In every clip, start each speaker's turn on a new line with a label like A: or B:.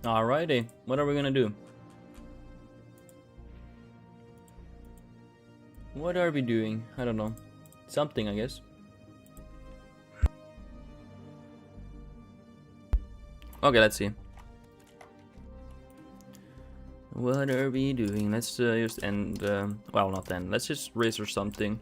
A: Alrighty, what are we gonna do? What are we doing? I don't know. Something, I guess. Okay, let's see. What are we doing? Let's just end. Well, not end. Let's just raise or something.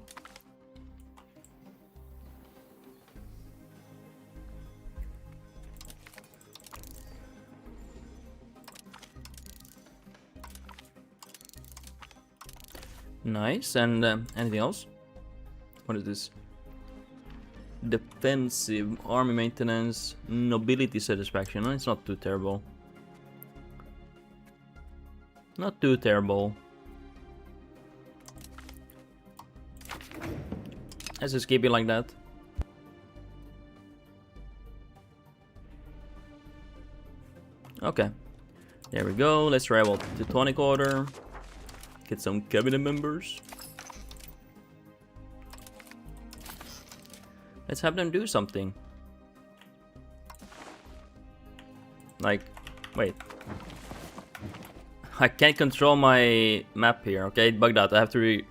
A: Nice. And anything else? What is this? Defensive, army maintenance, nobility satisfaction. It's not too terrible. Not too terrible. Let's just keep it like that. Okay. There we go. Let's try about Teutonic Order. Get some cabinet members. Let's have them do something. Like, wait. I can't control my map here, okay? It bugged out. I have to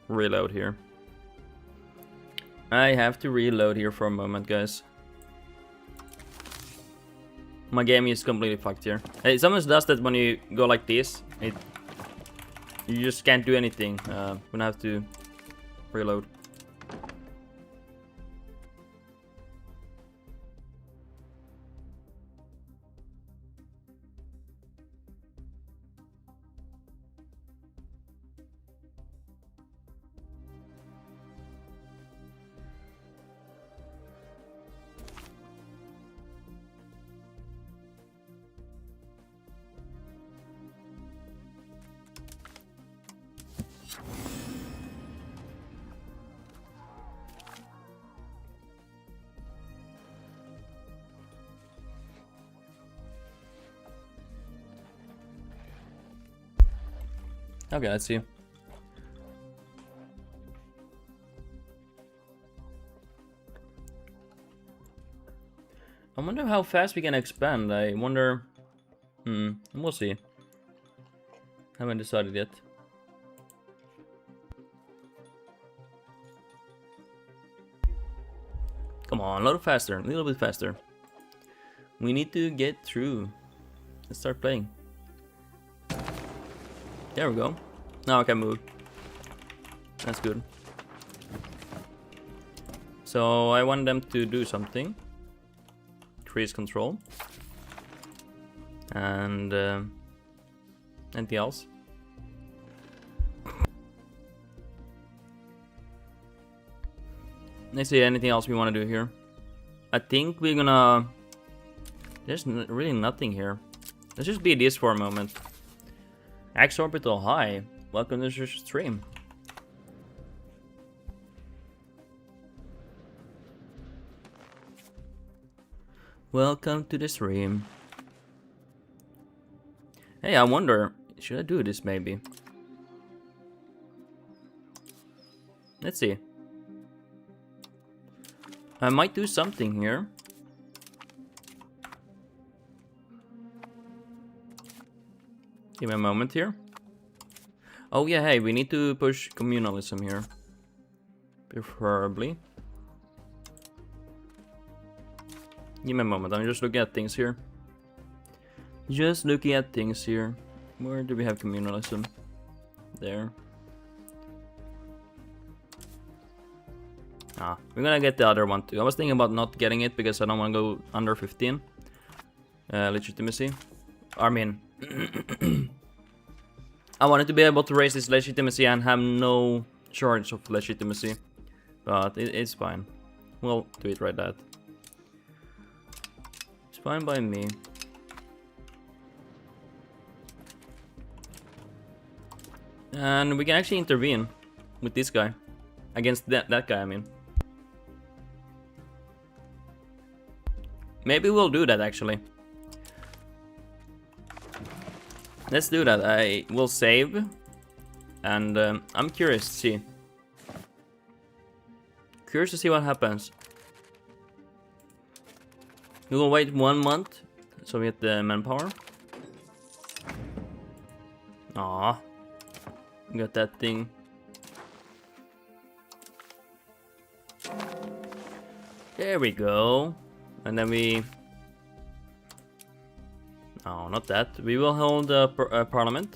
A: reload here. I have to reload here for a moment, guys. My game is completely fucked here. It sometimes does that when you go like this. You just can't do anything. I'm gonna have to reload. Okay, let's see. I wonder how fast we can expand. I wonder... we'll see. Haven't decided yet. Come on, a little faster, a little bit faster. We need to get through. Let's start playing. There we go. Now I can move. That's good. So I want them to do something. Increase control. And anything else? Let's see, anything else we want to do here? I think we're gonna... There's really nothing here. Let's just be this for a moment. X orbital, hi. Welcome to your stream. Welcome to the stream. Hey, I wonder, should I do this maybe? Let's see. I might do something here. Give me a moment here. Oh yeah, hey, we need to push communalism here. Preferably. Give me a moment, I'm just looking at things here. Just looking at things here. Where do we have communalism? There. Ah, we're gonna get the other one too. I was thinking about not getting it because I don't want to go under 15. Legitimacy. I mean... I wanted to be able to raise this legitimacy and have no charge of legitimacy. But it's fine. We'll do it right that. It's fine by me. And we can actually intervene with this guy. Against that guy, I mean. Maybe we'll do that actually. Let's do that. I will save. And I'm curious to see. Curious to see what happens. We will wait 1 month. So we get the manpower. Aw. We got that thing. There we go. And then we... No, not that. We will hold a parliament.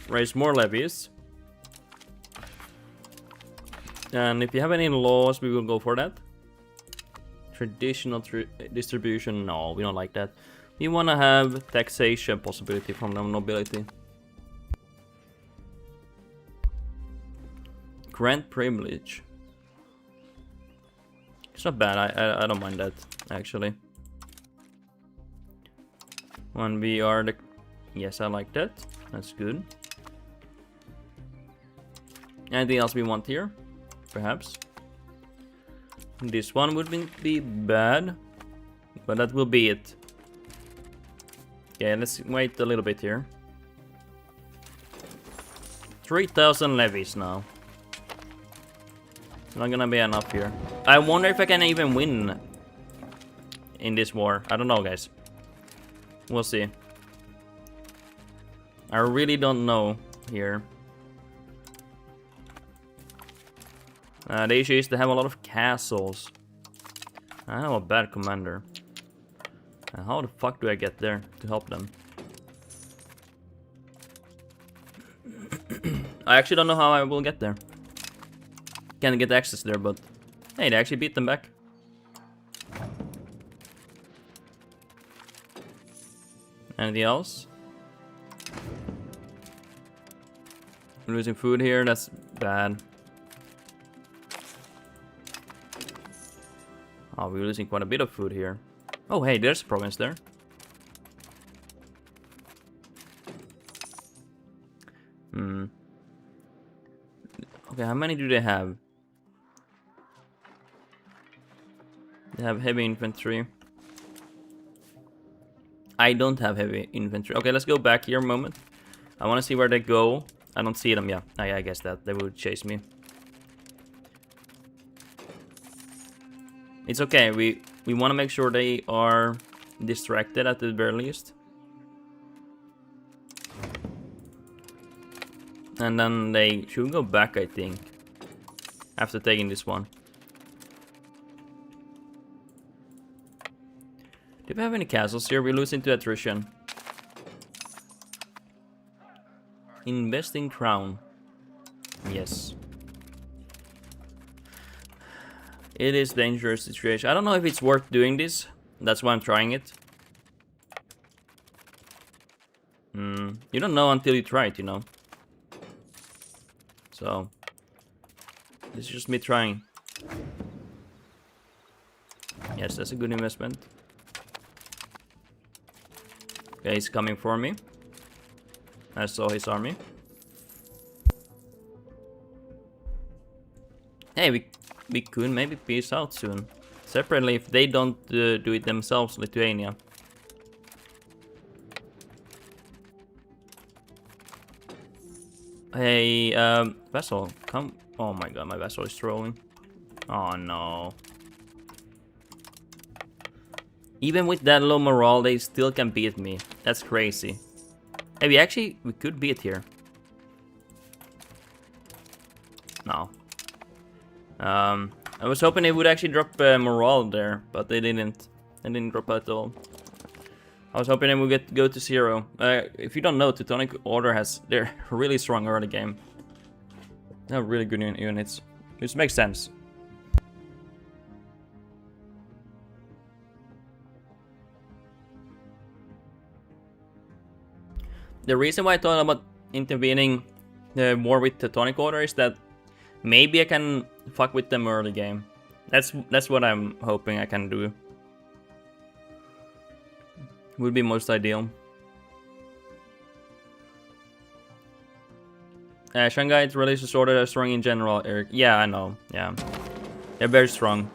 A: Raise more levies. And if you have any laws, we will go for that. Traditional distribution, no, we don't like that. We want to have taxation possibility from the nobility. Grant privilege. It's not bad, I don't mind that, actually. When we are the... Yes, I like that. That's good. Anything else we want here? Perhaps. This one wouldn't be bad, but that will be it. Okay, let's wait a little bit here. 3,000 levies now. It's not gonna be enough here. I wonder if I can even win in this war. I don't know, guys. We'll see. I really don't know here. The issue is they have a lot of castles. I have a bad commander. How the fuck do I get there to help them? I actually don't know how I will get there. Can't get access there, but... Hey, they actually beat them back. Anything else? We're losing food here, that's bad. Oh, we're losing quite a bit of food here. Oh, hey, there's a province there. Okay, how many do they have? They have heavy infantry. I don't have heavy infantry. Okay, let's go back here a moment. I want to see where they go. I don't see them, yeah. I guess that they would chase me. It's okay, we want to make sure they are distracted at the very least. And then they should go back, I think, after taking this one. Do we have any castles here? We're losing to attrition. Investing crown. Yes. It is dangerous situation. I don't know if it's worth doing this. That's why I'm trying it. You don't know until you try it, you know. So, this is just me trying. Yes, that's a good investment. Okay, he's coming for me. I saw his army. Hey, we could maybe peace out soon. Separately, if they don't do it themselves, Lithuania. Hey, vassal, come. Oh my god, my vassal is trolling. Oh no. Even with that low morale, they still can beat me. That's crazy. Hey, we could beat here. No. I was hoping they would actually drop morale there, but they didn't. They didn't drop at all. I was hoping they would go to 0. If you don't know, Teutonic Order they're really strong early game. They have really good units, which makes sense. The reason why I thought about intervening the war with Teutonic Order is that maybe I can fuck with them early game. That's what I'm hoping I can do. Would be most ideal. Shanghai's religious order are strong in general, Eric. Yeah, I know. Yeah. They're very strong.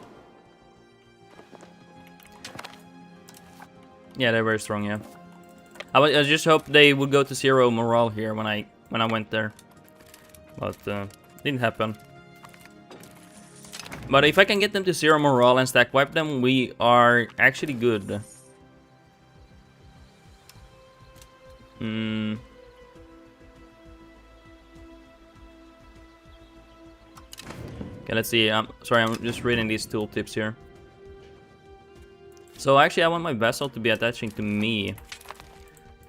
A: Yeah, they're very strong, yeah. I just hope they would go to 0 morale here when I went there. But didn't happen. But if I can get them to 0 morale and stack wipe them, we are actually good. Okay, let's see. Sorry, I'm just reading these tooltips here. So actually, I want my vessel to be attaching to me.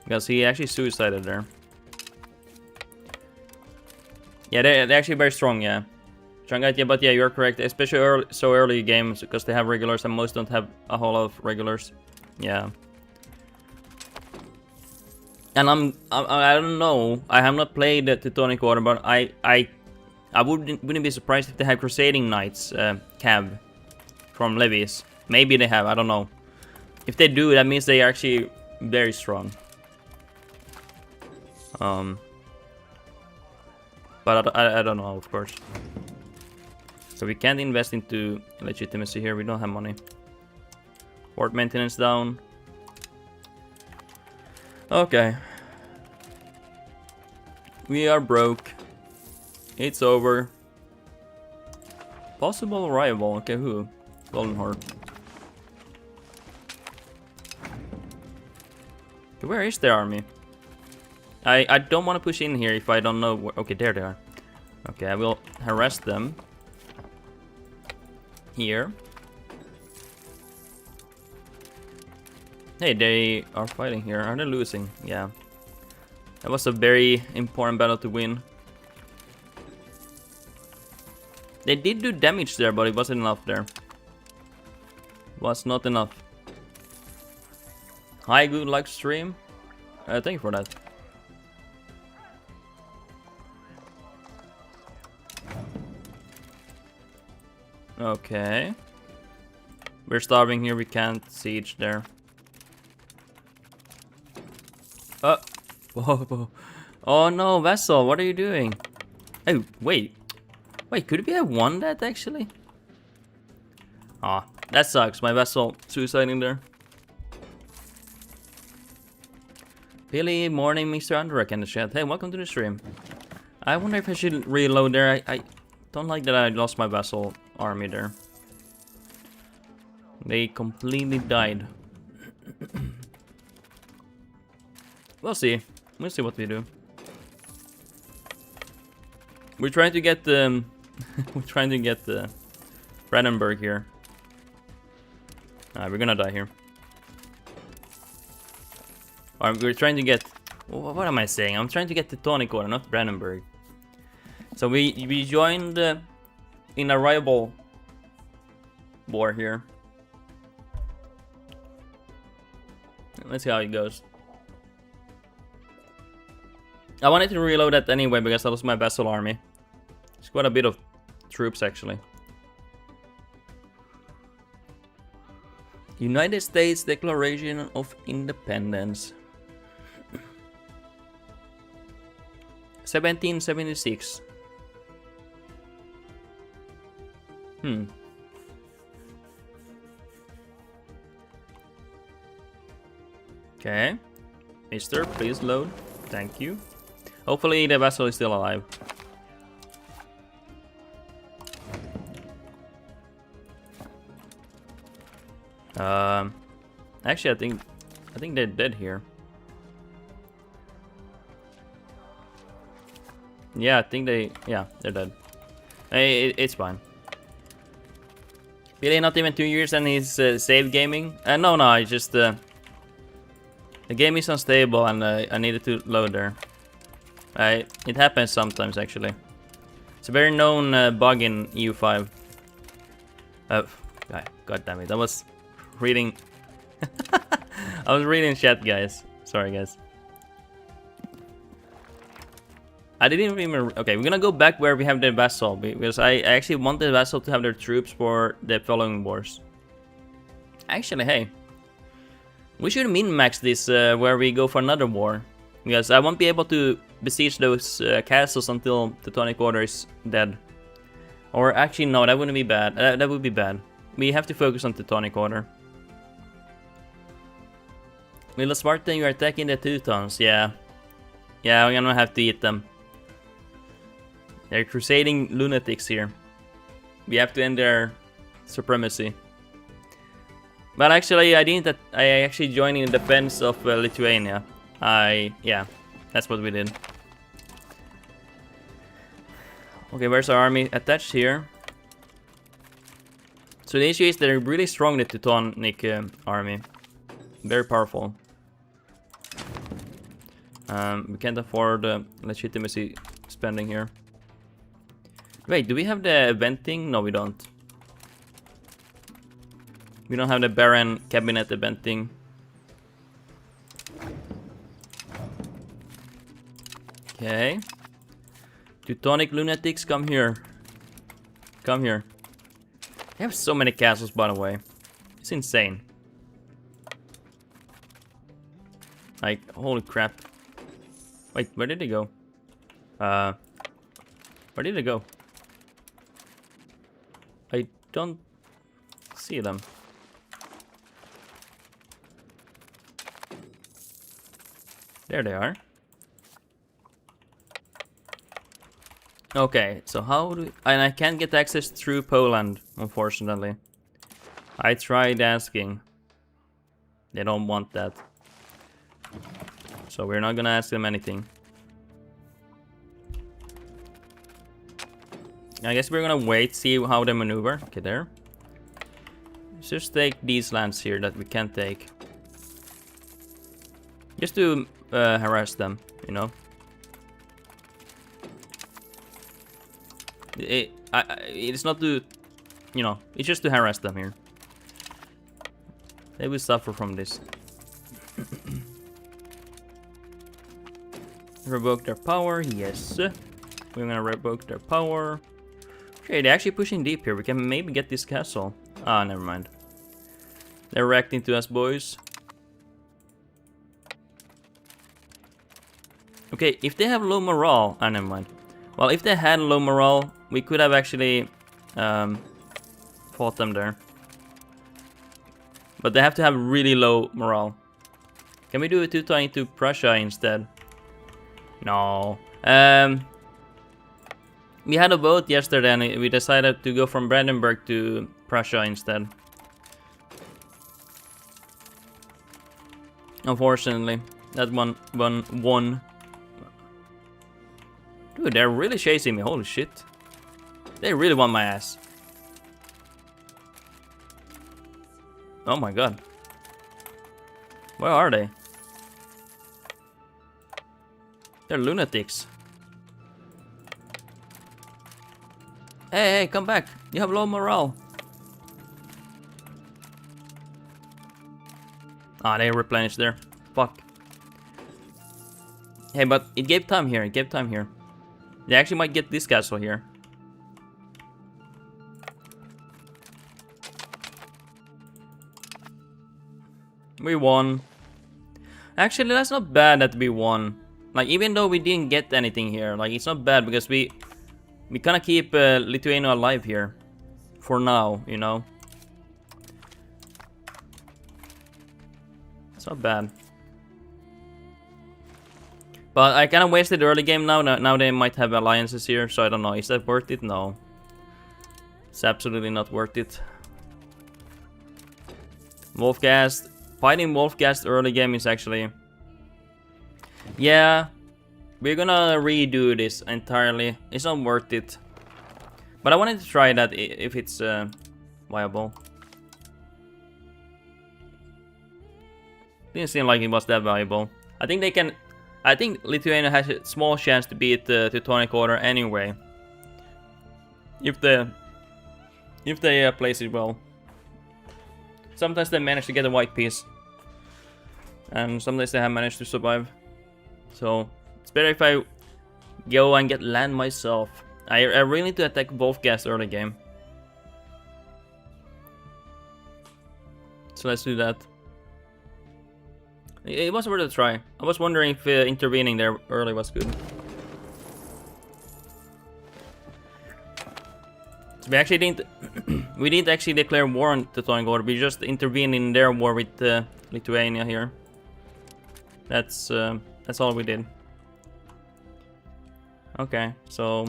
A: Because he actually suicided there. Yeah, they're actually very strong, yeah. Yeah, but yeah, you're correct. Especially so early games, because they have regulars and most don't have a whole lot of regulars. Yeah. And I don't know. I have not played the Teutonic Order, but I wouldn't be surprised if they have Crusading Knights cav from levies. Maybe they have. I don't know. If they do, that means they are actually very strong. But I don't know, of course. So we can't invest into legitimacy here. We don't have money. Port maintenance down. Okay. We are broke. It's over. Possible rival. Okay, who? Golden Horde. Where is their army? I don't want to push in here if I don't know where. Okay, there they are. Okay, I will harass them. Here. Hey, they are fighting here. Are they losing? Yeah. That was a very important battle to win. They did do damage there, but it wasn't enough there. Was not enough. Hi, good luck stream. Thank you for that. Okay. We're starving here, we can't siege there. Whoa. Oh no, Vessel, what are you doing? Oh, wait. Wait, could it be I won that actually? Ah, that sucks. My Vessel suiciding there. Billy, morning, Mr. Underrock in the chat. Hey, welcome to the stream. I wonder if I should reload there. I don't like that I lost my Vessel army there. They completely died. We'll see. We'll see what we do. We're trying to get the Brandenburg here. We're gonna die here. We're trying to get. What am I saying? I'm trying to get the Teutonic Order, not Brandenburg. So we joined in a rival war here. Let's see how it goes. I wanted to reload that anyway because that was my Vessel army. It's quite a bit of troops actually. United States Declaration of Independence. 1776. Okay. Mister, please load. Thank you. Hopefully the Vessel is still alive. Actually, I think they're dead here. Yeah, I think they're dead. Hey, it's fine. Really, not even 2 years and he's save gaming? No, it's just the game is unstable and I needed to load there. It happens sometimes actually. It's a very known bug in EU5. God damn it! I was reading. I was reading chat, guys. Sorry, guys. I didn't remember. Okay, we're gonna go back where we have the Vessel because I actually want the Vessel to have their troops for the following wars. Actually, hey, we should min-max this where we go for another war because I won't be able to besiege those castles until the Teutonic Order is dead. Or actually, no, that wouldn't be bad. That would be bad. We have to focus on Teutonic Order. Little Spartan, you are attacking the Teutons. Yeah, we're gonna have to eat them. They're crusading lunatics here. We have to end their supremacy. But actually, I didn't. I actually joined in the defense of Lithuania. Yeah, that's what we did. Okay, where's our army attached here? So the issue is they're really strong, the Teutonic army. Very powerful. We can't afford legitimacy spending here. Wait, do we have the eventing? No, we don't. We don't have the Baron cabinet eventing. Okay. Teutonic lunatics, come here. Come here. They have so many castles, by the way. It's insane. Like, holy crap. Wait, where did they go? Where did they go? I don't see them. There they are. Okay, so how do we... And I can't get access through Poland, unfortunately. I tried asking. They don't want that. So we're not gonna ask them anything. I guess we're gonna wait, see how they maneuver. Okay, there. Let's just take these lands here that we can't take. Just to harass them, you know. It's not to, you know, it's just to harass them here. They will suffer from this. Revoke their power, yes. We're gonna revoke their power. Okay, they're actually pushing deep here. We can maybe get this castle. Ah, never mind. They're reacting to us, boys. Okay, if they have low morale... Ah, never mind. Well, if they had low morale, we could have actually fought them there. But they have to have really low morale. Can we do a Teuton to Prussia instead? No. We had a vote yesterday and we decided to go from Brandenburg to Prussia instead. Unfortunately, that one won. Dude, they're really chasing me. Holy shit. They really want my ass. Oh my god. Where are they? They're lunatics. Hey, come back. You have low morale. Ah, they replenished there. Fuck. Hey, but it gave time here. It gave time here. They actually might get this castle here. We won. Actually, that's not bad that we won. Like, even though we didn't get anything here, like, it's not bad because we kind of keep Lithuania alive here. For now, you know. It's not bad. But I kind of wasted the early game now. Now they might have alliances here, so I don't know. Is that worth it? No. It's absolutely not worth it. Wolfgast. Fighting Wolfgast early game is actually... Yeah. We're gonna redo this entirely. It's not worth it. But I wanted to try that if it's viable. Didn't seem like it was that valuable. I think they can... I think Lithuania has a small chance to beat the Teutonic Order anyway. If they place it well. Sometimes they manage to get a white piece. And sometimes they have managed to survive. So, it's better if I go and get land myself. I really need to attack Wolfgast early game. So let's do that. It was worth a try. I was wondering if intervening there early was good. So we actually didn't... we didn't actually declare war on the Teutonic Order. We just intervened in their war with Lithuania here. That's all we did. Okay, so...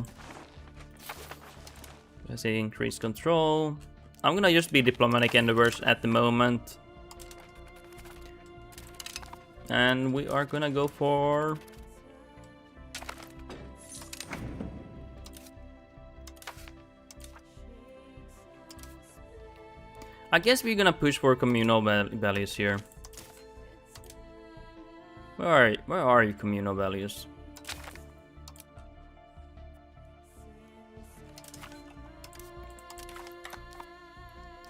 A: I say increase control. I'm gonna just be diplomatic endeavors at the moment. And we are gonna go for... I guess we're gonna push for communal values here. Where are you, communal values?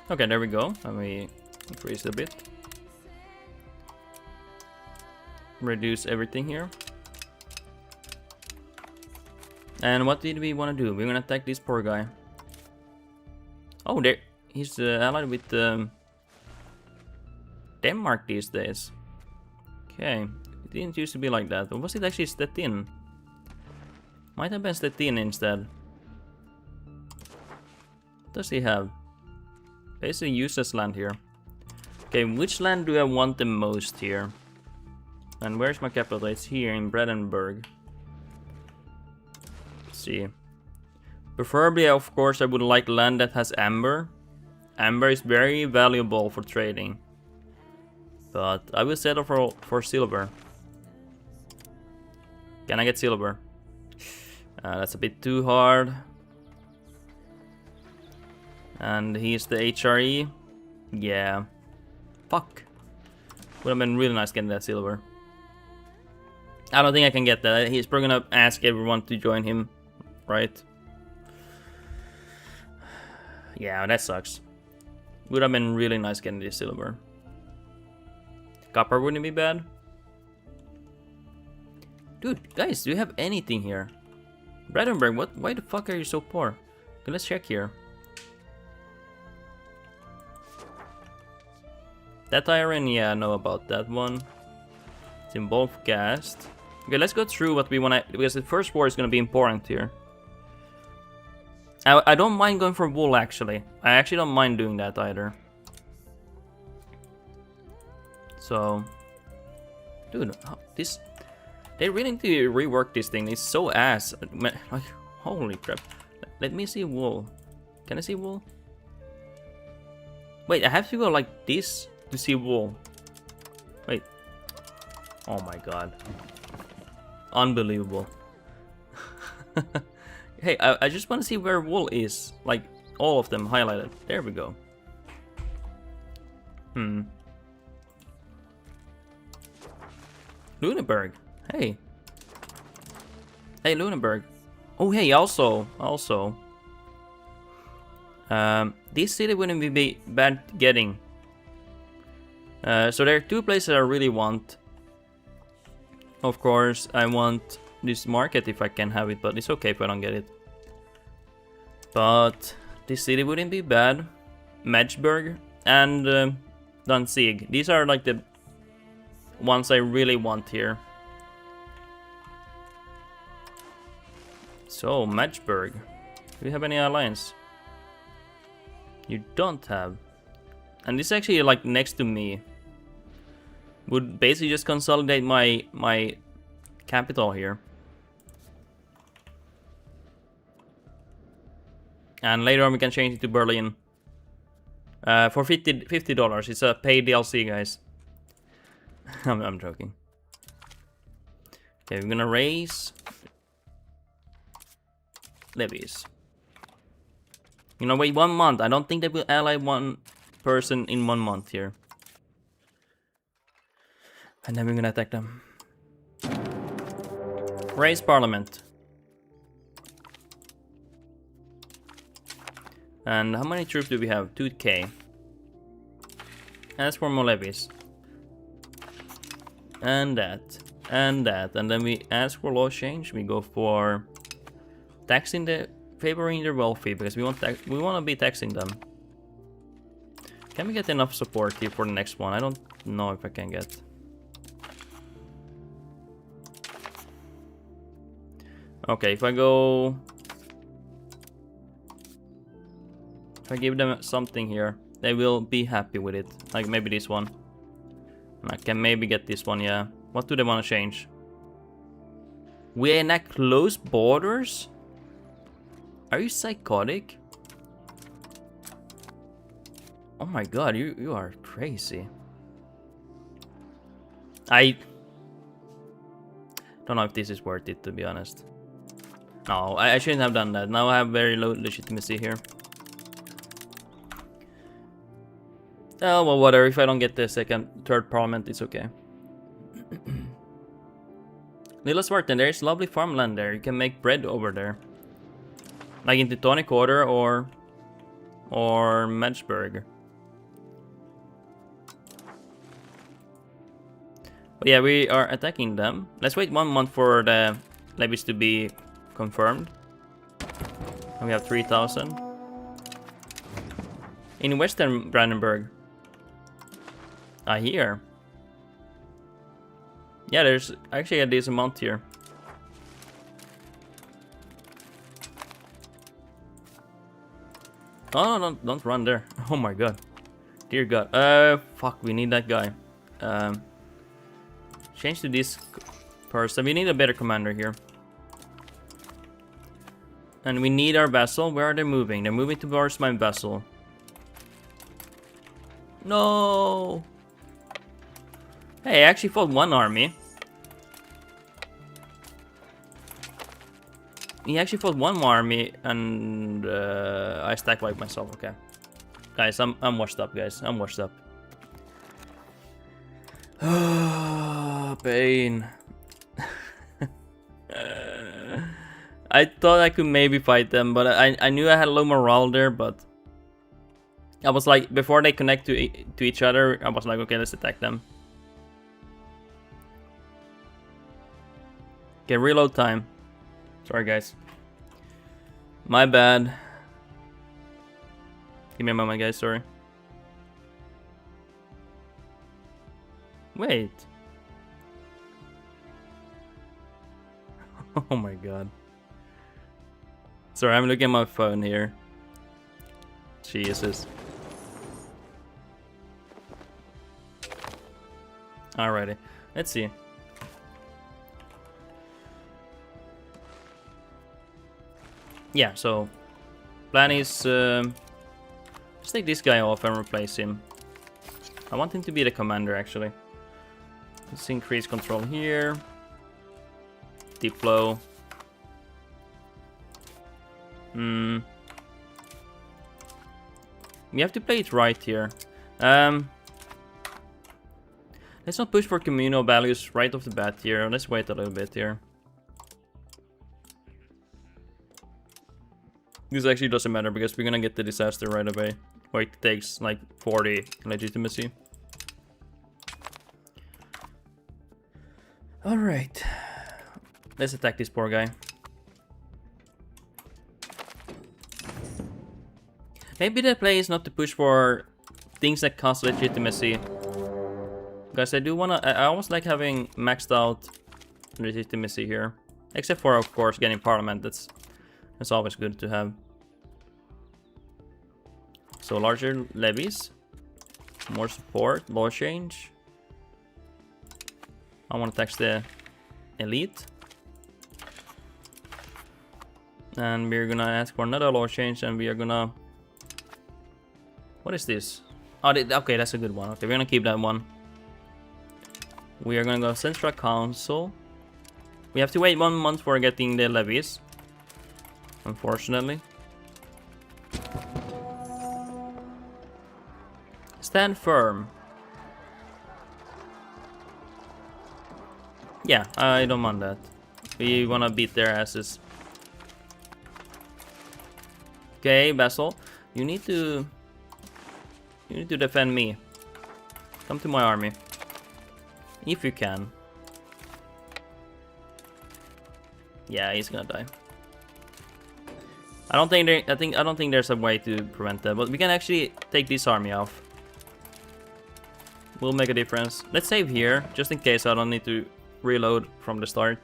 A: Okay, there we go. Let me increase a bit. Reduce everything here. And what did we want to do? We're gonna attack this poor guy. Oh, there. He's allied with Denmark these days. Okay, it didn't used to be like that. Or was it actually Stettin? Might have been Stettin instead. What does he have? Basically useless land here. Okay, which land do I want the most here? And where's my capital? It's here in Brandenburg. Let's see. Preferably, of course, I would like land that has amber. Amber is very valuable for trading. But I will settle for silver. Can I get silver? That's a bit too hard. And he's the HRE. Yeah. Fuck. Would have been really nice getting that silver. I don't think I can get that. He's probably gonna ask everyone to join him, right? Yeah, that sucks. Would have been really nice getting this silver. Copper wouldn't be bad. Dude, guys, do you have anything here? Brandenburg, what? Why the fuck are you so poor? Okay, let's check here. That iron, yeah, I know about that one. It's in both cast. Okay, let's go through what we want to, because the first war is going to be important here. I don't mind going for wool, actually. I actually don't mind doing that either. So, dude, this, they really need to rework this thing. It's so ass. Like, holy crap. Let me see wool. Can I see wool? Wait, I have to go like this to see wool. Wait. Oh my god. Unbelievable. Hey, I just want to see where wool is. Like, all of them highlighted. There we go. Lunenburg. Hey. Hey, Lunenburg. Oh, hey, also. This city wouldn't be bad getting. So there are two places I really want. Of course, I want this market if I can have it, but it's okay if I don't get it. But this city wouldn't be bad. Magdeburg and Danzig. These are like the ones I really want here. So, Magdeburg. Do you have any alliance? You don't have. And this is actually like next to me. Would basically just consolidate my capital here. And later on we can change it to Berlin. For $50. It's a paid DLC, guys. I'm joking. Okay, we're gonna raise levies. You know, wait 1 month. I don't think they will ally one person in 1 month here. And then we're gonna attack them. Raise parliament. And how many troops do we have? 2k. Ask for more levies. And that. And that. And then we ask for law change. We go for taxing the favoring the wealthy because we want to be taxing them. Can we get enough support here for the next one? I don't know if I can get. Okay, if I go, if I give them something here, they will be happy with it. Like maybe this one. I can maybe get this one, yeah. What do they want to change? We enact close borders? Are you psychotic? Oh my god, you are crazy. I don't know if this is worth it, to be honest. No, I shouldn't have done that. Now I have very low legitimacy here. Oh, well, whatever. If I don't get the third parliament, it's okay. Little Spartan, there is lovely farmland there. You can make bread over there. Like in Teutonic Quarter or Metzburg. But yeah, we are attacking them. Let's wait 1 month for the levies to be confirmed. And we have 3,000. In Western Brandenburg. Here. Yeah, there's actually a decent amount here. Oh, no, don't run there. Oh my god. Dear god. Fuck, we need that guy. Change to this person. We need a better commander here. And we need our vessel. Where are they moving? They're moving towards my vessel. No! Hey, I actually fought one army. He actually fought one more army, and I stack wiped myself. Okay, guys, I'm washed up, guys. I'm washed up. Pain. I thought I could maybe fight them, but I knew I had low morale there. But I was like, before they connect to each other, I was like, okay, let's attack them. Okay, reload time. Sorry, guys. My bad. Give me a moment, guys. Sorry. Wait. Oh my god. Sorry, I'm looking at my phone here. Jesus. Alrighty. Let's see. Yeah, so plan is let's take this guy off and replace him. I want him to be the commander, actually. Let's increase control here. Deploy. We have to play it right here. Let's not push for communal values right off the bat here. Let's wait a little bit here. This actually doesn't matter because we're gonna get the disaster right away. Or it takes like 40 legitimacy. Alright. Let's attack this poor guy. Maybe the play is not to push for things that cost legitimacy. Guys, I do wanna... I almost like having maxed out legitimacy here. Except for, of course, getting parliament. That's always good to have. So larger levies, more support, law change. I want to tax the elite. And we're gonna ask for another law change, and we are gonna... What is this? Oh, okay, that's a good one. Okay, we're gonna keep that one. We are gonna go Central Council. We have to wait 1 month for getting the levies, unfortunately. Stand firm. Yeah, I don't mind that. We wanna beat their asses. Okay, Basil, you need to defend me. Come to my army, if you can. Yeah, he's gonna die. I don't think there's a way to prevent that, but we can actually take this army off. Will make a difference. Let's save here, just in case I don't need to reload from the start.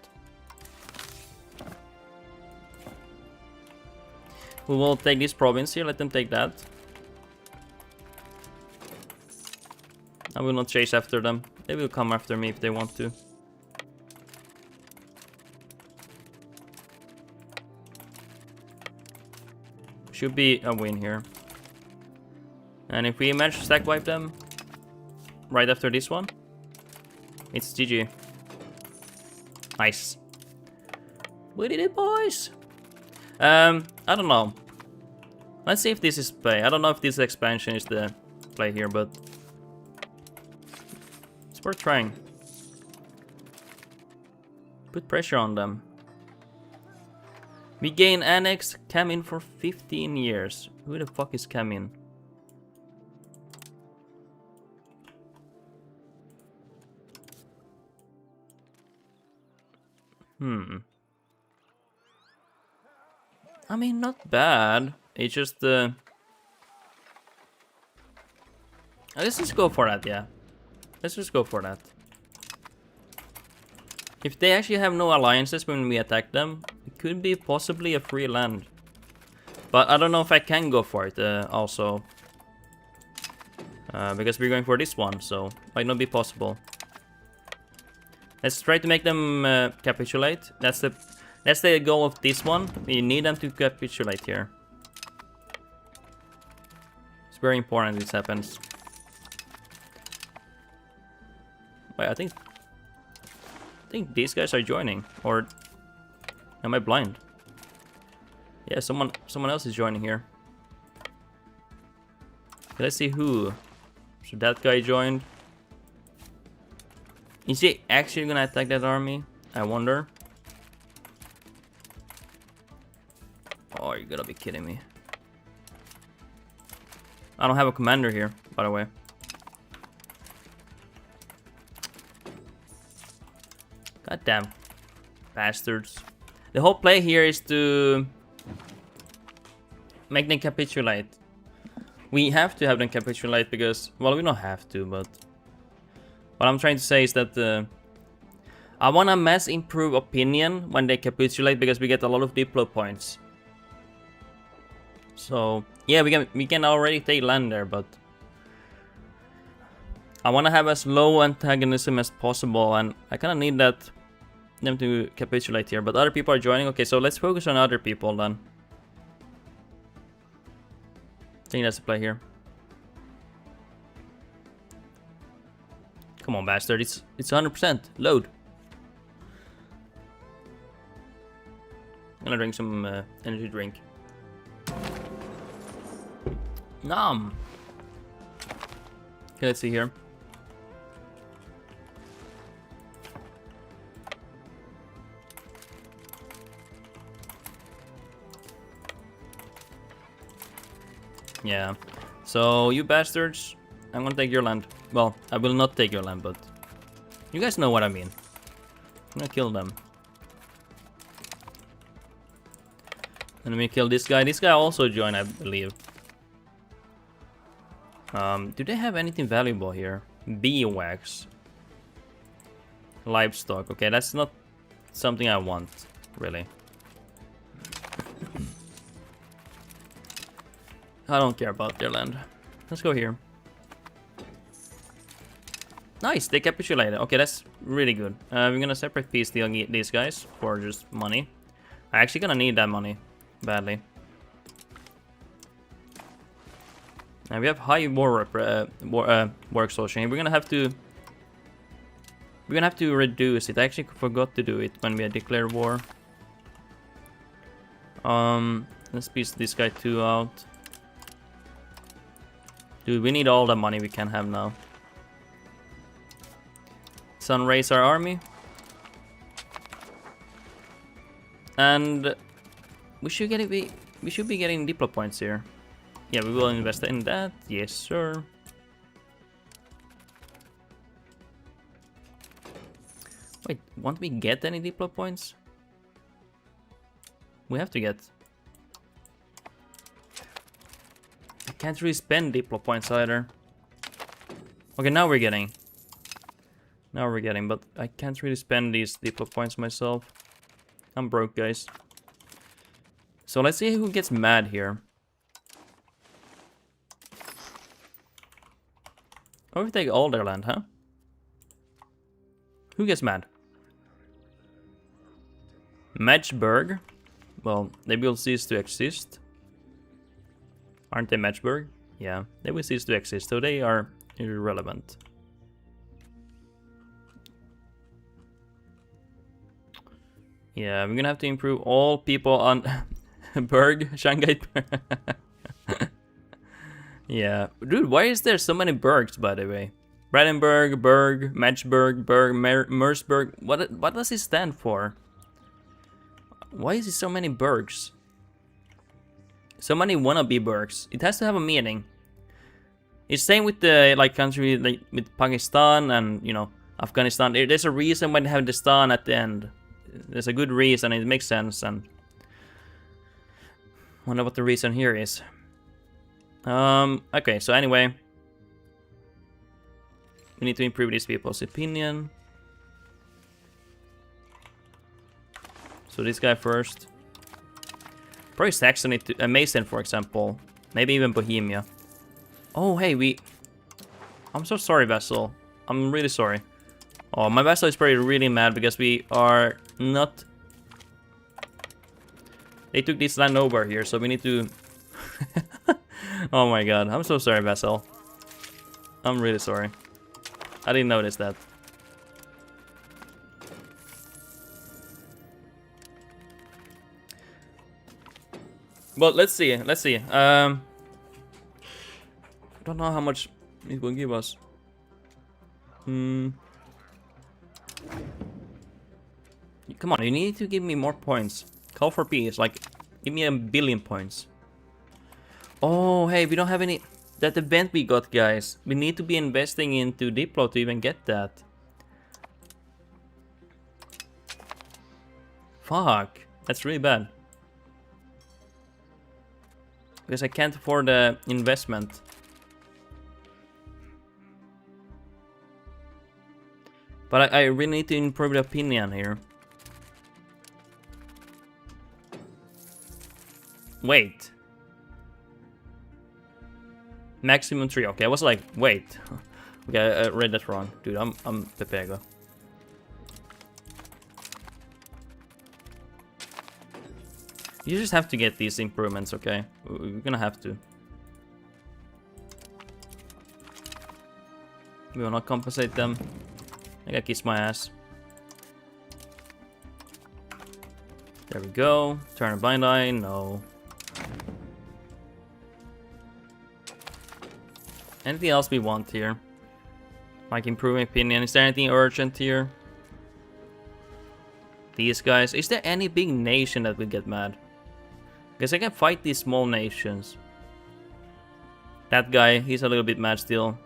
A: We will take this province here, let them take that. I will not chase after them. They will come after me if they want to. Should be a win here. And if we manage to stack wipe them right after this one, it's GG. Nice. We did it, boys! I don't know. Let's see if this is play. I don't know if this expansion is the play here, but it's worth trying. Put pressure on them. We gain annex Camin for 15 years. Who the fuck is Camin? I mean, not bad. It's just let's just go for that, yeah. Let's just go for that. If they actually have no alliances when we attack them, it could be possibly a free land. But I don't know if I can go for it also. Because we're going for this one, so might not be possible. Let's try to make them capitulate. That's the goal of this one. We need them to capitulate here. It's very important this happens. Wait, I think these guys are joining, or am I blind? Yeah, someone else is joining here. Let's see who. So that guy joined. Is he actually gonna attack that army? I wonder. Oh, you're gonna be kidding me. I don't have a commander here, by the way. Goddamn bastards. The whole play here is to make them capitulate. We have to have them capitulate because, well, we don't have to, but what I'm trying to say is that I want to mass improve opinion when they capitulate because we get a lot of diplo points. So yeah, we can already take land there, but I want to have as low antagonism as possible, and I kind of need them to capitulate here. But other people are joining. Okay, so let's focus on other people then. I think that's the play here. Come on, bastard! It's 100%. Load. I'm gonna drink some energy drink. Nom. Okay, let's see here. Yeah. So you bastards, I'm gonna take your land. Well, I will not take your land, but you guys know what I mean. I'm gonna kill them. And let me kill this guy. This guy also joined, I believe. Do they have anything valuable here? Beeswax. Livestock. Okay, that's not something I want, really. I don't care about their land. Let's go here. Nice, they capitulated. Okay, that's really good. We're gonna separate peace deal these guys for just money. I'm actually gonna need that money badly. And we have high war exhaustion. We're gonna have to reduce it. I actually forgot to do it when we had declared war. Let's piece this guy 2 out. Dude, we need all the money we can have now. Sunraise our army. And we should be getting diplo points here. Yeah, we will invest in that. Yes, sir. Wait, won't we get any diplo points? We have to get. I can't really spend diplo points either. Okay, now we're getting. But I can't really spend these diplo points myself. I'm broke, guys. So let's see who gets mad here. Or if we take all their land, huh? Who gets mad? Matchburg. Well, they will cease to exist. Aren't they Matchburg? Yeah, they will cease to exist, so they are irrelevant. Yeah, we're gonna have to improve all people on Berg, Shanghai. Yeah, dude, why is there so many Bergs, by the way? Brandenburg, Berg, Matchberg, Berg, Mersberg. What does it stand for? Why is it so many Bergs? So many wannabe Bergs. It has to have a meaning. It's same with the like country like with Pakistan and you know Afghanistan. There's a reason why they have the stan at the end. There's a good reason. It makes sense. And wonder what the reason here is. Okay. So anyway, we need to improve these people's opinion. So this guy first. Probably Saxony, Mason, for example. Maybe even Bohemia. Oh, hey, I'm so sorry, Vassal. I'm really sorry. Oh, my Vassal is probably really mad because we are not... They took this land over here, so we need to... Oh my god, I'm so sorry, Vassal. I'm really sorry. I didn't notice that. But let's see. I don't know how much it will give us. Come on, you need to give me more points. Call for peace, like, give me 1 billion points. Oh, hey, we don't have any... That event we got, guys. We need to be investing into Diplo to even get that. Fuck, that's really bad. Because I can't afford the investment. But I really need to improve the opinion here. Wait. Maximum 3. Okay, I was like, wait. Okay, I read that wrong. Dude, I'm Pepego. You just have to get these improvements, okay? We're gonna have to. We will not compensate them. I gotta kiss my ass. There we go. Turn a blind eye. No. Anything else we want here? Like improving opinion. Is there anything urgent here? These guys. Is there any big nation that would get mad? Because I can fight these small nations. That guy, he's a little bit mad still.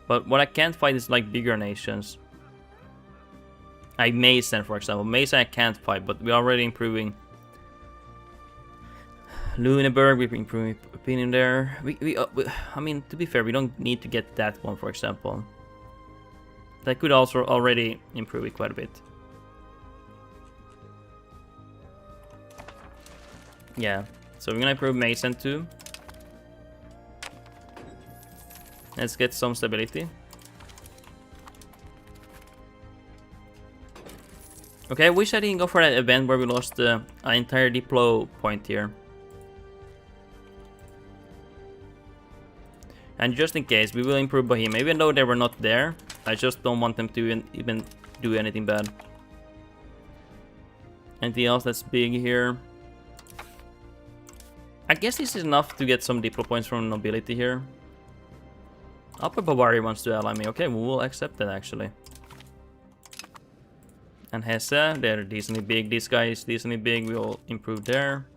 A: But what I can't fight is like bigger nations. Like Mason, for example. Mason I can't fight, but we're already improving. Lüneburg, we're improving opinion there. I mean, to be fair, we don't need to get that one, for example. That could also already improve it quite a bit. Yeah, so we're gonna improve Mason too. Let's get some stability. Okay, I wish I didn't go for that event where we lost an entire Diplo point here. And just in case, we will improve Bohemia. Even though they were not there, I just don't want them to even do anything bad. Anything else that's big here? I guess this is enough to get some Diplo points from nobility here. Upper Bavaria wants to ally me. Okay, we will accept that actually. And Hesse, they're decently big. This guy is decently big. We will improve there.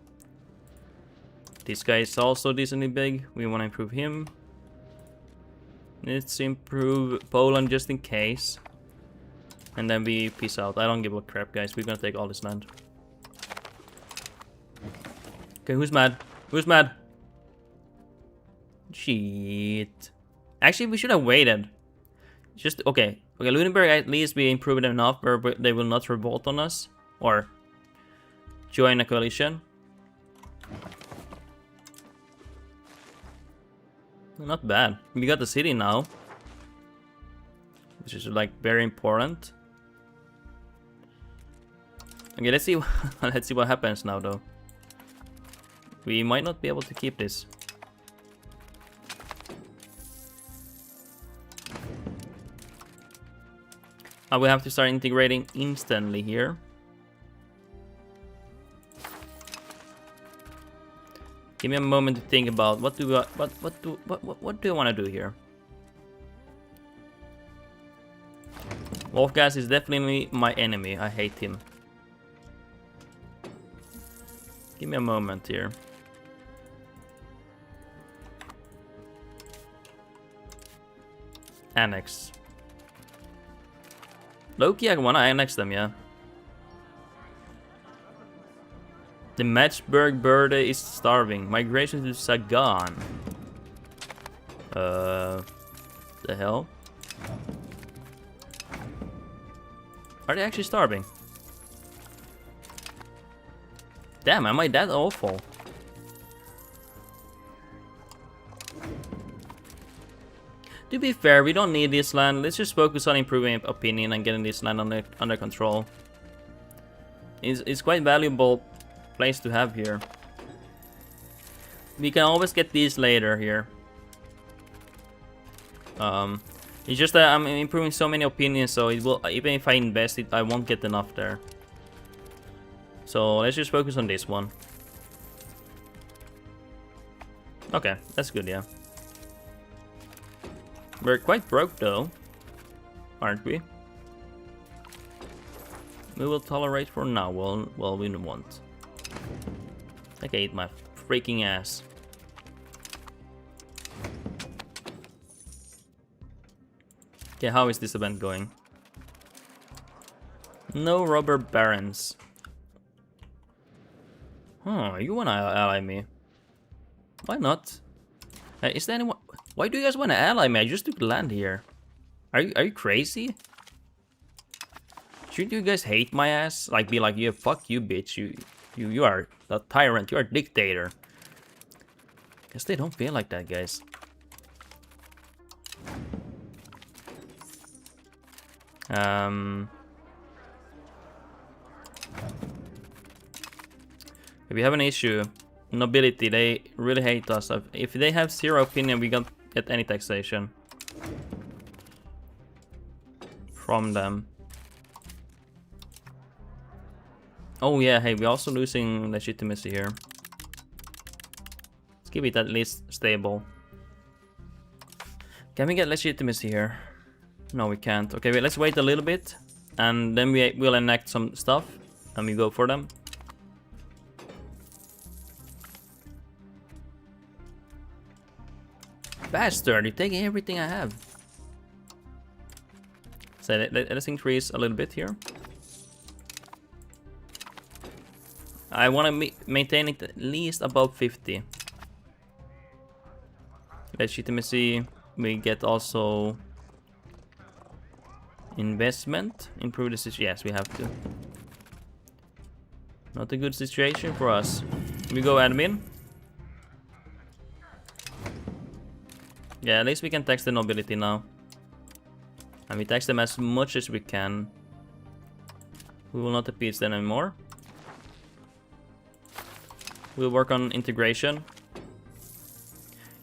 A: This guy is also decently big. We want to improve him. Let's improve Poland just in case. And then we peace out. I don't give a crap, guys. We're gonna take all this land. Okay, who's mad? Who's mad? Shit. Actually, we should have waited. Just, okay. Okay, Lüneburg, at least we improved enough where they will not revolt on us. Or join a coalition. Not bad. We got the city now. Which is like very important. Okay, let's see let's see what happens now though. We might not be able to keep this. I will have to start integrating instantly here. Give me a moment to think about what do I want to do here. Wolfgas is definitely my enemy. I hate him. Give me a moment here. Annex. Loki, I wanna annex them, yeah. The Matchburg bird is starving. Migration to Sagan. The hell? Are they actually starving? Damn, am I that awful? To be fair, we don't need this land. Let's just focus on improving opinion and getting this land under control. It's quite valuable place to have here. We can always get these later here. It's just that I'm improving so many opinions, so it will, even if I invest it, I won't get enough there. So let's just focus on this one. Okay, that's good, yeah. We're quite broke though, aren't we? We will tolerate for now. Well, we won't. Like I ate my freaking ass. Okay, how is this event going? No robber barons. Huh, you wanna ally me? Why not? Is there anyone? Why do you guys wanna ally me? I just took land here. Are you crazy? Shouldn't you guys hate my ass? Like be like, yeah, fuck you, bitch. You are a tyrant. You are a dictator. Guess they don't feel like that, guys. If we have an issue, nobility, they really hate us. If they have zero opinion, we can't get any taxation from them. Oh yeah, hey, we're also losing legitimacy here. Let's keep it at least stable. Can we get legitimacy here? No, we can't. Okay, wait, let's wait a little bit, and then we'll enact some stuff, and we go for them. Bastard, you're taking everything I have. So let's increase a little bit here. I want to maintain it at least above 50. Legitimacy, we get also investment, improve the situation. Yes, we have to. Not a good situation for us. We go admin. Yeah, at least we can tax the nobility now. And we tax them as much as we can. We will not appease them anymore. We'll work on integration.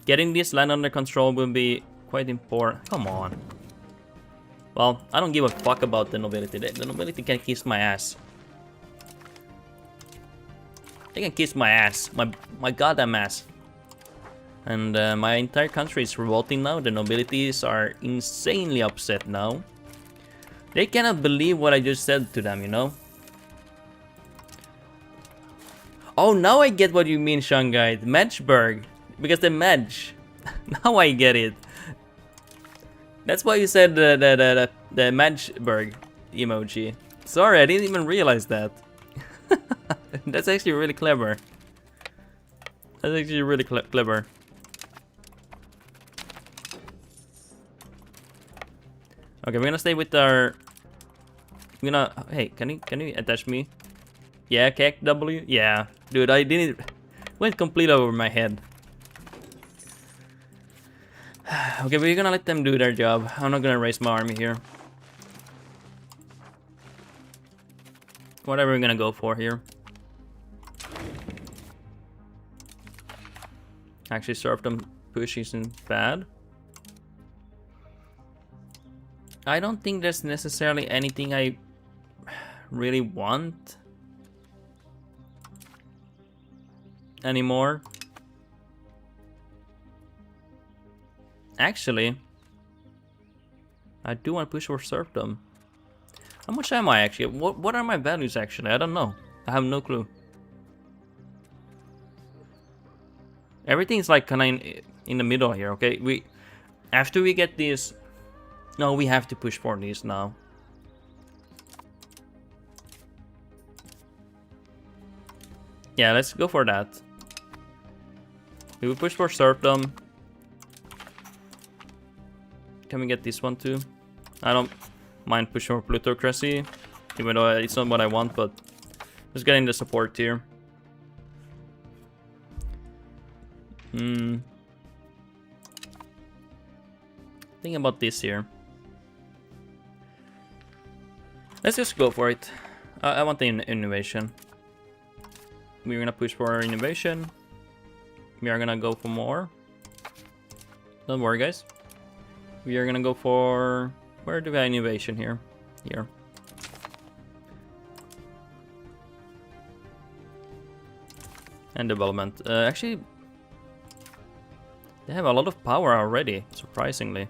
A: Getting this land under control will be quite important. Come on. Well, I don't give a fuck about the nobility. The nobility can kiss my ass. They can kiss my ass. My goddamn ass. And my entire country is revolting now. The nobilities are insanely upset now. They cannot believe what I just said to them, you know? Oh, now I get what you mean, Shanghai. Matchburg. Because the match. Now I get it. That's why you said the Matchburg emoji. Sorry, I didn't even realize that. That's actually really clever. That's actually really clever. Okay, we're gonna stay with our. We're gonna. Hey, can you attach me? Yeah, KW. Yeah, dude, I didn't. Went complete over my head. Okay, we're gonna let them do their job. I'm not gonna raise my army here. Whatever we're gonna go for here. Actually, serfdom push isn't bad. I don't think there's necessarily anything I really want anymore. Actually, I do want to push for serfdom. How much am I actually? What are my values actually? I don't know. I have no clue. Everything's like kind of in the middle here, okay? After we get these... No, we have to push for these now. Yeah, let's go for that. We will push for serfdom. Can we get this one too? I don't mind pushing for plutocracy, even though it's not what I want, but just getting the support here. Think about this here. Let's just go for it. I want the innovation. We're gonna push for innovation. We are gonna go for more. Don't worry, guys. We are gonna go for... Where do we have innovation here? Here. And development. Actually, they have a lot of power already, surprisingly.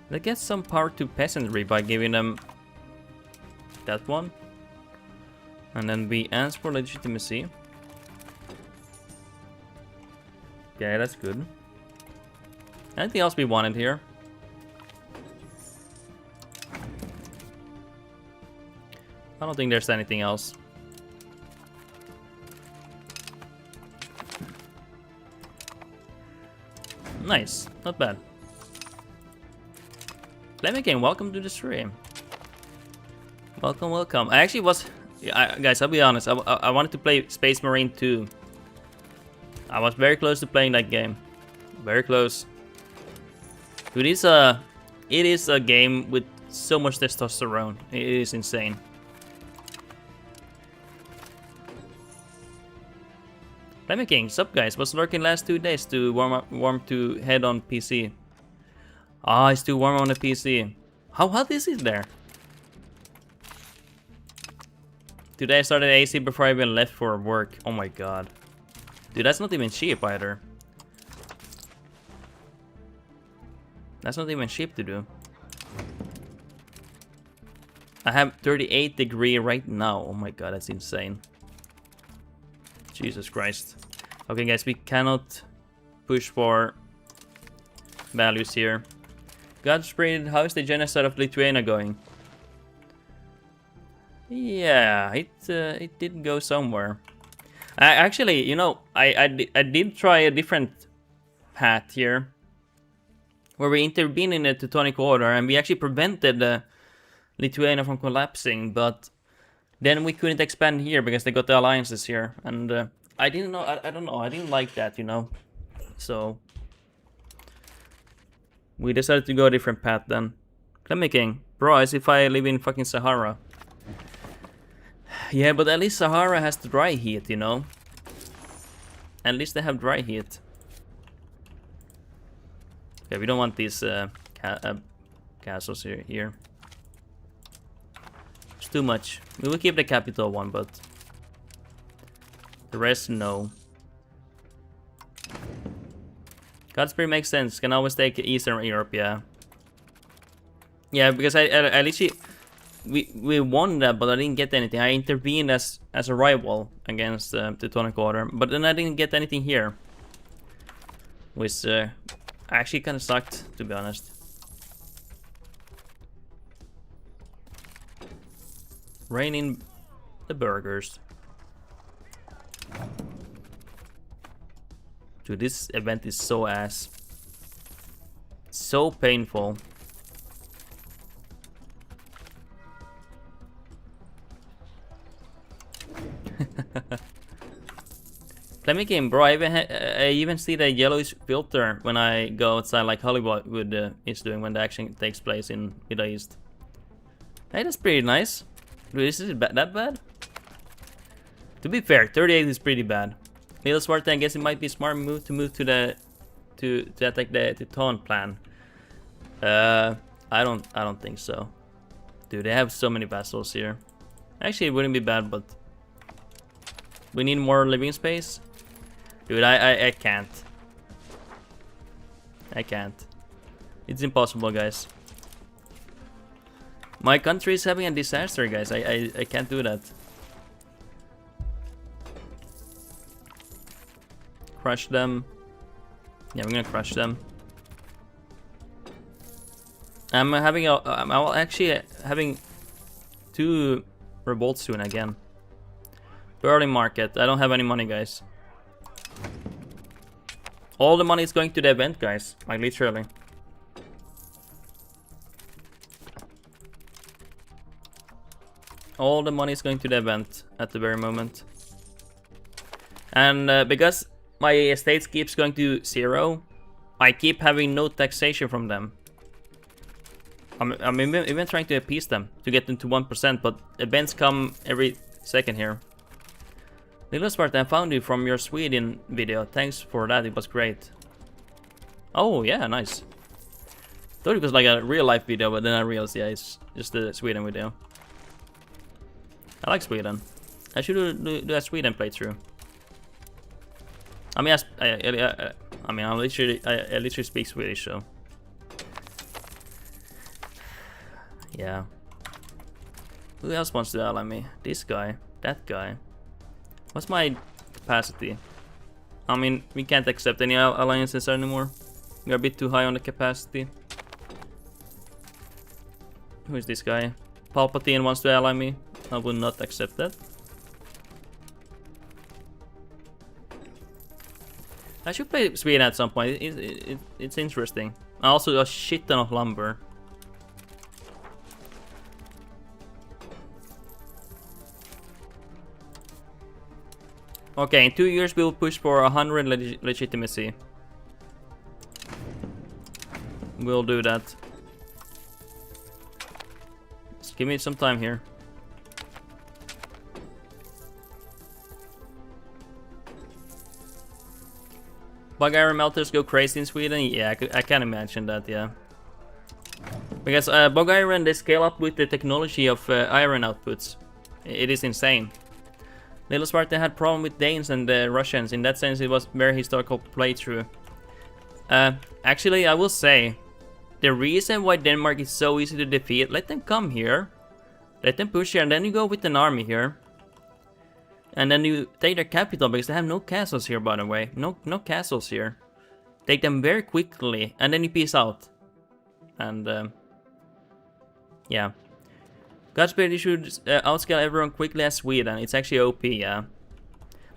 A: They get some power to peasantry by giving them that one. And then we ask for legitimacy. Okay, that's good. Anything else we wanted here? I don't think there's anything else. Nice, not bad. Lemmikin, welcome to the stream. Welcome, welcome. I actually was... guys, I'll be honest. I wanted to play Space Marine 2. I was very close to playing that game. Very close. It is a game with so much testosterone. It is insane. Lemmikin, sup guys? Was lurking last 2 days to warm to head on PC. Ah, it's too warm on the PC. How hot is it there? Today I started AC before I even left for work. Oh my god. Dude, that's not even cheap either. That's not even cheap to do. I have 38 degree right now. Oh my god, that's insane. Jesus Christ. Okay guys, we cannot push for values here. Godspeed, how is the genocide of Lithuania going? Yeah, it did go somewhere. Actually, you know, I did try a different path here, where we intervened in the Teutonic Order and we actually prevented Lithuania from collapsing, but then we couldn't expand here because they got the alliances here, and I didn't know. I don't know. I didn't like that, you know. So we decided to go a different path then. Lemmikin, bro, as if I live in fucking Sahara. Yeah, but at least Sahara has the dry heat, you know. At least they have dry heat. Okay, we don't want these castles here. It's too much. We will keep the capital one, but the rest, no. Godspeed makes sense. Can always take Eastern Europe, yeah. Yeah, because I literally... We won that, but I didn't get anything. I intervened as a rival against the Teutonic Order, but then I didn't get anything here. Which actually kind of sucked, to be honest. Raining the burgers. Dude, this event is so ass. So painful. Lemmikin, bro, I even see the yellowish filter when I go outside, like Hollywood is doing when the action takes place in Middle East. Hey, that's pretty nice. Dude, is it that bad? To be fair, 38 is pretty bad. Little Sparta, I guess it might be a smart move to move to the to attack the Teuton plan. I don't think so. Dude, they have so many vassals here. Actually, it wouldn't be bad, but we need more living space. Dude, I can't. I can't. It's impossible, guys. My country is having a disaster, guys. I can't do that. Crush them. Yeah, we're gonna crush them. I'm actually having 2 revolts soon again. Burning market. I don't have any money, guys. All the money is going to the event, guys. Like literally. All the money is going to the event at the very moment. And because my estates keeps going to 0, I keep having no taxation from them. I'm even trying to appease them to get them to 1%, but events come every second here. Little Sparta, I found you from your Sweden video. Thanks for that, it was great. Oh yeah, nice. Thought it was like a real life video, but then I realized, yeah, it's just the Sweden video. I like Sweden. I should do a Sweden playthrough. I mean, I literally speak Swedish, so. Yeah. Who else wants to ally me? This guy, that guy. What's my capacity? I mean, we can't accept any alliances anymore. We're a bit too high on the capacity. Who is this guy? Palpatine wants to ally me. I will not accept that. I should play Sweden at some point. It's interesting. Also a shit ton of lumber. Okay, in 2 years we'll push for 100 legitimacy. We'll do that. Just give me some time here. Bug iron melters go crazy in Sweden? Yeah, I can imagine that, yeah. Because bug iron, they scale up with the technology of iron outputs. It is insane. Little Sparta had problem with Danes and Russians. In that sense, it was very historical playthrough. Actually, I will say, the reason why Denmark is so easy to defeat, let them come here. Let them push here, and then you go with an army here. And then you take their capital, because they have no castles here, by the way. No castles here. Take them very quickly, and then you peace out. And, yeah. Godspeed, you should outscale everyone quickly as Sweden. It's actually OP, yeah.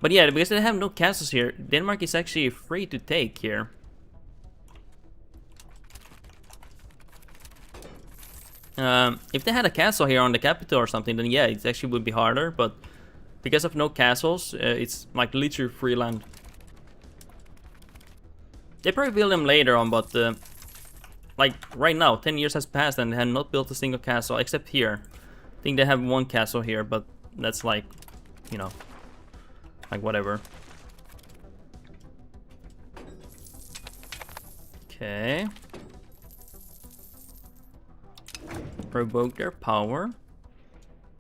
A: But yeah, because they have no castles here, Denmark is actually free to take here. If they had a castle here on the capital or something, then yeah, it actually would be harder, but because of no castles, it's like literally free land. They probably build them later on, but like right now, 10 years has passed and they have not built a single castle except here. I think they have 1 castle here, but that's like, you know, like whatever. Okay. Provoke their power.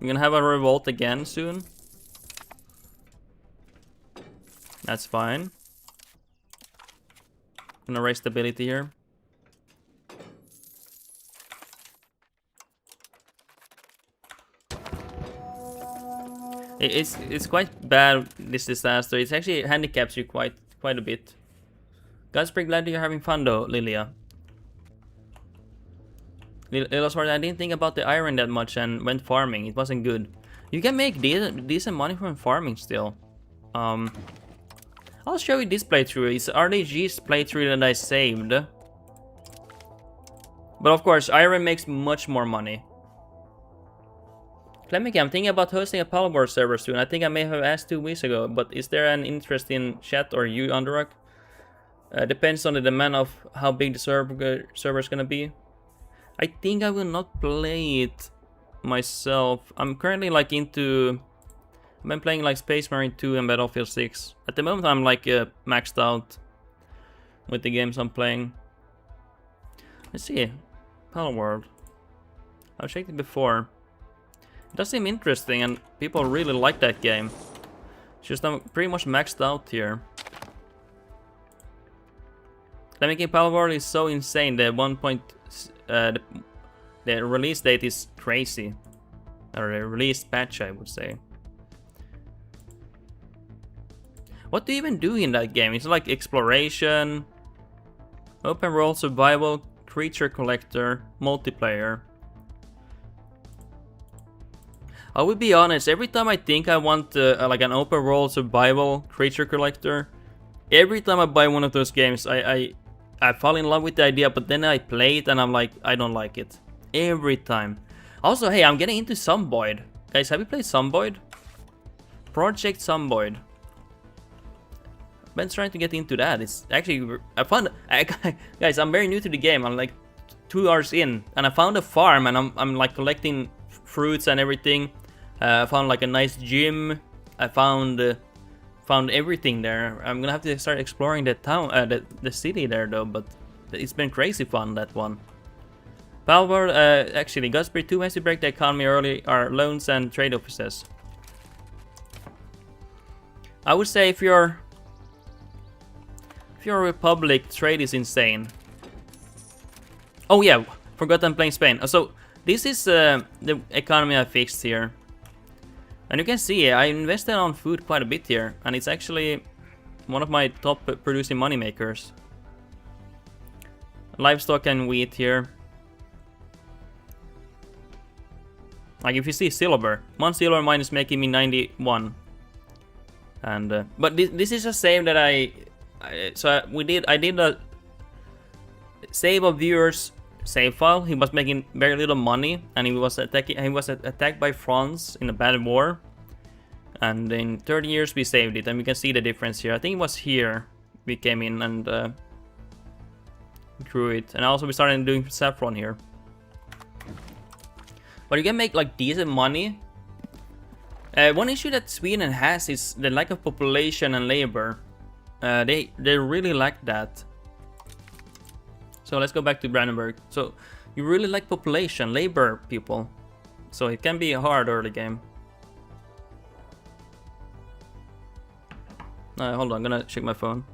A: We're gonna have a revolt again soon. That's fine. Gonna raise stability here. It's quite bad, this disaster. It actually handicaps you quite a bit. Godspeed, glad you're having fun though, Lilia. Little Sparta, I didn't think about the iron that much and went farming. It wasn't good. You can make decent money from farming still. I'll show you this playthrough. It's RDG's playthrough that I saved. But of course, iron makes much more money. Clemic, I'm thinking about hosting a Palworld server soon. I think I may have asked 2 weeks ago, but is there an interest in chat or you, Underrock? Depends on the demand of how big the server is gonna be. I think I will not play it myself. I'm currently like into I've been playing like Space Marine 2 and Battlefield 6. At the moment I'm like maxed out with the games I'm playing. Let's see. Pal World. I've checked it before. It does seem interesting and people really like that game. It's just I'm pretty much maxed out here. The making Pal World is so insane. The the release date is crazy. Or the release patch, I would say. What do you even do in that game? It's like exploration, open world survival, creature collector, multiplayer. I would be honest, every time I think I want like an open world survival creature collector, every time I buy one of those games, I fall in love with the idea, but then I play it and I'm like, I don't like it. Every time. Also, hey, I'm getting into Zomboid. Guys, have you played Zomboid? Project Zomboid. I've been trying to get into that. It's actually, I found, guys, I'm very new to the game. I'm like 2 hours in, and I found a farm, and I'm like collecting fruits and everything. I found like a nice gym. I found everything there. I'm gonna have to start exploring the town, the city there though. But it's been crazy fun, that one. Palworld, actually, Godspeed 2 has to break the economy early are loans and trade offices. I would say if you're a republic, trade is insane. Oh yeah, forgot I'm playing Spain. So this is the economy I fixed here. And you can see I invested on food quite a bit here, and it's actually one of my top producing money makers. Livestock and wheat here. Like if you see silver, 1 silver mine is making me 91. And but this is a save that I did a save of viewers save file. He was making very little money, and he was attacked by France in a bad war. And in 30 years we saved it, and we can see the difference here. I think it was here we came in and grew it, and also we started doing saffron here. But you can make like decent money. One issue that Sweden has is the lack of population and labor. They really lack that. So let's go back to Brandenburg. So you really like population, labor people. So it can be a hard early game. Hold on, I'm gonna check my phone.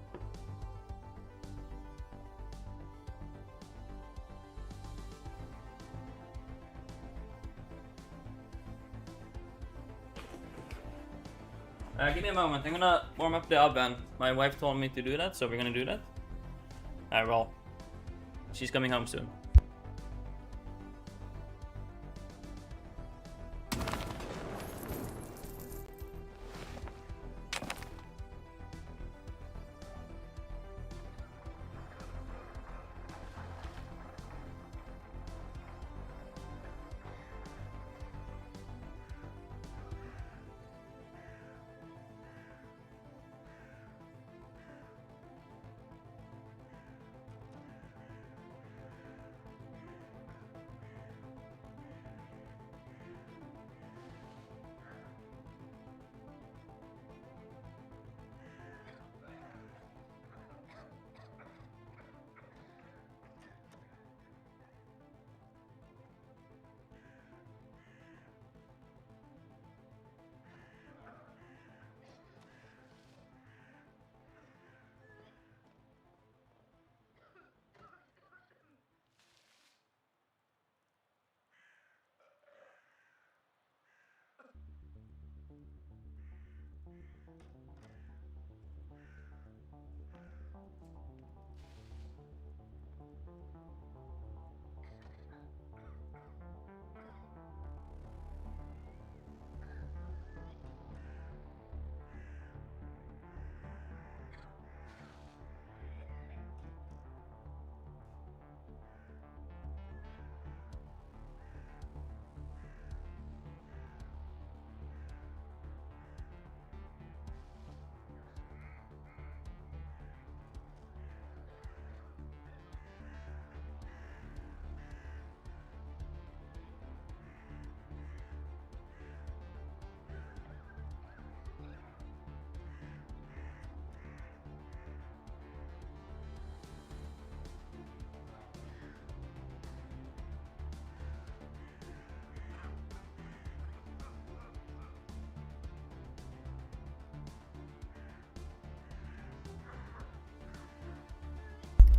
A: Give me a moment, I'm gonna warm up the oven. My wife told me to do that, so we're gonna do that. Well, she's coming home soon.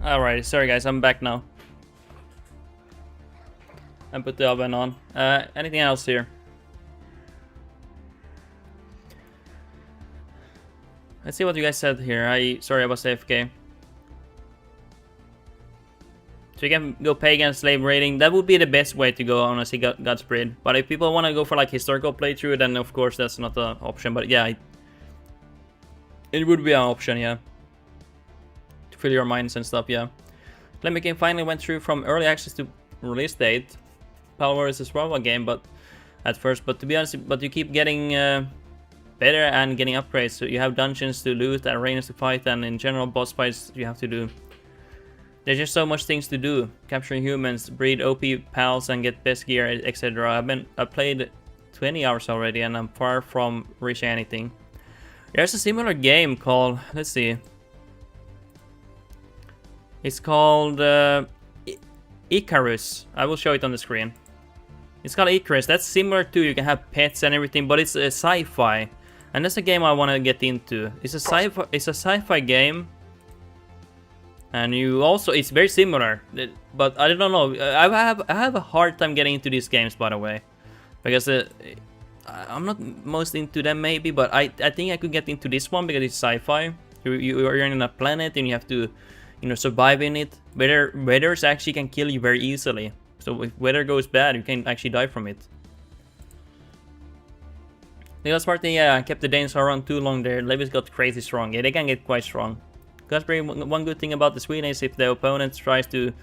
A: Alright, sorry guys, I'm back now. I put the oven on. Anything else here? Let's see what you guys said here. Sorry, I was AFK. So you can go pagan slave raiding. That would be the best way to go, honestly, Godspeed. But if people want to go for like historical playthrough, then of course that's not an option. But yeah, it would be an option, yeah. To fill your minds and stuff, yeah. Lemmy Game finally went through from early access to release date. Power is a survival game, but at first, but to be honest, but you keep getting better and getting upgrades. So you have dungeons to loot, arenas to fight, and in general boss fights you have to do. There's just so much things to do. Capturing humans, breed OP pals, and get best gear, etc. I played 20 hours already, and I'm far from reaching anything. There's a similar game called, let's see. It's called Icarus. I will show it on the screen. It's called Icarus. That's similar to, you can have pets and everything, but it's a sci-fi, and that's a game I want to get into. It's a sci-fi game, and it's very similar. But I don't know. I have a hard time getting into these games, by the way, because I'm not most into them maybe, but I think I could get into this one because it's sci-fi. You're in a planet and you have to, survive in it. Weathers actually can kill you very easily. So if weather goes bad, you can actually die from it. The last part, yeah, I kept the Danes around too long there. Levies got crazy strong. Yeah, they can get quite strong. One good thing about the Sweden is if the opponent tries to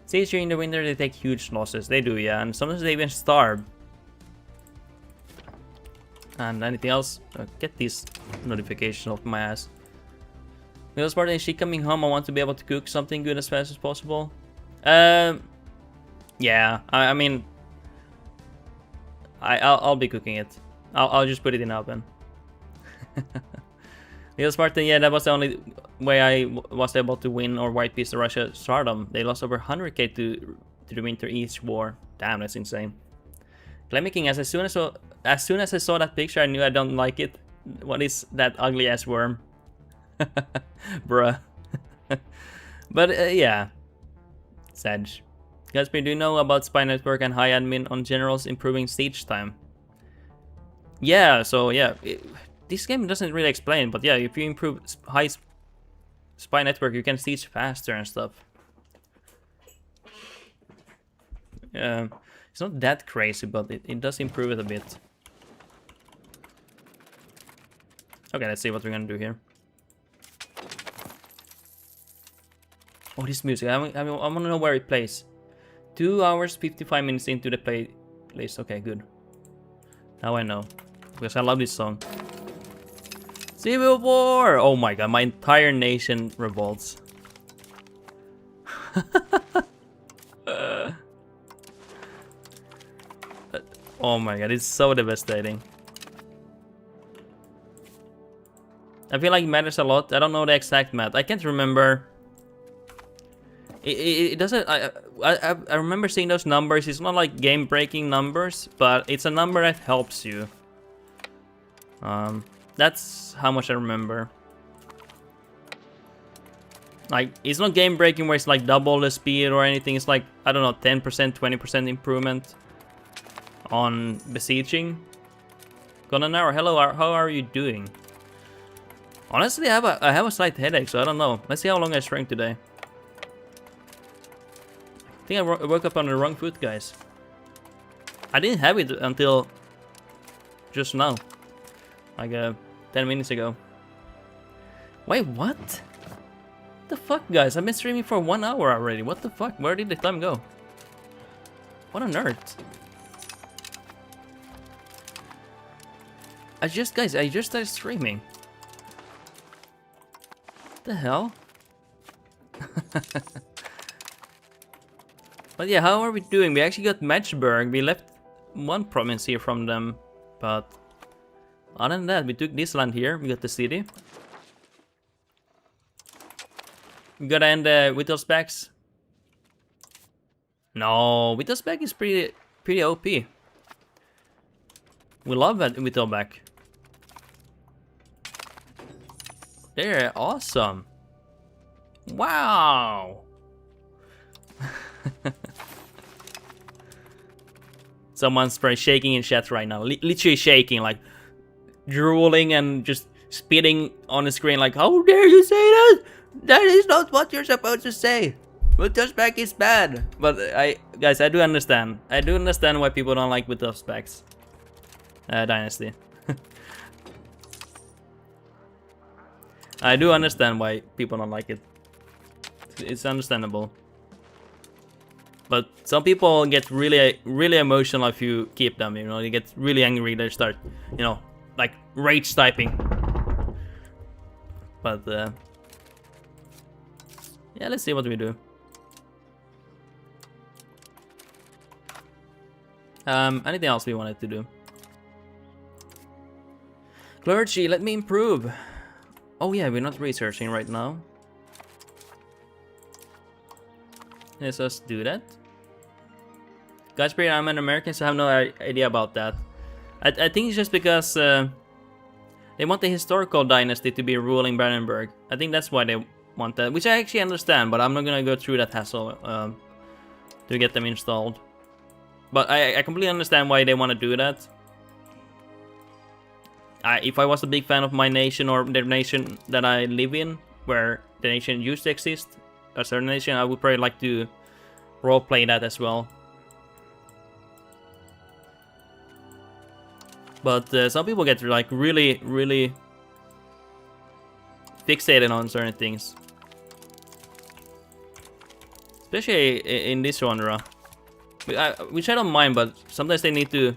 A: siege you in the winter, they take huge losses. They do, yeah, and sometimes they even starve. And anything else? Get these notifications off my ass. The last part is she coming home. I want to be able to cook something good as fast as possible. Yeah, I mean, I'll be cooking it. I'll just put it in the oven. The Spartan, yeah, that was the only way I was able to win or white piece the Russia stardom. They lost over 100k to the Winter East War. Damn, that's insane. Clemmy King, as soon as I saw that picture, I knew I don't like it. What is that ugly ass worm? Bruh. But yeah, Sag. Gatsby, do you know about Spy Network and high admin on generals improving siege time? Yeah, so yeah, this game doesn't really explain, but yeah, if you improve high Spy Network, you can siege faster and stuff. It's not that crazy, but it does improve it a bit. Okay, let's see what we're gonna do here. Oh, this music, I wanna know where it plays. 2 hours, 55 minutes into the playlist. Okay, good. Now I know. Because I love this song. Civil War! Oh my god, my entire nation revolts. Oh my god, it's so devastating. I feel like it matters a lot. I don't know the exact math. I can't remember. It doesn't. I remember seeing those numbers. It's not like game-breaking numbers, but it's a number that helps you. That's how much I remember. Like, it's not game-breaking where it's like double the speed or anything. It's like, I don't know, 10%, 20% improvement on besieging. Gonanar, hello. How are you doing? Honestly, I have a slight headache, so I don't know. Let's see how long I drank today. I think I woke up on the wrong foot, guys. I didn't have it until just now. Like 10 minutes ago. Wait, what? The fuck, guys? I've been streaming for 1 hour already. What the fuck? Where did the time go? What on earth? I just started streaming. What the hell? But yeah, how are we doing? We actually got Matchburg. We left one province here from them, but other than that, we took this land here. We got the city. We gotta end Wittelsbach's. No, Wittelsbach is pretty OP. We love that Wittelbach. They're awesome. Wow. Someone's probably shaking in chat right now. Literally shaking, like drooling and just spitting on the screen like, how dare you say that? That is not what you're supposed to say. With touchback is bad. But guys, I do understand. I do understand why people don't like with touchbacks. Dynasty. I do understand why people don't like it. It's understandable. But some people get really emotional if you keep them, you know, they get really angry, they start, you know, like rage typing. But yeah, let's see what we do. Anything else we wanted to do? Clergy, let me improve. Oh yeah, we're not researching right now. Let's just do that. Godspeed, I'm an American, so I have no idea about that. I think it's just because they want the historical dynasty to be ruling Brandenburg. I think that's why they want that, which I actually understand, but I'm not gonna go through that hassle to get them installed. But I completely understand why they want to do that. If I was a big fan of my nation or the nation that I live in, where the nation used to exist, a certain nation, I would probably like to roleplay that as well. But some people get like really fixated on certain things, especially in this genre, which I don't mind. But sometimes they need to.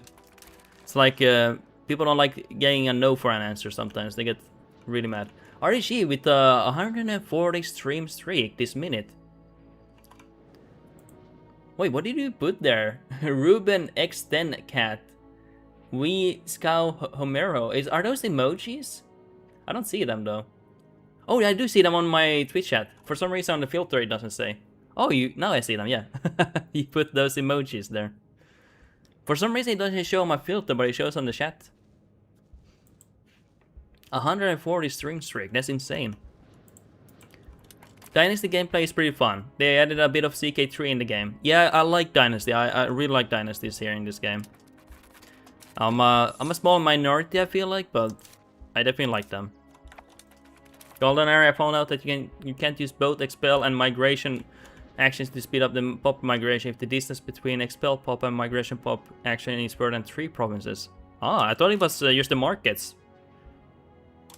A: It's like people don't like getting a no for an answer. Sometimes they get really mad. REG with a 140 stream streak this minute. Wait, what did you put there? Ruben X10 cat. We Scow Homero. Are those emojis? I don't see them though. Oh, I do see them on my Twitch chat. For some reason on the filter it doesn't say. Oh, now I see them, yeah. You put those emojis there. For some reason it doesn't show on my filter, but it shows on the chat. 140 stream streak, that's insane. Dynasty gameplay is pretty fun. They added a bit of CK3 in the game. Yeah, I like Dynasty. I really like Dynasties here in this game. I'm a small minority, I feel like, but I definitely like them. Golden Area, I found out that you can't use both expel and migration actions to speed up the pop migration if the distance between expel pop and migration pop action is further than 3 provinces. Ah, I thought it was just the markets.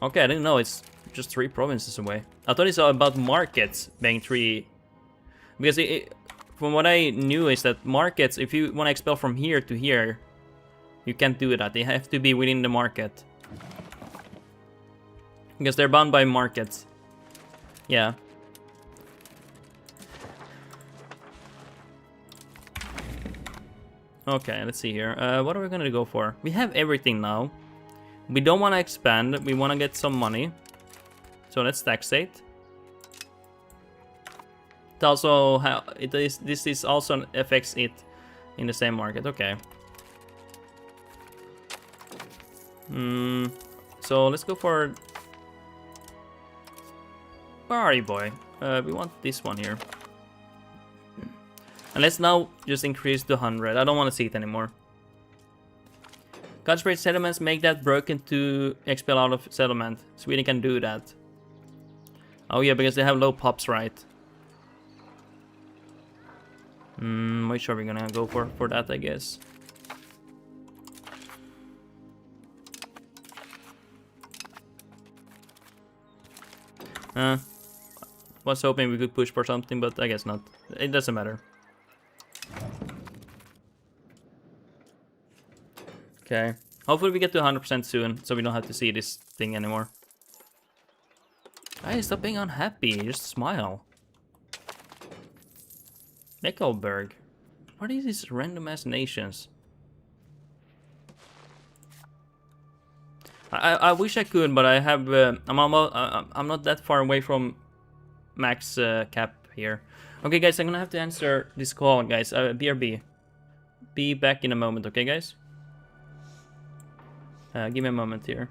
A: Okay, I didn't know it's just 3 provinces away. I thought it's about markets being 3, because from what I knew is that markets, if you want to expel from here to here, you can't do that. They have to be within the market. Because they're bound by markets. Yeah. Okay, let's see here. What are we gonna go for? We have everything now. We don't want to expand. We want to get some money. So let's taxate. It also this is also affects it in the same market. Okay. So let's go for. Where are you, boy? We want this one here. And let's now just increase to 100. I don't want to see it anymore. Consecrated settlements, make that broken to expel out of settlement. Sweden can do that. Oh yeah, because they have low pops, right? Which are we gonna go for that, I guess? Was hoping we could push for something, but I guess not. It doesn't matter. Okay. Hopefully we get to 100% soon, so we don't have to see this thing anymore. Hey, stop being unhappy. Just smile. Nickelberg. What are these random ass nations? I wish I could, but I have. I'm not that far away from max cap here. Okay, guys, I'm gonna have to answer this call, guys. BRB. Be back in a moment, okay, guys? Give me a moment here.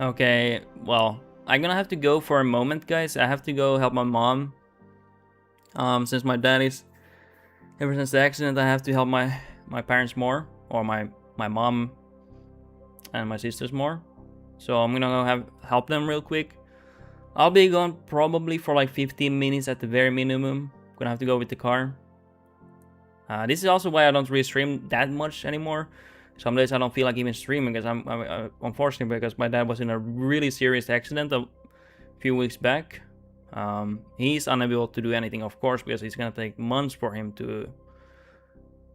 A: Okay, well, I'm gonna have to go for a moment, guys. I have to go help my mom. Since my dad is, ever since the accident, I have to help my parents more, or my mom and my sisters more. So I'm gonna go help them real quick. I'll be gone probably for like 15 minutes at the very minimum. Gonna have to go with the car. This is also why I don't really stream that much anymore. Some days I don't feel like even streaming because unfortunately because my dad was in a really serious accident a few weeks back. He's unable to do anything, of course, because it's gonna take months for him to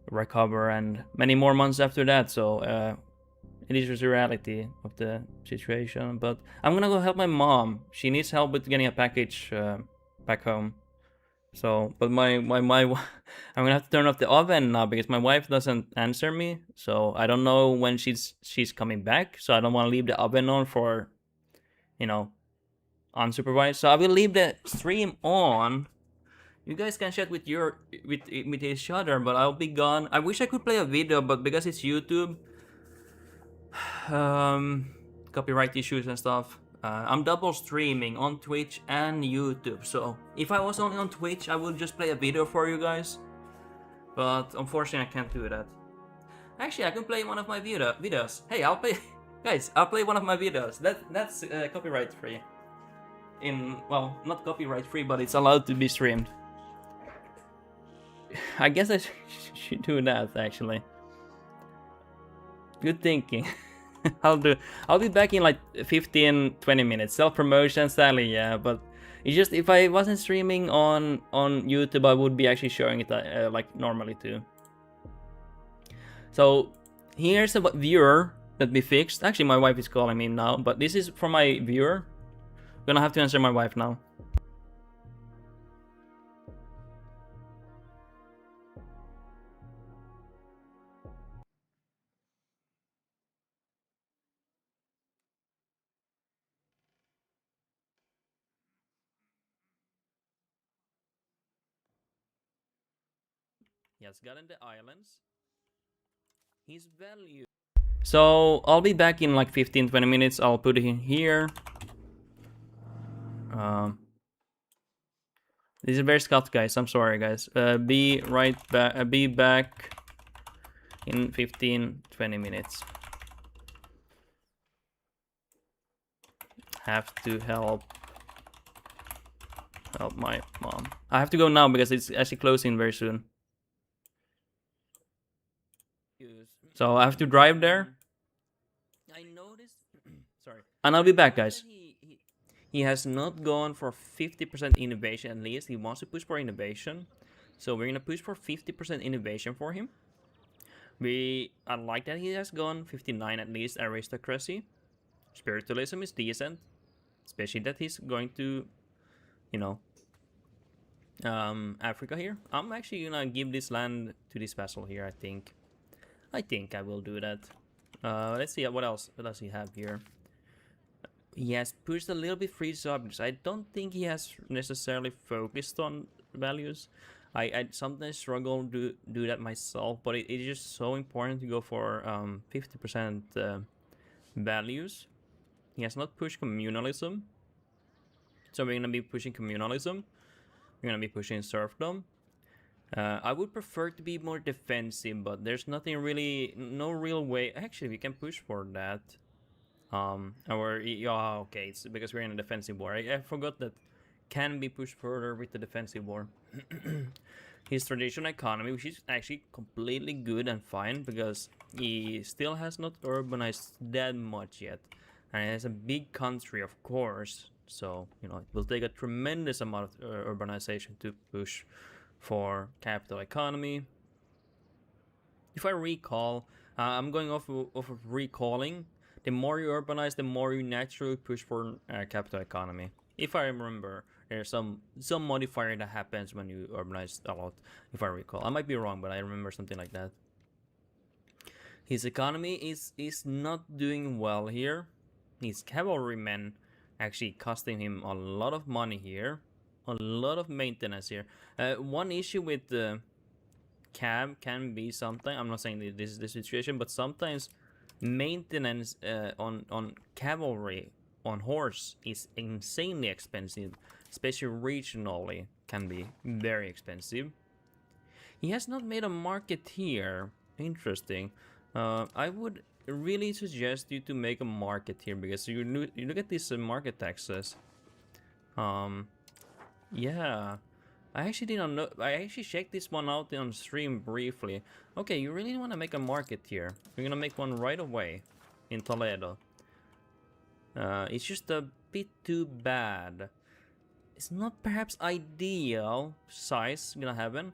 A: recover and many more months after that. So it is just the reality of the situation. But I'm gonna go help my mom. She needs help with getting a package back home. So, but my I'm gonna have to turn off the oven now because my wife doesn't answer me. So I don't know when she's coming back. So I don't want to leave the oven on for, you know, unsupervised. So I will leave the stream on. You guys can chat with with each other, but I'll be gone. I wish I could play a video, but because it's YouTube, copyright issues and stuff. I'm double streaming on Twitch and YouTube, so if I was only on Twitch, I would just play a video for you guys. But unfortunately, I can't do that. Actually, I can play one of my videos. Hey, I'll play, guys. I'll play one of my videos. That's copyright free. Well, not copyright free, but it's allowed to be streamed. I guess I should do that actually. Good thinking. I'll be back in like 15-20 minutes. Self-promotion sadly, yeah, but it's just if I wasn't streaming on YouTube, I would be actually showing it like normally too. So here's a viewer that we fixed. Actually, my wife is calling me now, but this is for my viewer. I'm gonna have to answer my wife now. He has gotten the islands. His value. So I'll be back in like 15-20 minutes. I'll put it in here. This is very scuffed, guys. I'm sorry, guys. Be right back. Be back in 15-20 minutes. Have to help my mom. I have to go now because it's actually closing very soon. So I have to drive there. I noticed. Sorry. And I'll be back, guys. He has not gone for 50% innovation at least. He wants to push for innovation. So we're gonna push for 50% innovation for him. I like that he has gone 59 at least aristocracy. Spiritualism is decent. Especially that he's going to, you know, Africa here. I'm actually gonna give this land to this vassal here, I think. I think I will do that. Let's see what else. What does he have here? He has pushed a little bit free subjects. I don't think he has necessarily focused on values. I sometimes struggle to do that myself, but it is just so important to go for 50% values. He has not pushed communalism. So we're gonna be pushing communalism. We're gonna be pushing serfdom. I would prefer to be more defensive, but there's nothing really, no real way. Actually, we can push for that. Okay, it's because we're in a defensive war. I forgot that can be pushed further with the defensive war. His traditional economy, which is actually completely good and fine because he still has not urbanized that much yet. And it has a big country, of course. So, you know, it will take a tremendous amount of urbanization to push for capital economy. If I recall, I'm going off of recalling. The more you urbanize, the more you naturally push for capital economy. If I remember, there's some modifier that happens when you urbanize a lot, if I recall. I might be wrong, but I remember something like that. His economy is not doing well here. His cavalrymen actually costing him a lot of money here. A lot of maintenance here. One issue with the cab can be sometimes, I'm not saying this is the situation, but sometimes Maintenance on cavalry on horse is insanely expensive, especially regionally can be very expensive. He has not made a market here. Interesting. I would really suggest you to make a market here because you look at these market taxes. Yeah. I actually didn't know. I actually checked this one out on stream briefly. Okay, you really want to make a market here. We're gonna make one right away in Toledo. It's just a bit too bad. It's not perhaps ideal size gonna happen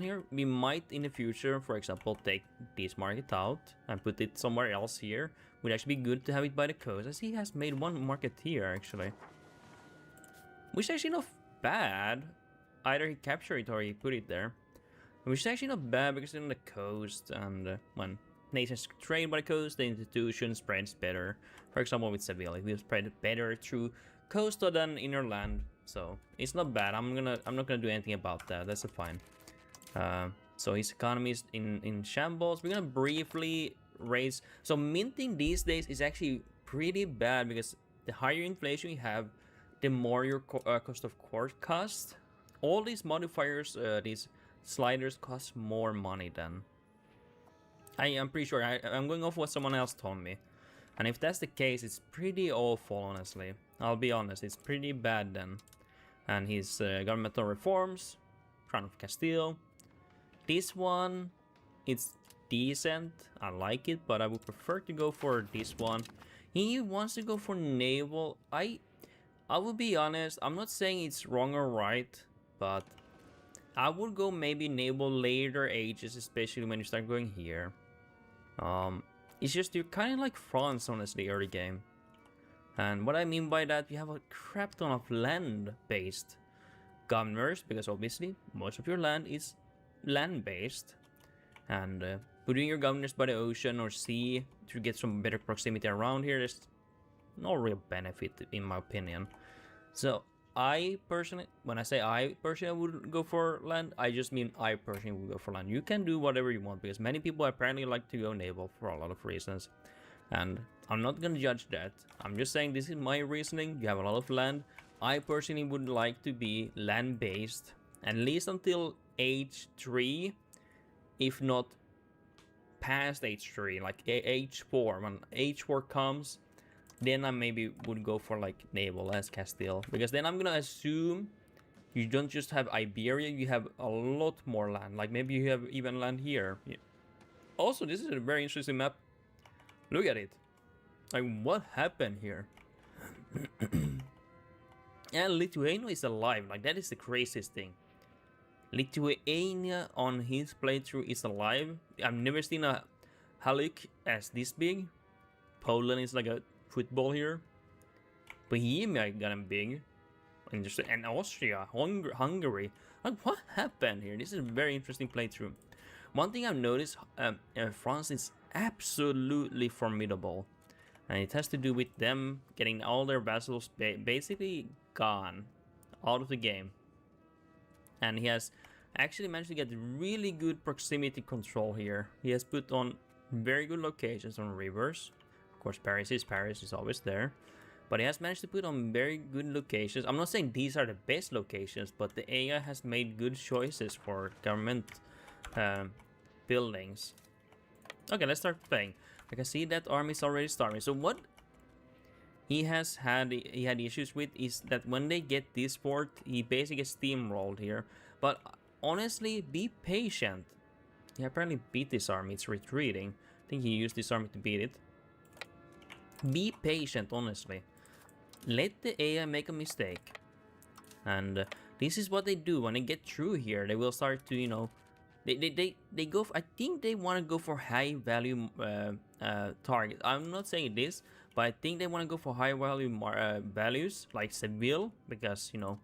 A: here. We might in the future, for example, take this market out and put it somewhere else here. Would actually be good to have it by the coast, as he has made one market here actually. Which is actually not bad. Either he captured it or he put it there. Which is actually not bad because it's on the coast, and when nations trade by the coast, the institution spreads better. For example, with Seville, it will spread better through coastal than inner land. So it's not bad. I'm not gonna do anything about that. That's fine. So his economy is in shambles. We're gonna briefly raise. So minting these days is actually pretty bad because the higher inflation you have, the more your cost of court costs. All these modifiers, these sliders cost more money then. I am pretty sure. I'm going off what someone else told me. And if that's the case, it's pretty awful, honestly. I'll be honest, it's pretty bad then. And his governmental reforms, Crown of Castile. This one, it's decent. I like it, but I would prefer to go for this one. He wants to go for naval. I will be honest, I'm not saying it's wrong or right, but I would go maybe naval later ages, especially when you start going here. It's just you're kind of like France, honestly, early game. And what I mean by that, you have a crap ton of land-based governors, because obviously most of your land is land-based. And putting your governors by the ocean or sea to get some better proximity around here, there's no real benefit in my opinion. So I personally, when I say I personally would go for land, I just mean I personally would go for land. You can do whatever you want because many people apparently like to go naval for a lot of reasons. And I'm not gonna judge that. I'm just saying this is my reasoning. You have a lot of land. I personally would like to be land-based, at least until age 3, if not past age 3, like age 4. When age 4 comes, then I maybe would go for like naval as Castile, because then I'm gonna assume you don't just have Iberia, you have a lot more land. Like maybe you have even land here. Yeah. Also, this is a very interesting map. Look at it. Like, what happened here? And Lithuania is alive. Like, that is the craziest thing. Lithuania on his playthrough is alive. I've never seen a Haluk as this big. Poland is like a football here. Bohemia got him big. And Austria, Hungary. Like, what happened here? This is a very interesting playthrough. One thing I've noticed, France is absolutely formidable. And it has to do with them getting all their vassals basically gone out of the game. And he has actually managed to get really good proximity control here. He has put on very good locations on rivers. Of course, Paris is always there. But he has managed to put on very good locations. I'm not saying these are the best locations, but the AI has made good choices for government buildings. Okay, let's start playing. I can see that army is already starving. So what he had issues with is that when they get this fort, he basically steamrolled here. But honestly, be patient. He apparently beat this army. It's retreating. I think he used this army to beat it. Be patient, honestly. Let the AI make a mistake. And this is what they do when they get through here. They will start to, you know, they go for, I think they want to go for high value target. I'm not saying this, but I think they want to go for high value values like Seville, because, you know,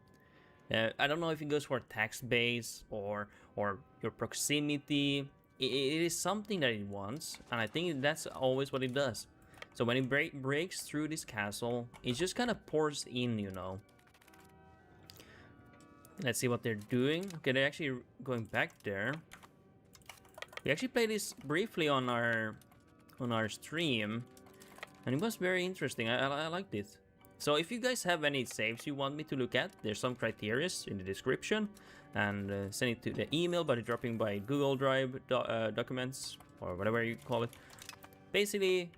A: I don't know if it goes for tax base or your proximity. It is something that it wants, and I think that's always what it does. So when it breaks through this castle, it just kind of pours in, you know. Let's see what they're doing. Okay, they're actually going back there. We actually played this briefly on our on our stream, and it was very interesting. I liked it. So if you guys have any saves you want me to look at, there's some criteria in the description, and send it to the email by dropping by Google Drive documents or whatever you call it. Basically,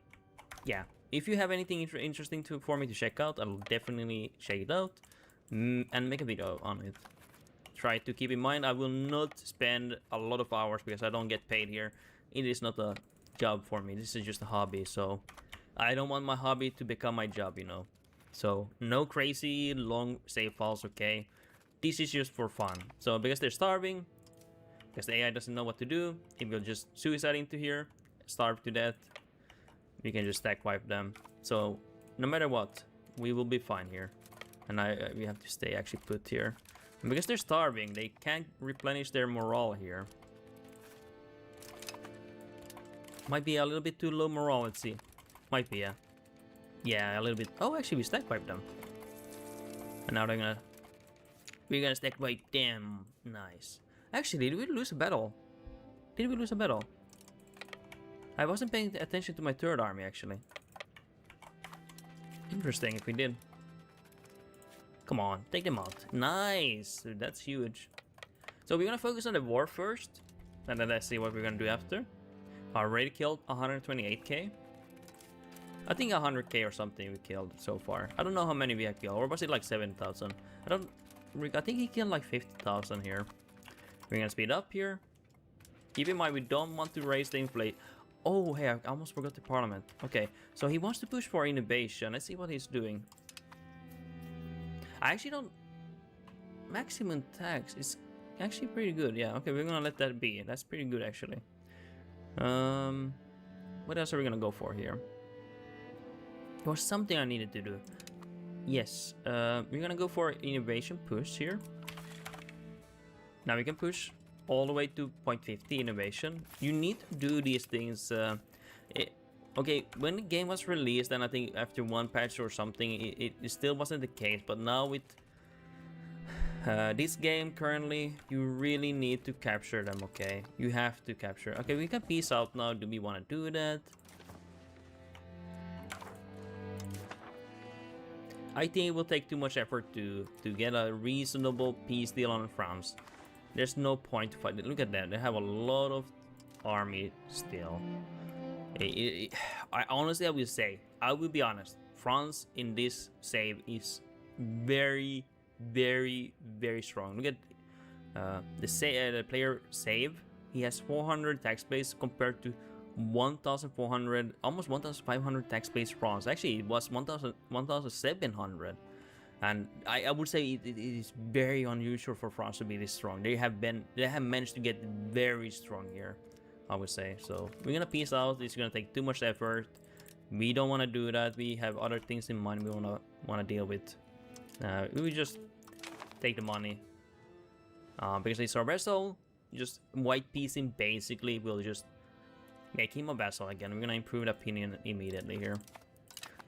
A: yeah. If you have anything interesting for me to check out, I'll definitely check it out and make a video on it. Try to keep in mind, I will not spend a lot of hours because I don't get paid here. It is not a job for me. This is just a hobby, so I don't want my hobby to become my job, you know. So no crazy long save files, okay? This is just for fun. So because they're starving, because the AI doesn't know what to do, it will just suicide into here, starve to death. We can just stack wipe them. So no matter what, we will be fine here. And we have to stay actually put here. And because they're starving, they can't replenish their morale here. Might be a little bit too low morale, let's see. Might be, yeah. Yeah, a little bit. Oh, actually we stack wipe them. And now we're gonna stack wipe them. Nice. Actually, did we lose a battle? Did we lose a battle? I wasn't paying attention to my third army, actually. Interesting if we did. Come on, take them out. Nice! Dude, that's huge. So we're gonna focus on the war first, and then let's see what we're gonna do after. I already killed 128k. I think 100k or something we killed so far. I don't know how many we have killed, or was it like 7,000? I think he killed like 50,000 here. We're gonna speed up here. Keep in mind, we don't want to raise the inflation. Oh, hey, I almost forgot the parliament. Okay, so he wants to push for innovation. Let's see what he's doing. I actually don't... Maximum tax is actually pretty good. Yeah, okay, we're gonna let that be. That's pretty good, actually. What else are we gonna go for here? There was something I needed to do. Yes, we're gonna go for innovation push here. Now we can push all the way to 0.50 innovation. You need to do these things. Okay, when the game was released, and I think after one patch or something, it still wasn't the case. But now with this game currently, you really need to capture them, okay? You have to capture. Okay, we can peace out now. Do we want to do that? I think it will take too much effort to get a reasonable peace deal on France. There's no point to fight. Look at that. They have a lot of army still. I honestly, I will be honest. France in this save is very, very, very strong. Look at the player save. He has 400 tax base compared to 1,400, almost 1,500 tax base France. Actually, it was 1,700. And I would say it is very unusual for France to be this strong. They have managed to get very strong here, I would say. So we're gonna peace out. It's gonna take too much effort. We don't want to do that. We have other things in mind we wanna deal with. We will just take the money because it's our vessel. Just white piecing basically will just make him a vassal again. We're gonna improve the opinion immediately here.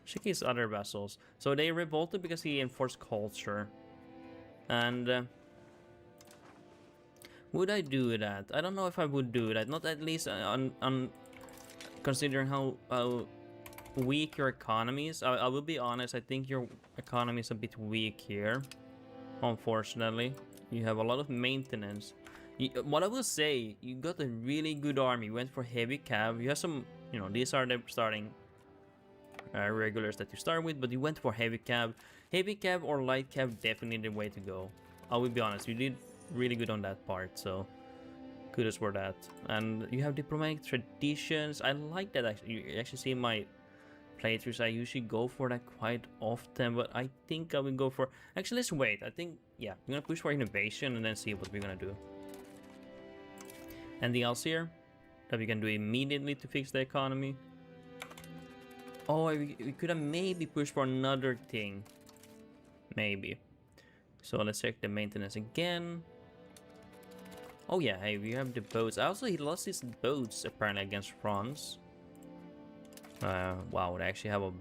A: Check his other vassals. So they revolted because he enforced culture. And would I do that? I don't know if I would do that. Not at least on considering how weak your economy is. I will be honest. I think your economy is a bit weak here. Unfortunately, you have a lot of maintenance. What I will say, you got a really good army. You went for heavy cav. You have some, you know, these are the starting regulars that you start with, but you went for heavy cav. Heavy cav or light cav, definitely the way to go. I will be honest, you did really good on that part, so kudos for that. And you have diplomatic traditions. I like that actually. You actually see my playthroughs, I usually go for that quite often, but I think I will go for... Actually, let's wait. I think, yeah, we're gonna push for innovation and then see what we're gonna do. Anything else here that we can do immediately to fix the economy? Oh, we could have maybe pushed for another thing. Maybe. So let's check the maintenance again. Oh yeah, hey, we have the boats. Also, he lost his boats apparently against France. Wow, they actually have a...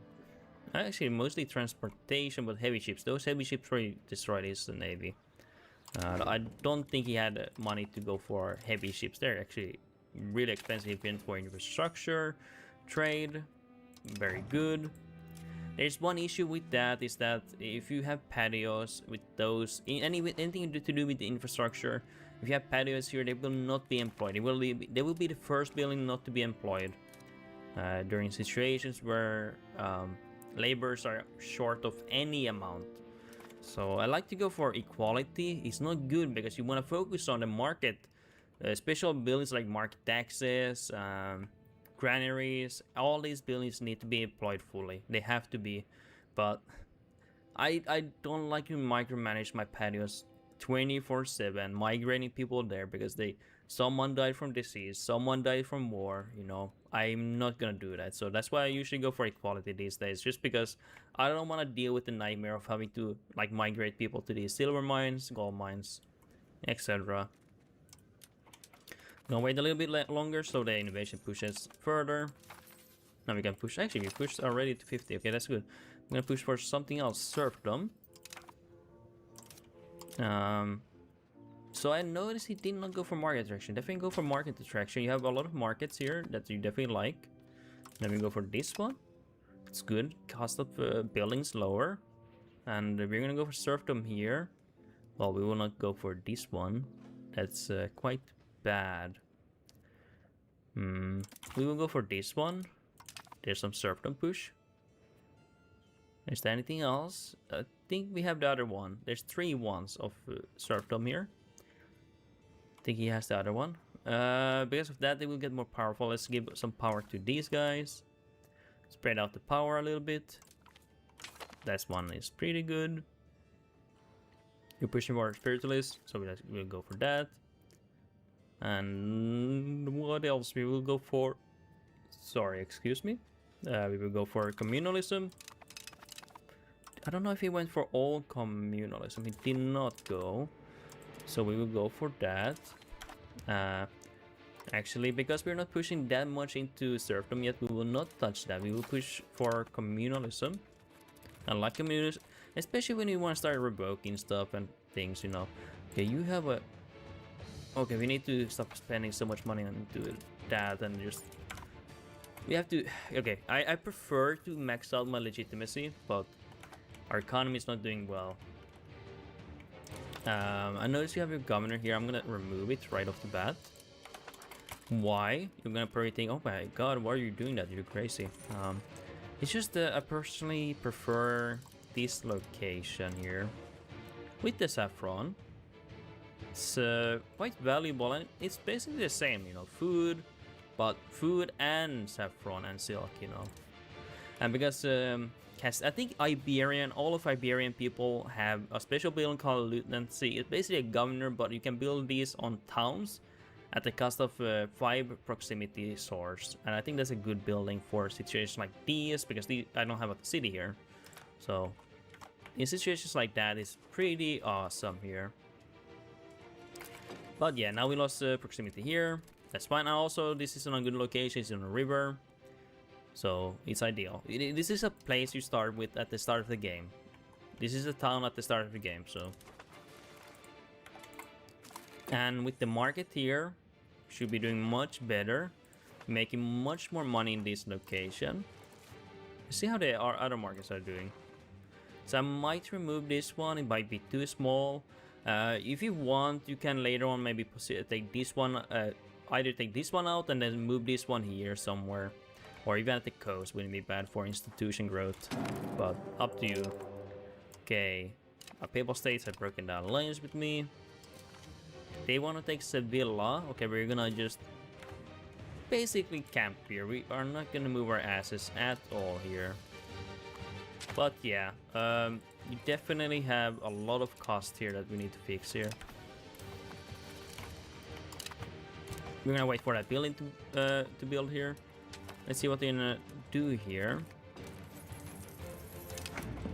A: Actually, mostly transportation, but heavy ships. Those heavy ships really destroyed his navy. I don't think he had money to go for heavy ships. They're actually really expensive for infrastructure. trade. Very good. There's one issue with that, is that if you have patios with those, anything to do with the infrastructure, if you have patios here, they will not be employed. They will be the first building not to be employed during situations where laborers are short of any amount. So I like to go for equality. It's not good because you want to focus on the market. Special buildings like market taxes, granaries, all these buildings need to be employed fully. They have to be. But I don't like to micromanage my patios 24/7, migrating people there because someone died from disease, someone died from war, you know. I'm not gonna do that. So that's why I usually go for equality these days, just because I don't want to deal with the nightmare of having to like migrate people to these silver mines, gold mines, etc. Gonna wait a little bit longer so the innovation pushes further. Now we can push, actually we pushed already to 50, okay, that's good. I'm gonna push for something else, serfdom. So I noticed he did not go for market attraction. Definitely go for market attraction. You have a lot of markets here that you definitely like. Then we go for this one. It's good. Cost of buildings lower. And we're gonna go for serfdom here. Well, we will not go for this one. That's quite bad. We will go for this one. There's some serfdom push. Is there anything else? I think we have the other one. There's 3 ones of serfdom here. I think he has the other one. Because of that, they will get more powerful. Let's give some power to these guys. Spread out the power a little bit. That one is pretty good. You're pushing more spiritualists, so we'll go for that. And what else? We will go for... Sorry, excuse me. We will go for communalism. I don't know if he went for all communalism. He did not go. So we will go for that. Actually, because we're not pushing that much into serfdom yet, we will not touch that. We will push for communalism. I like communalism, especially when you want to start revoking stuff and things, you know. Okay, you have a... Okay, we need to stop spending so much money into that and just... We have to... Okay, I prefer to max out my legitimacy, but our economy is not doing well. I notice you have your governor here. I'm gonna remove it right off the bat. Why? You're gonna probably think, oh my god, why are you doing that? You're crazy. It's just that I personally prefer this location here with the saffron. It's quite valuable, and it's basically the same, you know, food, but food and saffron and silk, you know. And because I think all of Iberian people have a special building called lieutenancy. It's basically a governor, but you can build these on towns at the cost of 5 proximity source. And I think that's a good building for situations like these, because I don't have a city here. So in situations like that, it's pretty awesome here. But yeah, now we lost proximity here. That's fine. And also, this is on a good location. It's on a river. So it's ideal. This is a place you start with at the start of the game. This is a town at the start of the game, so. And with the market here, should be doing much better. Making much more money in this location. See how the other markets are doing. So I might remove this one. It might be too small. If you want, you can later on maybe take this one. Either take this one out and then move this one here somewhere. Or even at the coast wouldn't be bad for institution growth. But up to you. Okay. Our papal states have broken down alliance with me. They want to take Sevilla. Okay, we're gonna just basically camp here. We are not gonna move our asses at all here. But yeah, you definitely have a lot of cost here that we need to fix here. We're gonna wait for that building to build here. Let's see what they're gonna do here.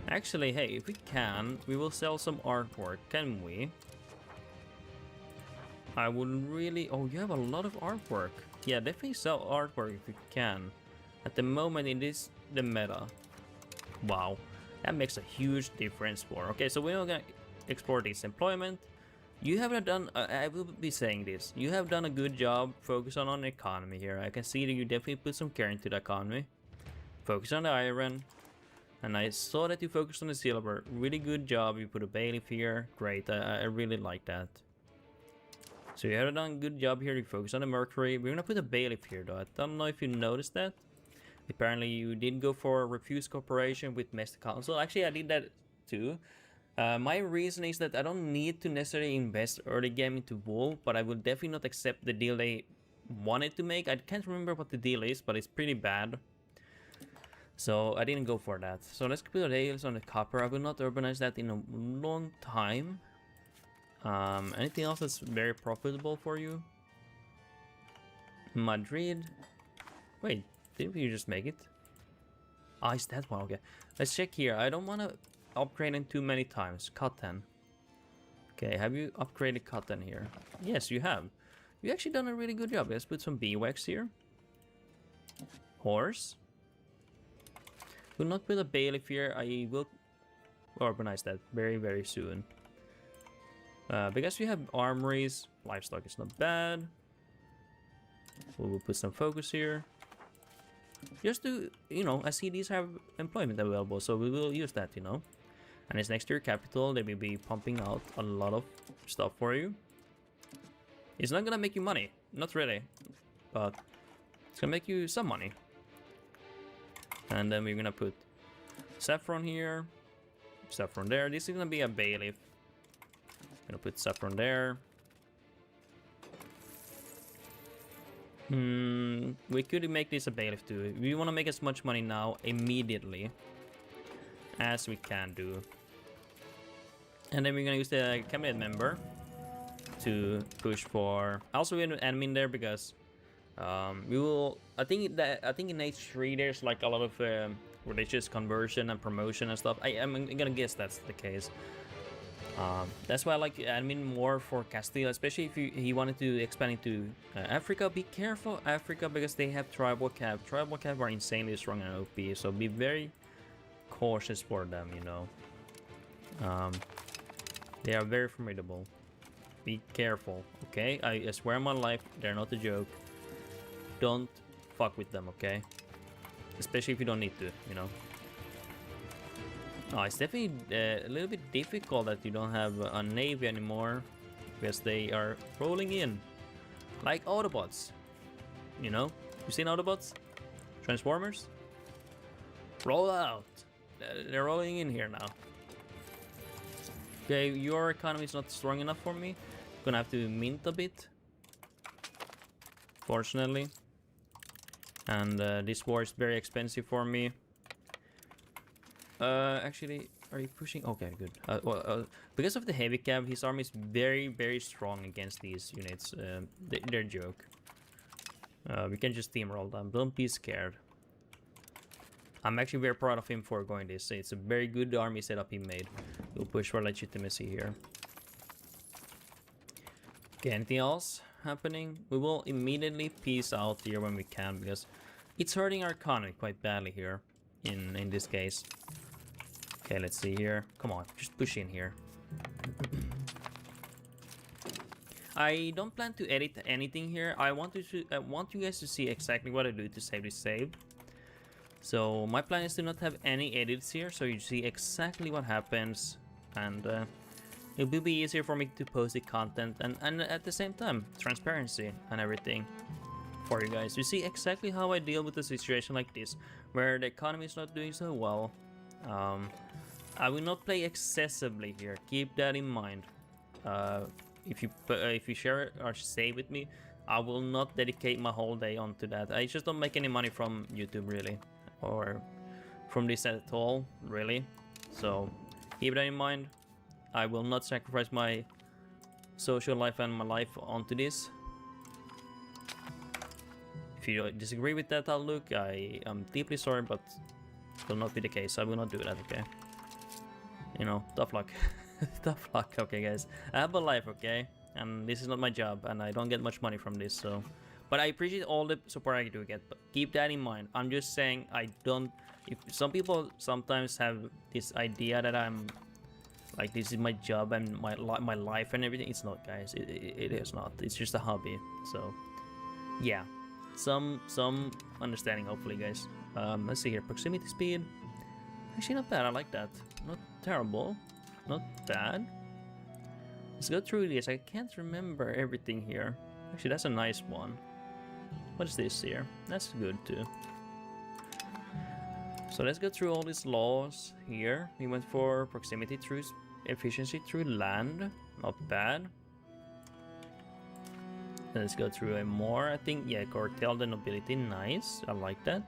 A: Actually, hey, if we can, we will sell some artwork, can we? I would really... Oh, you have a lot of artwork. Yeah, definitely sell artwork if you can. At the moment, it is the meta. Wow, that makes a huge difference for... Okay, so we're gonna explore this employment. You have done, I will be saying this, you have done a good job focusing on the economy here. I can see that you definitely put some care into the economy. Focus on the iron. And I saw that you focused on the silver. Really good job. You put a bailiff here. Great. I really like that. So you have done a good job here. You focus on the mercury. We're gonna put a bailiff here though. I don't know if you noticed that. Apparently you did go for a refuse cooperation with Master Council. Actually, I did that too. My reason is that I don't need to necessarily invest early game into wool, but I will definitely not accept the deal they wanted to make. I can't remember what the deal is, but it's pretty bad. So I didn't go for that. So let's put the rails on the copper. I will not urbanize that in a long time. Anything else that's very profitable for you? Madrid. Wait, didn't you just make it? Ah, is that one? Okay. Let's check here. I don't want to upgrade it too many times. Cotton. Okay, have you upgraded cotton here? Yes, you have. You actually done a really good job. Let's put some beeswax here. Horse. Will not put a bailiff here. I will urbanize that very, very soon. Because you have armories, livestock is not bad. We will put some focus here. Just to, you know, I see these have employment available, so we will use that, you know. And it's next to your capital, they will be pumping out a lot of stuff for you. It's not gonna make you money, not really, but it's gonna make you some money. And then we're gonna put saffron here, saffron there. This is gonna be a bailiff. Gonna put saffron there. We could make this a bailiff too. We want to make as much money now immediately as we can do. And then we're gonna use the cabinet member to push for. Also, we have an admin there because we will. I think in H3 there's like a lot of religious conversion and promotion and stuff. I'm gonna guess that's the case. That's why I like admin more for Castile, especially if he wanted to expand into Africa. Be careful, Africa, because they have tribal cav. Tribal cav are insanely strong and OP, so be very cautious for them, you know. They are very formidable. Be careful, okay? I swear on my life, they're not a joke. Don't fuck with them, okay? Especially if you don't need to, you know. Oh, it's definitely a little bit difficult that you don't have a navy anymore, because they are rolling in like Autobots. You know, you seen Autobots? Transformers? Roll out! They're rolling in here now. Okay, your economy is not strong enough for me. Gonna have to mint a bit, fortunately. And this war is very expensive for me. Actually, are you pushing? Okay, good. Because of the heavy cav, his army is very, very strong against these units. They're a joke. We can just steamroll them. Don't be scared. I'm actually very proud of him for going this. It's a very good army setup he made. We'll push for legitimacy here. Okay, anything else happening? We will immediately peace out here when we can, because it's hurting our economy quite badly here in this case. Okay, let's see here. Come on, just push in here. I don't plan to edit anything here. I want you guys to see exactly what I do to save this save. So my plan is to not have any edits here, so you see exactly what happens, and it will be easier for me to post the content, and at the same time, transparency and everything for you guys. You see exactly how I deal with a situation like this, where the economy is not doing so well. I will not play excessively here. Keep that in mind. If you share or save with me, I will not dedicate my whole day onto that. I just don't make any money from YouTube really, or from this at all really. So keep that in mind. I will not sacrifice my social life and my life onto this. If you disagree with that outlook, I am deeply sorry, but it will not be the case. I will not do that, okay? You know, tough luck. Tough luck, okay guys. I have a life, okay? And this is not my job, and I don't get much money from this, so... But I appreciate all the support I do get, but keep that in mind. I'm just saying, I don't... If some people sometimes have this idea that I'm Like this is my job and my life and everything. It's not, guys. It is not. It's just a hobby. So yeah, some understanding hopefully, guys. Let's see here. Proximity speed. Actually, not bad. I like that. Not terrible. Not bad. Let's go through this. I can't remember everything here. Actually, that's a nice one. What is this here? That's good too. So let's go through all these laws here. We went for proximity through efficiency through land. Not bad. Let's go through a more. I think, yeah, curtail the nobility. Nice. I like that.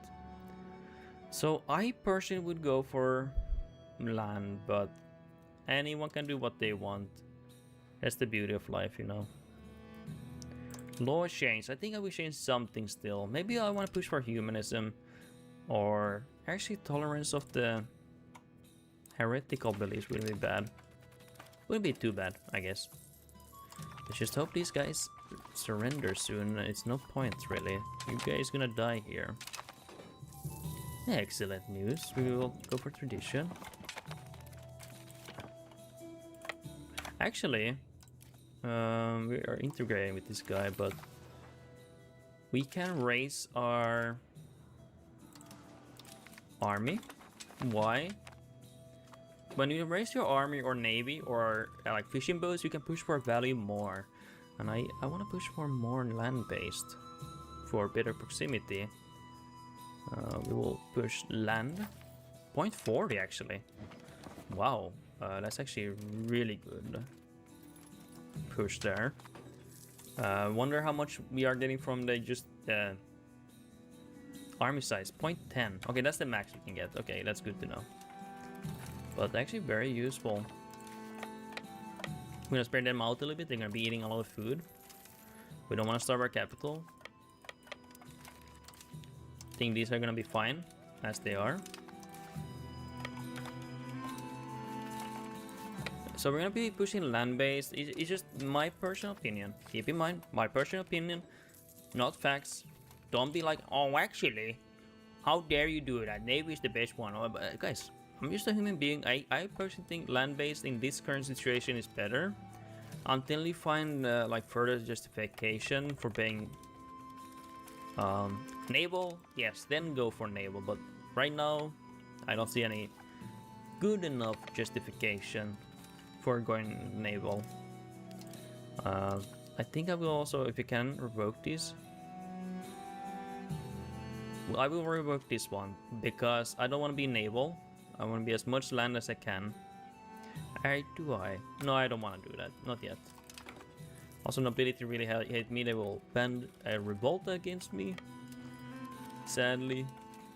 A: So I personally would go for land, but anyone can do what they want. That's the beauty of life, you know. Law change. I think I will change something still. Maybe I want to push for humanism, or actually tolerance of the heretical beliefs wouldn't be bad. Wouldn't be too bad, I guess. Let's just hope these guys surrender soon. It's no point really. You guys gonna die here. Excellent news. We will go for tradition. Actually, we are integrating with this guy, but we can raise our army. Why? When you raise your army or navy or like fishing boats, you can push for value more. And I want to push for more land-based for better proximity. We will push land. 0.40 actually. Wow, that's actually really good push there. Wonder how much we are getting from the just army size. 0.10. Okay, that's the max we can get. Okay, that's good to know. But actually very useful. We're gonna spread them out a little bit. They're gonna be eating a lot of food. We don't want to starve our capital. I think these are gonna be fine as they are. So we're gonna be pushing land-based. It's just my personal opinion. Keep in mind, my personal opinion, not facts. Don't be like, oh, actually, how dare you do that? Navy is the best one. Oh, but guys, I'm just a human being. I personally think land-based in this current situation is better. Until you find like further justification for being naval, yes, then go for naval. But right now, I don't see any good enough justification for going naval. I think I will also, if you can, revoke this. Well, I will revoke this one because I don't want to be naval. I want to be as much land as I can. Do I? No, I don't want to do that. Not yet. Also, nobility really hate me. They will bend a revolt against me. Sadly,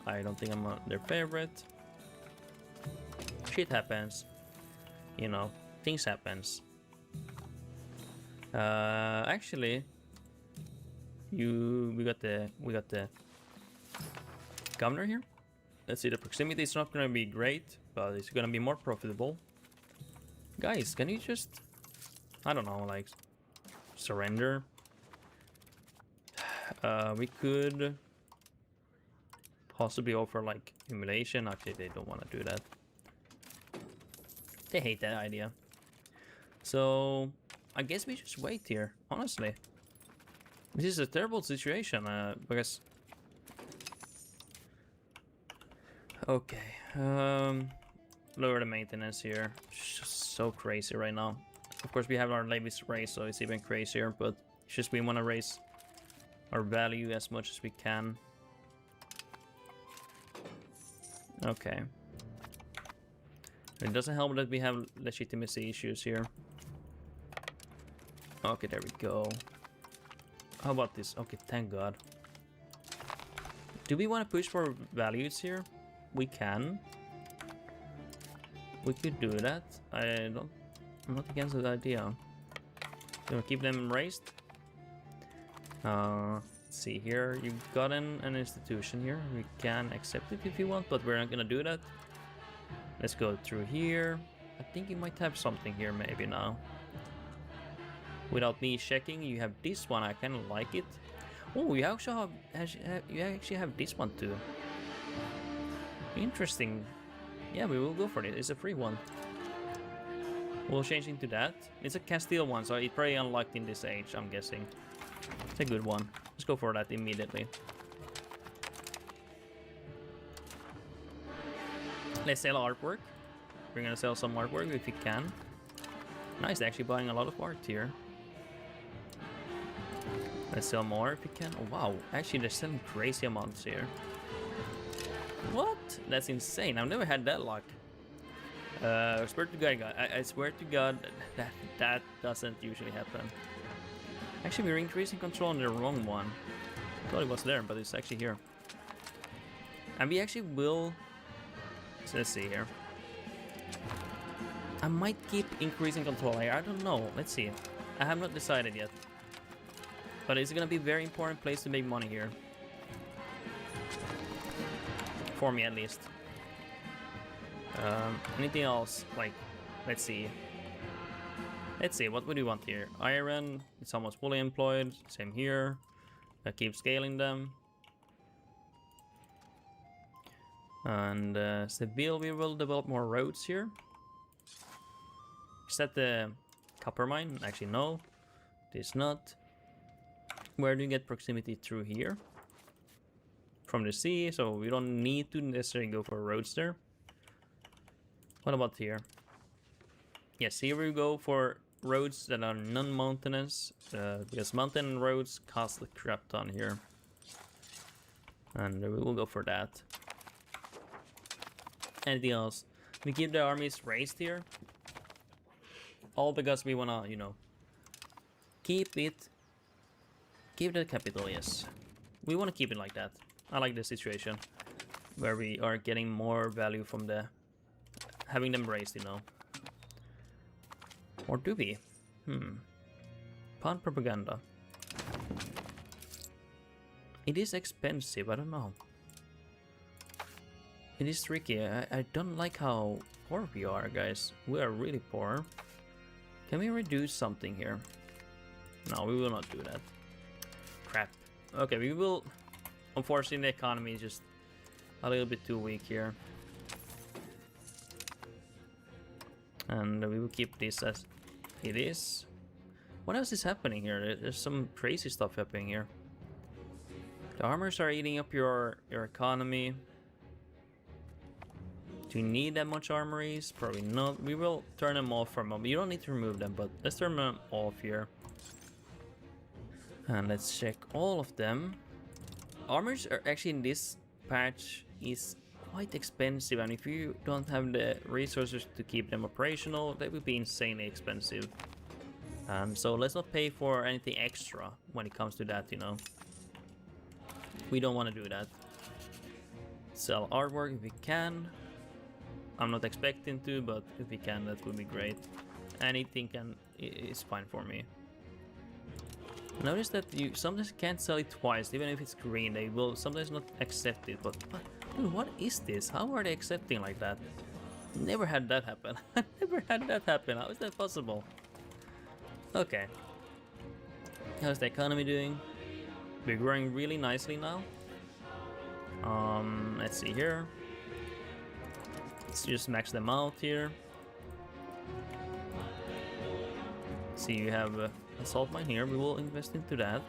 A: I don't think I'm their favorite. Shit happens. You know, things happens. Actually, we got the governor here. Let's see, the proximity is not gonna be great, but it's gonna be more profitable. Guys, can you just, I don't know, like, surrender? We could possibly offer, like, humiliation. Actually, they don't want to do that. They hate that idea. So, I guess we just wait here, honestly. This is a terrible situation, because... Okay, lower the maintenance here. It's just so crazy right now. Of course, we have our levies raised, so it's even crazier, but it's just we want to raise our value as much as we can. Okay. It doesn't help that we have legitimacy issues here. Okay, there we go. How about this? Okay, thank God. Do we want to push for values here? We can. We could do that. I'm not against that idea. Gonna keep them raised. Let's see here. You've gotten an institution here. We can accept it if you want, but we're not gonna do that. Let's go through here. I think you might have something here maybe now. Without me checking, you have this one. I kind of like it. Oh, you actually have this one too. Interesting. Yeah, we will go for it. It's a free one. We'll change into that. It's a Castile one, so it's probably unlocked in this age, I'm guessing. It's a good one. Let's go for that immediately. Let's sell artwork. We're gonna sell some artwork if we can. Nice, they're actually buying a lot of art here. Let's sell more if we can. Oh, wow, actually they're selling crazy amounts here. What? That's insane. I've never had that luck. I swear to God, I swear to God that doesn't usually happen. Actually, we're increasing control on the wrong one. Thought it was there, but it's actually here. And we actually will. So let's see here. I might keep increasing control here. I don't know. Let's see. I have not decided yet. But it's gonna be a very important place to make money here. For me, at least. Anything else? Like, let's see. Let's see, what would we want here? Iron, it's almost fully employed. Same here. I keep scaling them. And Seville, we will develop more roads here. Is that the copper mine? Actually, no. It is not. Where do you get proximity through here? From the sea, so we don't need to necessarily go for roads there. What about here? Yes, here we go for roads that are non-mountainous, because mountain roads cost a crap ton here. And we will go for that. Anything else? We keep the armies raised here. All because we wanna, you know, keep the capital, yes. We wanna keep it like that. I like the situation where we are getting more value from the having them raised, you know. Or do we? Pound propaganda. It is expensive, I don't know. It is tricky. I don't like how poor we are, guys. We are really poor. Can we reduce something here? No, we will not do that. Crap. Okay, we will. Unfortunately, the economy is just a little bit too weak here. And we will keep this as it is. What else is happening here? There's some crazy stuff happening here. The armors are eating up your economy. Do you need that much armories? Probably not. We will turn them off for a moment. You don't need to remove them, but let's turn them off here. And let's check all of them. Armors are actually in this patch is quite expensive, and if you don't have the resources to keep them operational, they will be insanely expensive. So let's not pay for anything extra when it comes to that, you know. We don't want to do that. Sell artwork if we can. I'm not expecting to, but if we can, that would be great. Anything is fine for me. Notice that you sometimes can't sell it twice, even if it's green. They will sometimes not accept it. But dude, what is this? How are they accepting like that? Never had that happen. I never had that happen. How is that possible? Okay. How's the economy doing? We're growing really nicely now. Let's see here. Let's just max them out here. See, you have a salt mine here. We will invest into that.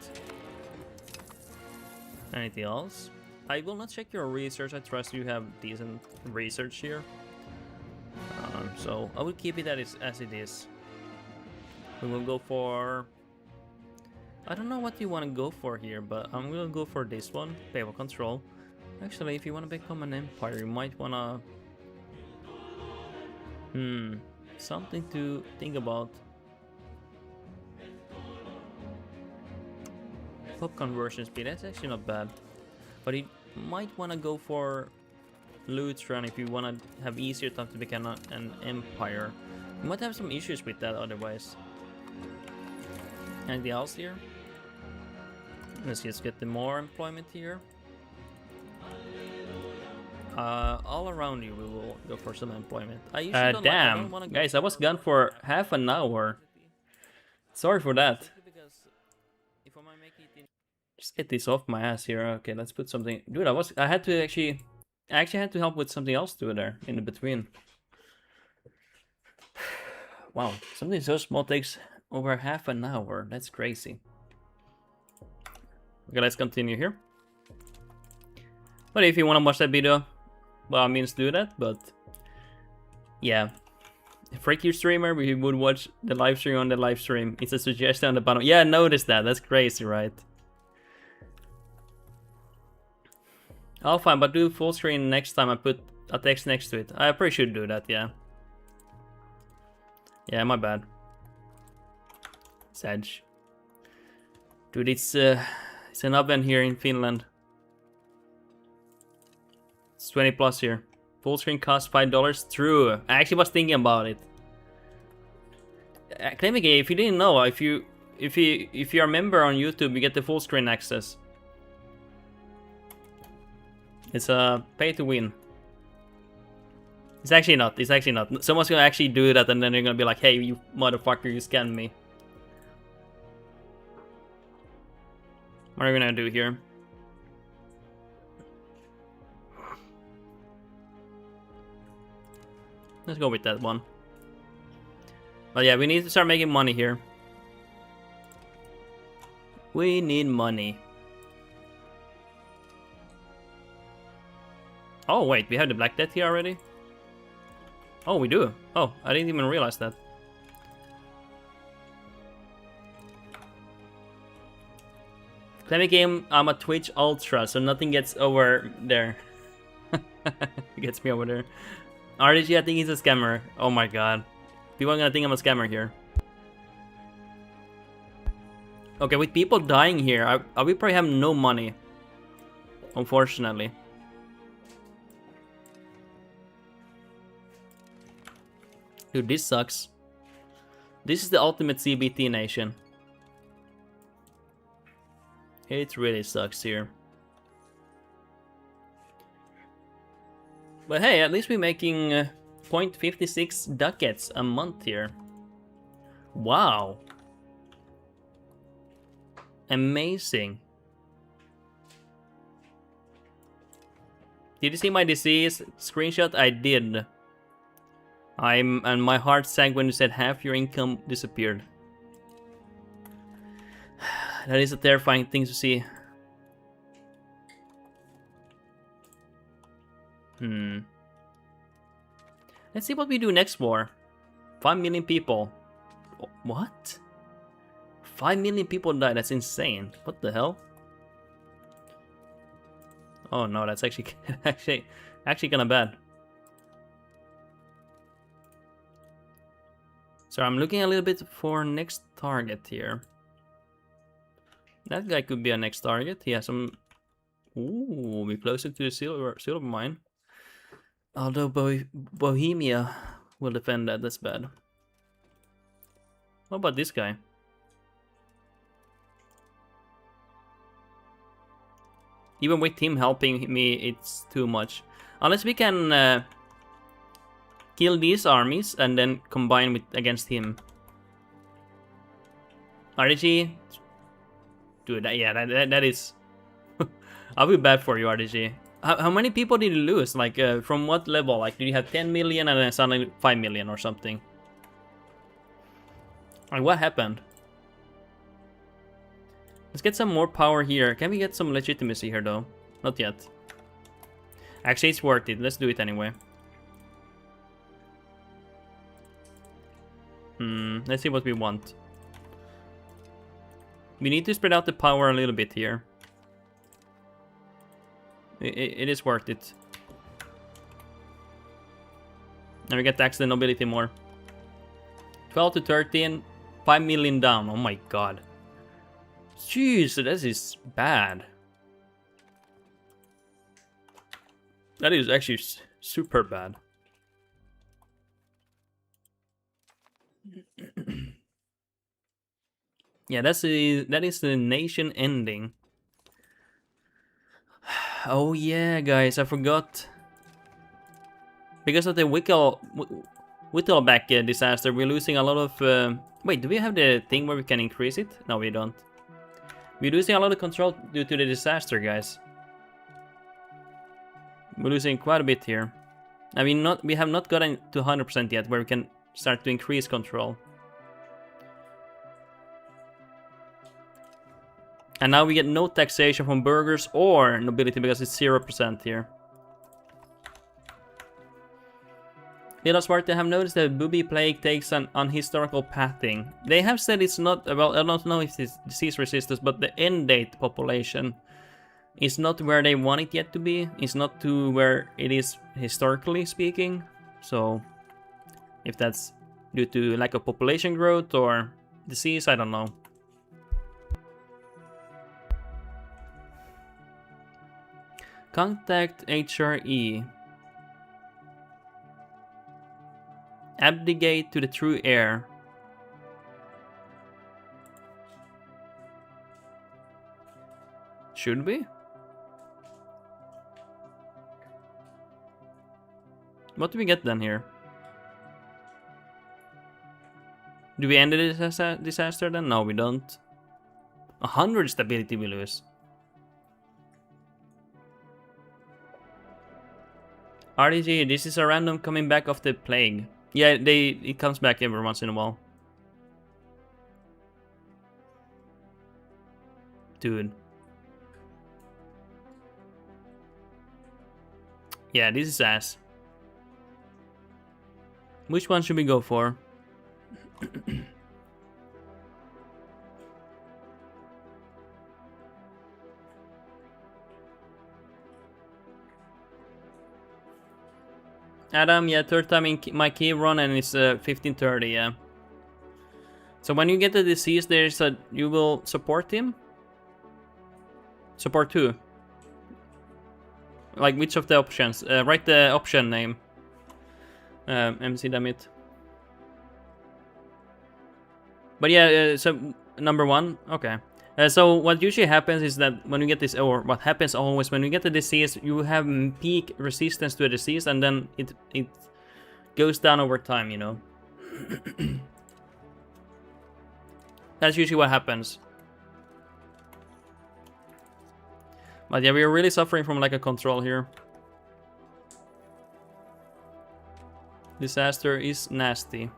A: Anything else? I will not check your research. I trust you have decent research here. So I will keep it as it is. We will go for. I don't know what you want to go for here, but I'm gonna go for this one. Paper control. Actually, if you want to become an empire, you might wanna. Something to think about. Pop conversion speed, that's actually not bad. But you might want to go for Lutheran if you want to have easier time to become an empire. You might have some issues with that otherwise. Anything else here? Let's just get the more employment here. All around you, we will go for some employment. I usually don't
B: damn,
A: like,
B: guys, I was gone for half an hour. Sorry for that.
A: Just get this off my ass here. Okay, let's put something. Dude, I actually had to help with something else to there in the between. Wow, something so small takes over half an hour. That's crazy. Okay, let's continue here. But if you want to watch that video, by all means do that, but yeah. Freak you streamer, we would watch the live stream on the live stream. It's a suggestion on the bottom. Yeah, I noticed that. That's crazy, right? I'll fine, but do full screen next time I put a text next to it. I probably should do that, yeah. Yeah, my bad. Sedge. Dude, it's an oven here in Finland. It's 20 plus here. Full screen costs $5. True. I actually was thinking about it. Claiming if you didn't know, if you're a member on YouTube, you get the full screen access. It's a pay to win. It's actually not. It's actually not. Someone's gonna actually do that, and then they're gonna be like, "Hey, you motherfucker, you scammed me." What are we gonna do here? Let's go with that one. But yeah, we need to start making money here. We need money. Oh wait, we have the Black Death here already? Oh, we do. Oh, I didn't even realize that. Claiming game, I'm a Twitch Ultra, so nothing gets over there. It gets me over there. RDG, I think he's a scammer. Oh my god. People are gonna think I'm a scammer here. Okay, with people dying here, I will probably have no money. Unfortunately. Dude, this sucks. This is the ultimate CBT nation. It really sucks here. But hey, at least we're making 0.56 ducats a month here. Wow. Amazing. Did you see my disease screenshot? I did. And my heart sank when you said half your income disappeared. That is a terrifying thing to see. Let's see what we do next war. 5 million people. What? 5 million people died. That's insane. What the hell? Oh no, that's actually actually kind of bad. So I'm looking a little bit for next target here. That guy could be a next target. He has some. Ooh, we're closer to the silver mine. Although Bohemia will defend that. That's bad. What about this guy? Even with him helping me, it's too much. Unless we can kill these armies and then combine with against him. RDG? Dude, that is... I'll be bad for you, RDG. How many people did you lose? Like, from what level? Like, did you have 10 million and then suddenly 5 million or something? Like, what happened? Let's get some more power here. Can we get some legitimacy here, though? Not yet. Actually, it's worth it. Let's do it anyway. Let's see what we want. We need to spread out the power a little bit here. It is worth it. And we get tax the nobility more. 12 to 13, 5 million down. Oh my god. Jeez, this is bad. That is actually super bad. Yeah, that is the nation ending. Oh yeah, guys, I forgot. Because of the Whittleback disaster, we're losing a lot of... Wait, do we have the thing where we can increase it? No, we don't. We're losing a lot of control due to the disaster, guys. We're losing quite a bit here. I mean, we have not gotten to 100% yet, where we can start to increase control. And now we get no taxation from burghers or nobility because it's 0% here. Little Spartan have noticed that booby plague takes an unhistorical pathing. They have said it's not, well, I don't know if it's disease resistance, but the end date population is not where they want it yet to be. It's not to where it is historically speaking. So if that's due to lack of population growth or disease, I don't know. Contact HRE. Abdicate to the true heir. Should we? What do we get then here? Do we end the disaster then? No, we don't. 100 stability we lose. RDG, this is a random coming back of the plague. Yeah, it comes back every once in a while. Dude. Yeah, this is ass. Which one should we go for? Adam, yeah, third time in my key run and it's 1530, yeah. So when you get the disease, there's a, you will support him? Support who? Like which of the options? Write the option name. MC damn it. But yeah, so number one, okay. So what usually happens is that when you get this, or what happens always when you get the disease, you have peak resistance to a disease, and then it goes down over time, you know. That's usually what happens. But yeah, we're really suffering from like a control here. Disaster is nasty.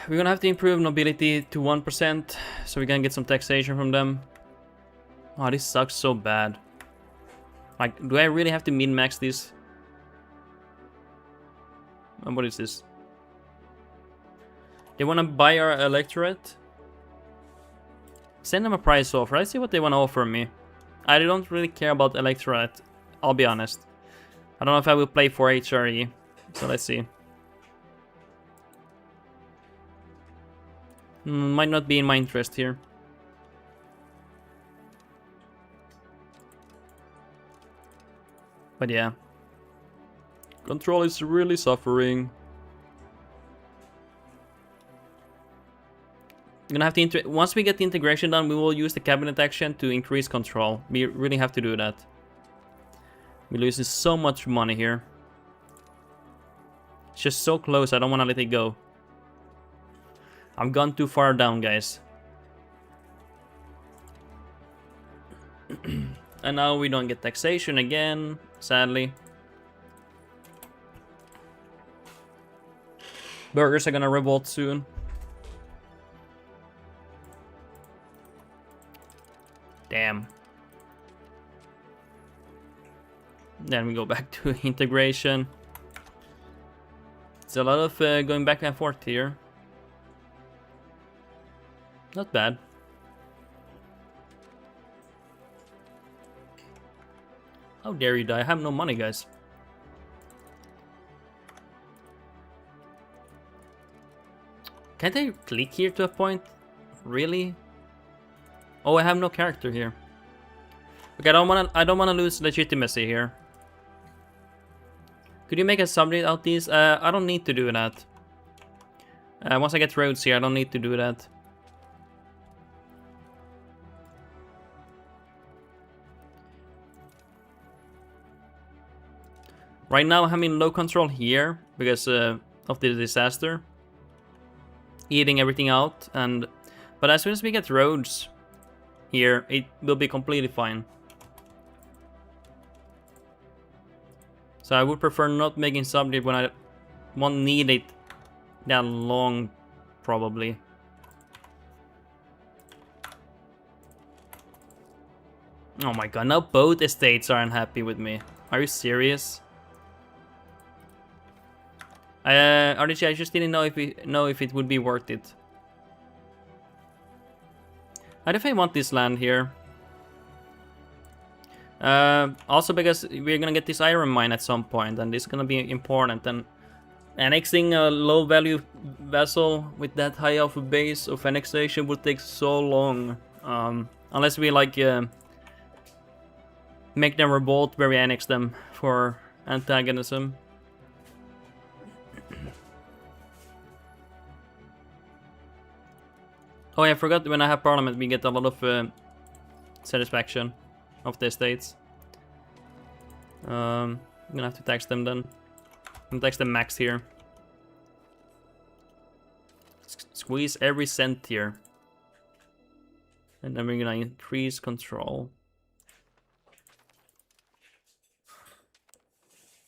A: We're gonna have to improve nobility to 1% so we can get some taxation from them. Oh, this sucks so bad. Like, do I really have to min-max this? And what is this? They wanna buy our electorate? Send them a price offer. Let's see what they wanna offer me. I don't really care about electorate, I'll be honest. I don't know if I will play for HRE, so let's see. Might not be in my interest here. But yeah. Control is really suffering. I'm gonna have to once we get the integration done, we will use the cabinet action to increase control. We really have to do that. We're losing so much money here. It's just so close, I don't wanna let it go. I've gone too far down, guys. And now we don't get taxation again, sadly. Burghers are gonna revolt soon. Damn. Then we go back to integration. It's a lot of going back and forth here. Not bad. How dare you die? I have no money, guys. Can't I click here to a point? Really? Oh, I have no character here. Okay, I don't wanna lose legitimacy here. Could you make a subject out these? I don't need to do that. Once I get roads here, I don't need to do that. Right now I'm in low control here because of the disaster. Eating everything out, and But as soon as we get roads here, it will be completely fine. So I would prefer not making subject when I won't need it that long, probably. Oh my god, now both estates are unhappy with me. Are you serious? RDG, I just didn't know if it would be worth it. I definitely want this land here. Also because we're gonna get this iron mine at some point, and this is gonna be important. And annexing a low value vessel with that high of a base of annexation would take so long. Unless we like make them revolt where we annex them for antagonism. Oh yeah, I forgot when I have parliament we get a lot of satisfaction of the estates. I'm gonna have to tax them then. I'm gonna tax them max here. Squeeze every cent here. And then we're gonna increase control.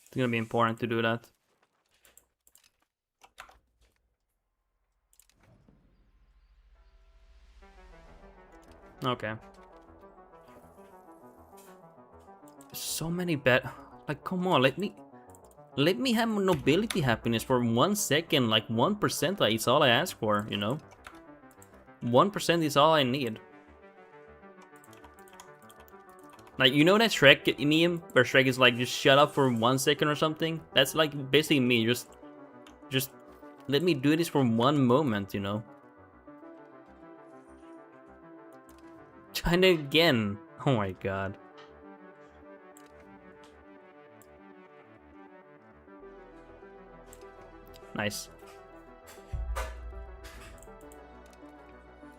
A: It's gonna be important to do that. Okay. So many bad. Like, come on, let me have nobility happiness for 1 second. Like 1% is all I ask for, you know. 1% is all I need. Like, you know that Shrek meme where Shrek is like, just shut up for 1 second or something? That's like basically me. Just let me do this for 1 moment, you know. China again. Oh my god. Nice.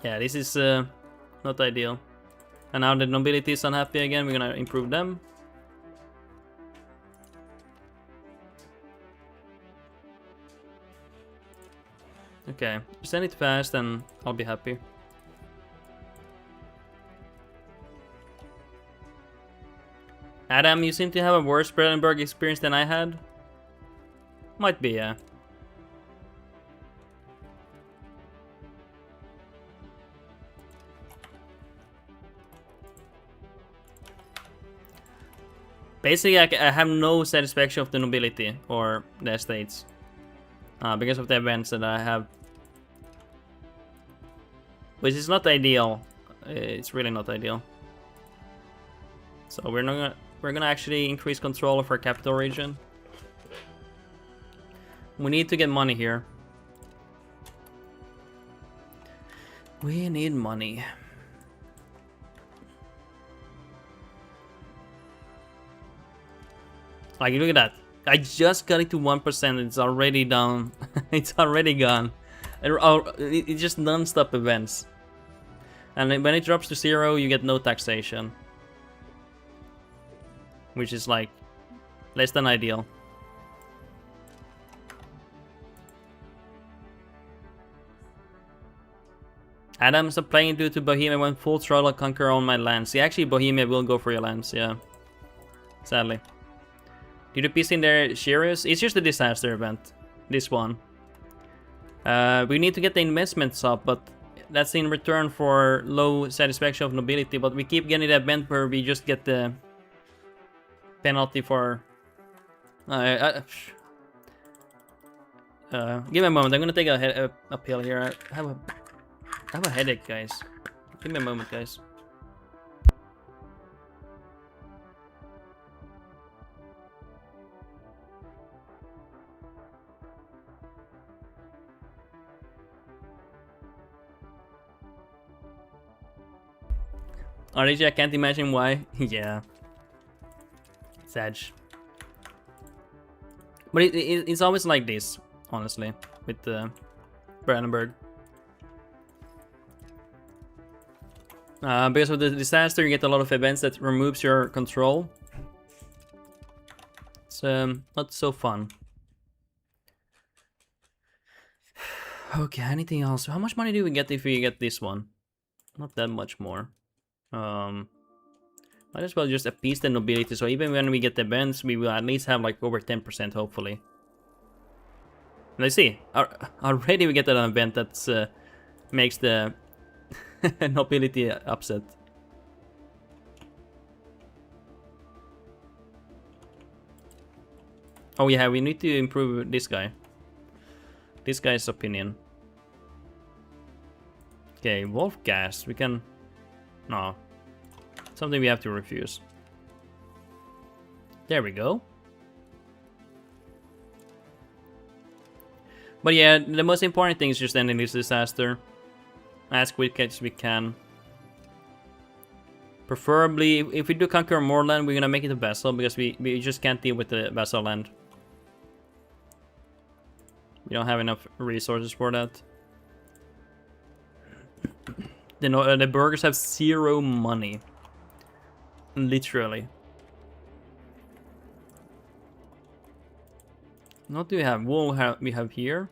A: Yeah, this is not ideal. And now the nobility is unhappy again. We're gonna improve them. Okay, send it fast and I'll be happy. Adam, you seem to have a worse Brandenburg experience than I had. Might be, yeah. Basically, I have no satisfaction of the nobility or the estates. Because of the events that I have. Which is not ideal. It's really not ideal. So we're gonna actually increase control of our capital region. We need to get money here. We need money. Like, look at that. I just got it to 1%. It's already down. It's already gone. It's just non-stop events. And when it drops to 0, you get no taxation. Which is like less than ideal. Adam's playing due to Bohemia went full throttle conquer all my lands. See, actually Bohemia will go for your lands, yeah. Sadly. Did the peace in there serious? It's just a disaster event. This one. We need to get the investments up, but that's in return for low satisfaction of nobility. But we keep getting the event where we just get the penalty for... give me a moment. I'm gonna take a pill here. I have a headache, guys. Give me a moment, guys. RDG, I can't imagine why. Yeah. Sag. But it's always like this, honestly, with Brandenburg. Because of the disaster, you get a lot of events that removes your control. It's not so fun. Okay, anything else? How much money do we get if we get this one? Not that much more. Might as well just appease the nobility, so even when we get the events, we will at least have like over 10%, hopefully. Let's see. Already we get an event that's makes the nobility upset. Oh yeah, we need to improve this guy. This guy's opinion. Okay, wolf gas. We can... No. Something we have to refuse. There we go. But yeah, the most important thing is just ending this disaster. As quick as we can. Preferably, if we do conquer more land, we're gonna make it a vessel, because we just can't deal with the vessel land. We don't have enough resources for that. The burghers have 0 money. Literally. What do we have? Wool we have here.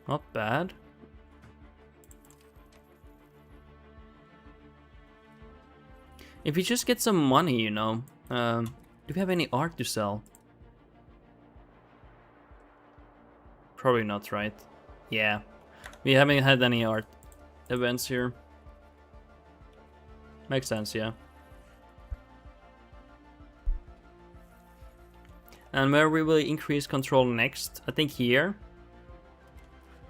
A: Not bad. If we just get some money, you know. Do we have any art to sell? Probably not, right? Yeah. We haven't had any art events here. Makes sense, yeah. And where we will increase control next, I think here.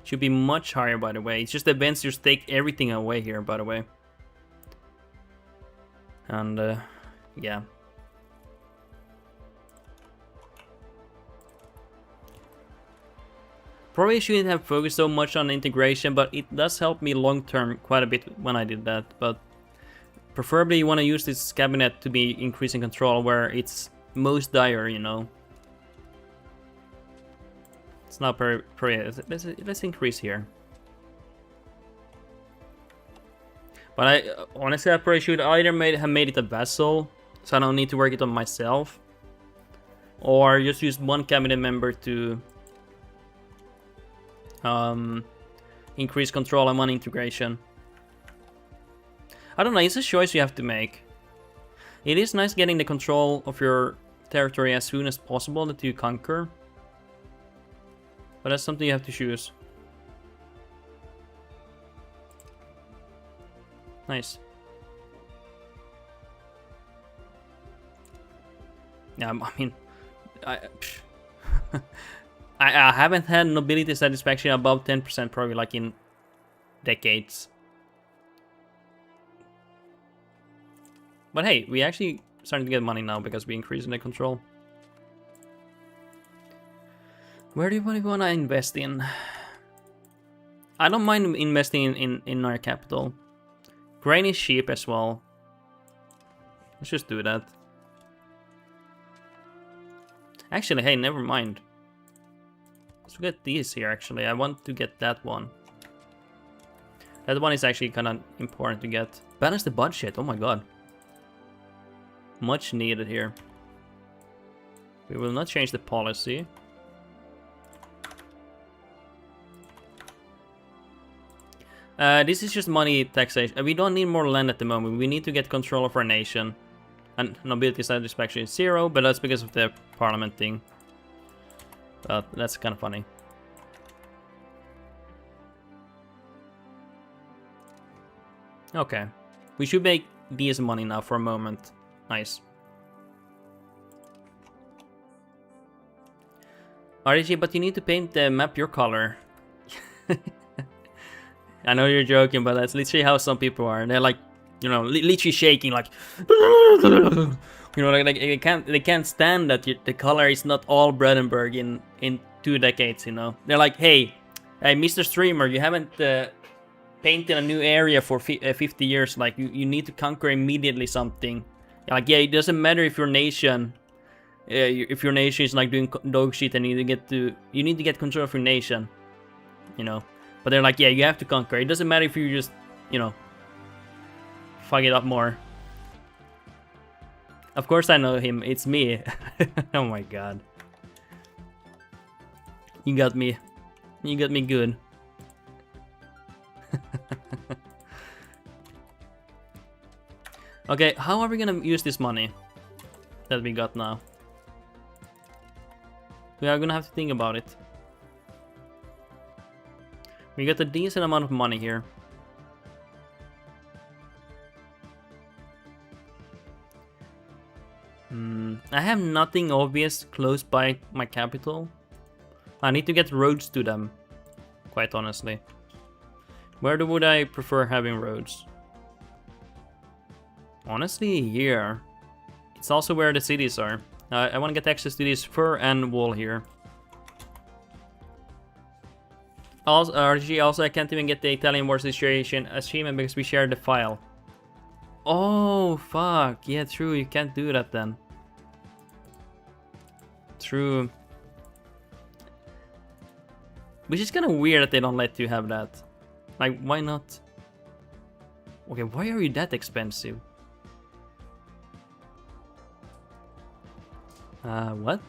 A: Should be much higher, by the way. It's just events just take everything away here, by the way. And, yeah. Probably shouldn't have focused so much on integration, but it does help me long term quite a bit when I did that. But preferably you want to use this cabinet to be increasing control where it's most dire, you know. It's not very... Let's increase here. But I honestly, I probably should either have made it a vessel, so I don't need to work it on myself, or just use one cabinet member to increase control and one integration. I don't know, it's a choice you have to make. It is nice getting the control of your territory as soon as possible that you conquer, but that's something you have to choose. Nice. Yeah, I mean, I haven't had nobility satisfaction above 10% probably like in decades. But hey, we actually starting to get money now because we increasing the control. Where do we want to invest in? I don't mind investing in our capital. Grain is cheap as well. Let's just do that. Actually, hey, never mind. Let's get these here, actually. I want to get that one. That one is actually kind of important to get. Balance the budget, oh my god. Much needed here. We will not change the policy. This is just money taxation. We don't need more land at the moment. We need to get control of our nation. And nobility satisfaction is 0, but that's because of the parliament thing. But that's kind of funny. Okay. We should make these money now for a moment. Nice. RDG, but you need to paint the map your color. I know you're joking, but that's literally how some people are. They're like, you know, literally shaking, like, you know, like they can't stand that the color is not all Brandenburg in 2 decades. You know, they're like, hey, Mr. Streamer, you haven't painted a new area for 50 years. Like, you need to conquer immediately something. Like, yeah, it doesn't matter if your nation, is like doing dog shit, and you need to get control of your nation. You know. But they're like, yeah, you have to conquer. It doesn't matter if you just, you know, fuck it up more. Of course I know him. It's me. Oh my god. You got me. You got me good. Okay, how are we gonna use this money that we got now? We are gonna have to think about it. We got a decent amount of money here. I have nothing obvious close by my capital. I need to get roads to them, quite honestly. Where would I prefer having roads? Honestly, here. It's also where the cities are. I want to get access to this fur and wool here. Also, RG, also I can't even get the Italian war situation achievement because we shared the file. Oh, fuck. Yeah, true. You can't do that then. True. Which is kind of weird that they don't let you have that. Like, why not? Okay, why are you that expensive? What?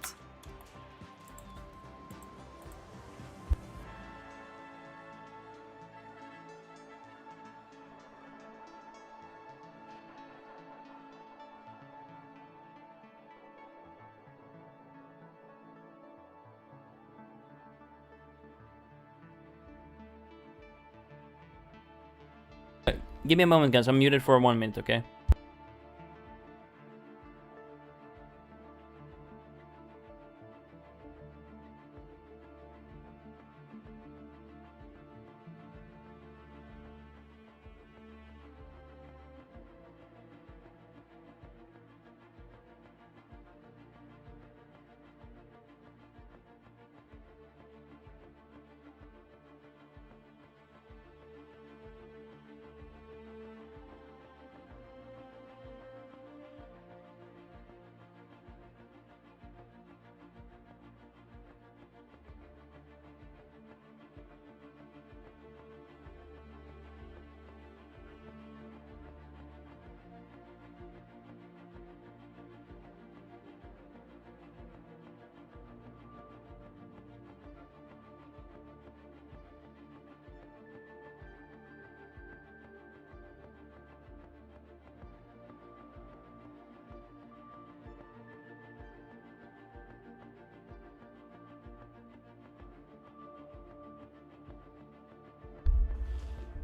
A: Give me a moment, guys. I'm muted for 1 minute, okay?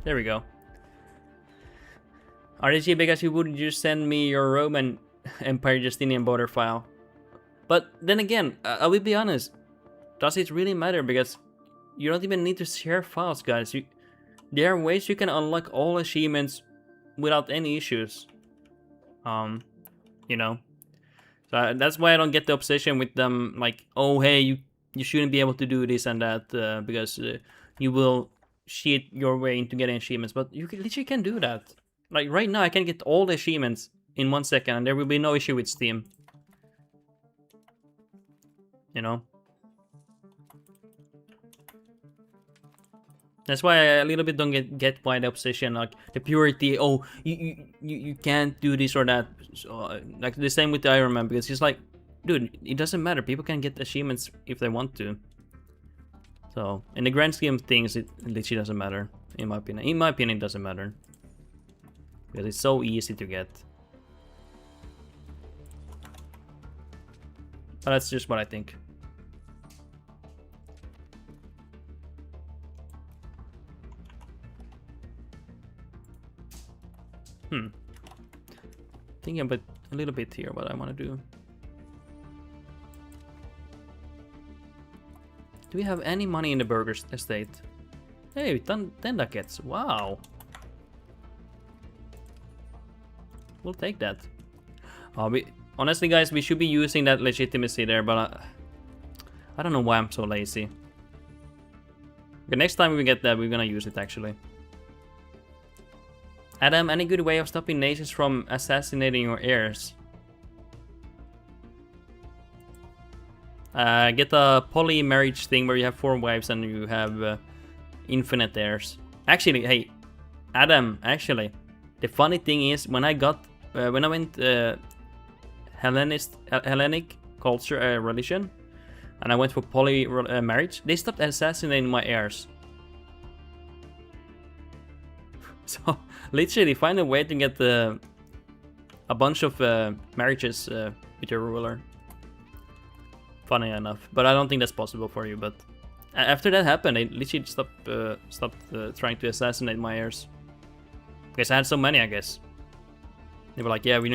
A: There we go. RDG, because you wouldn't just send me your Roman Empire Justinian border file. But then again, I will be honest. Does it really matter? Because you don't even need to share files, guys. There are ways you can unlock all achievements without any issues. You know. So that's why I don't get the obsession with them. Like, oh hey, you shouldn't be able to do this and that because you will cheat your way into getting achievements. But you literally can do that. Like right now, I can get all the achievements in 1 second, and there will be no issue with Steam. You know. That's why I a little bit don't get why the obsession, like the purity. Oh, you can't do this or that. So, like the same with the Iron Man, because it's like, dude, it doesn't matter. People can get achievements if they want to. So in the grand scheme of things, it literally doesn't matter. In my opinion, it doesn't matter because it's so easy to get. But that's just what I think. Thinking about a little bit here what I want to do. Do we have any money in the burger estate? Hey, 10 ducats. Wow. We'll take that. Honestly, guys, we should be using that legitimacy there, but I don't know why I'm so lazy. Okay, next time we get that, we're gonna use it actually. Adam, any good way of stopping nations from assassinating your heirs? Get a poly marriage thing where you have 4 wives and you have infinite heirs. Actually, hey, Adam, actually, the funny thing is when I went Hellenic culture religion, and I went for poly marriage, they stopped assassinating my heirs. So literally find a way to get a bunch of marriages with your ruler. Funny enough, but I don't think that's possible for you. But after that happened, they literally stopped trying to assassinate my heirs. Because I had so many, I guess. They were like, yeah, we're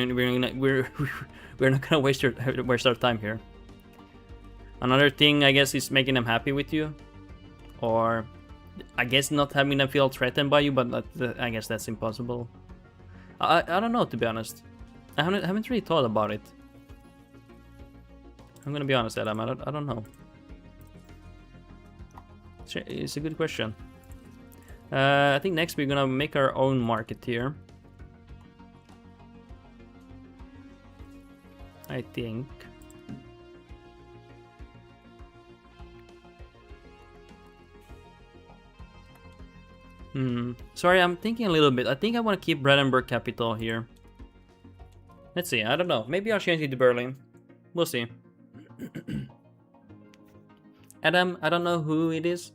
A: not gonna waste our time here. Another thing, I guess, is making them happy with you, or I guess not having them feel threatened by you. But I guess that's impossible. I don't know, to be honest. I haven't really thought about it. I'm gonna be honest, Adam. I don't know. It's a good question. I think next we're gonna make our own market here. I think. Sorry, I'm thinking a little bit. I think I want to keep Brandenburg capital here. Let's see. I don't know. Maybe I'll change it to Berlin. We'll see. Adam, I don't know who it is.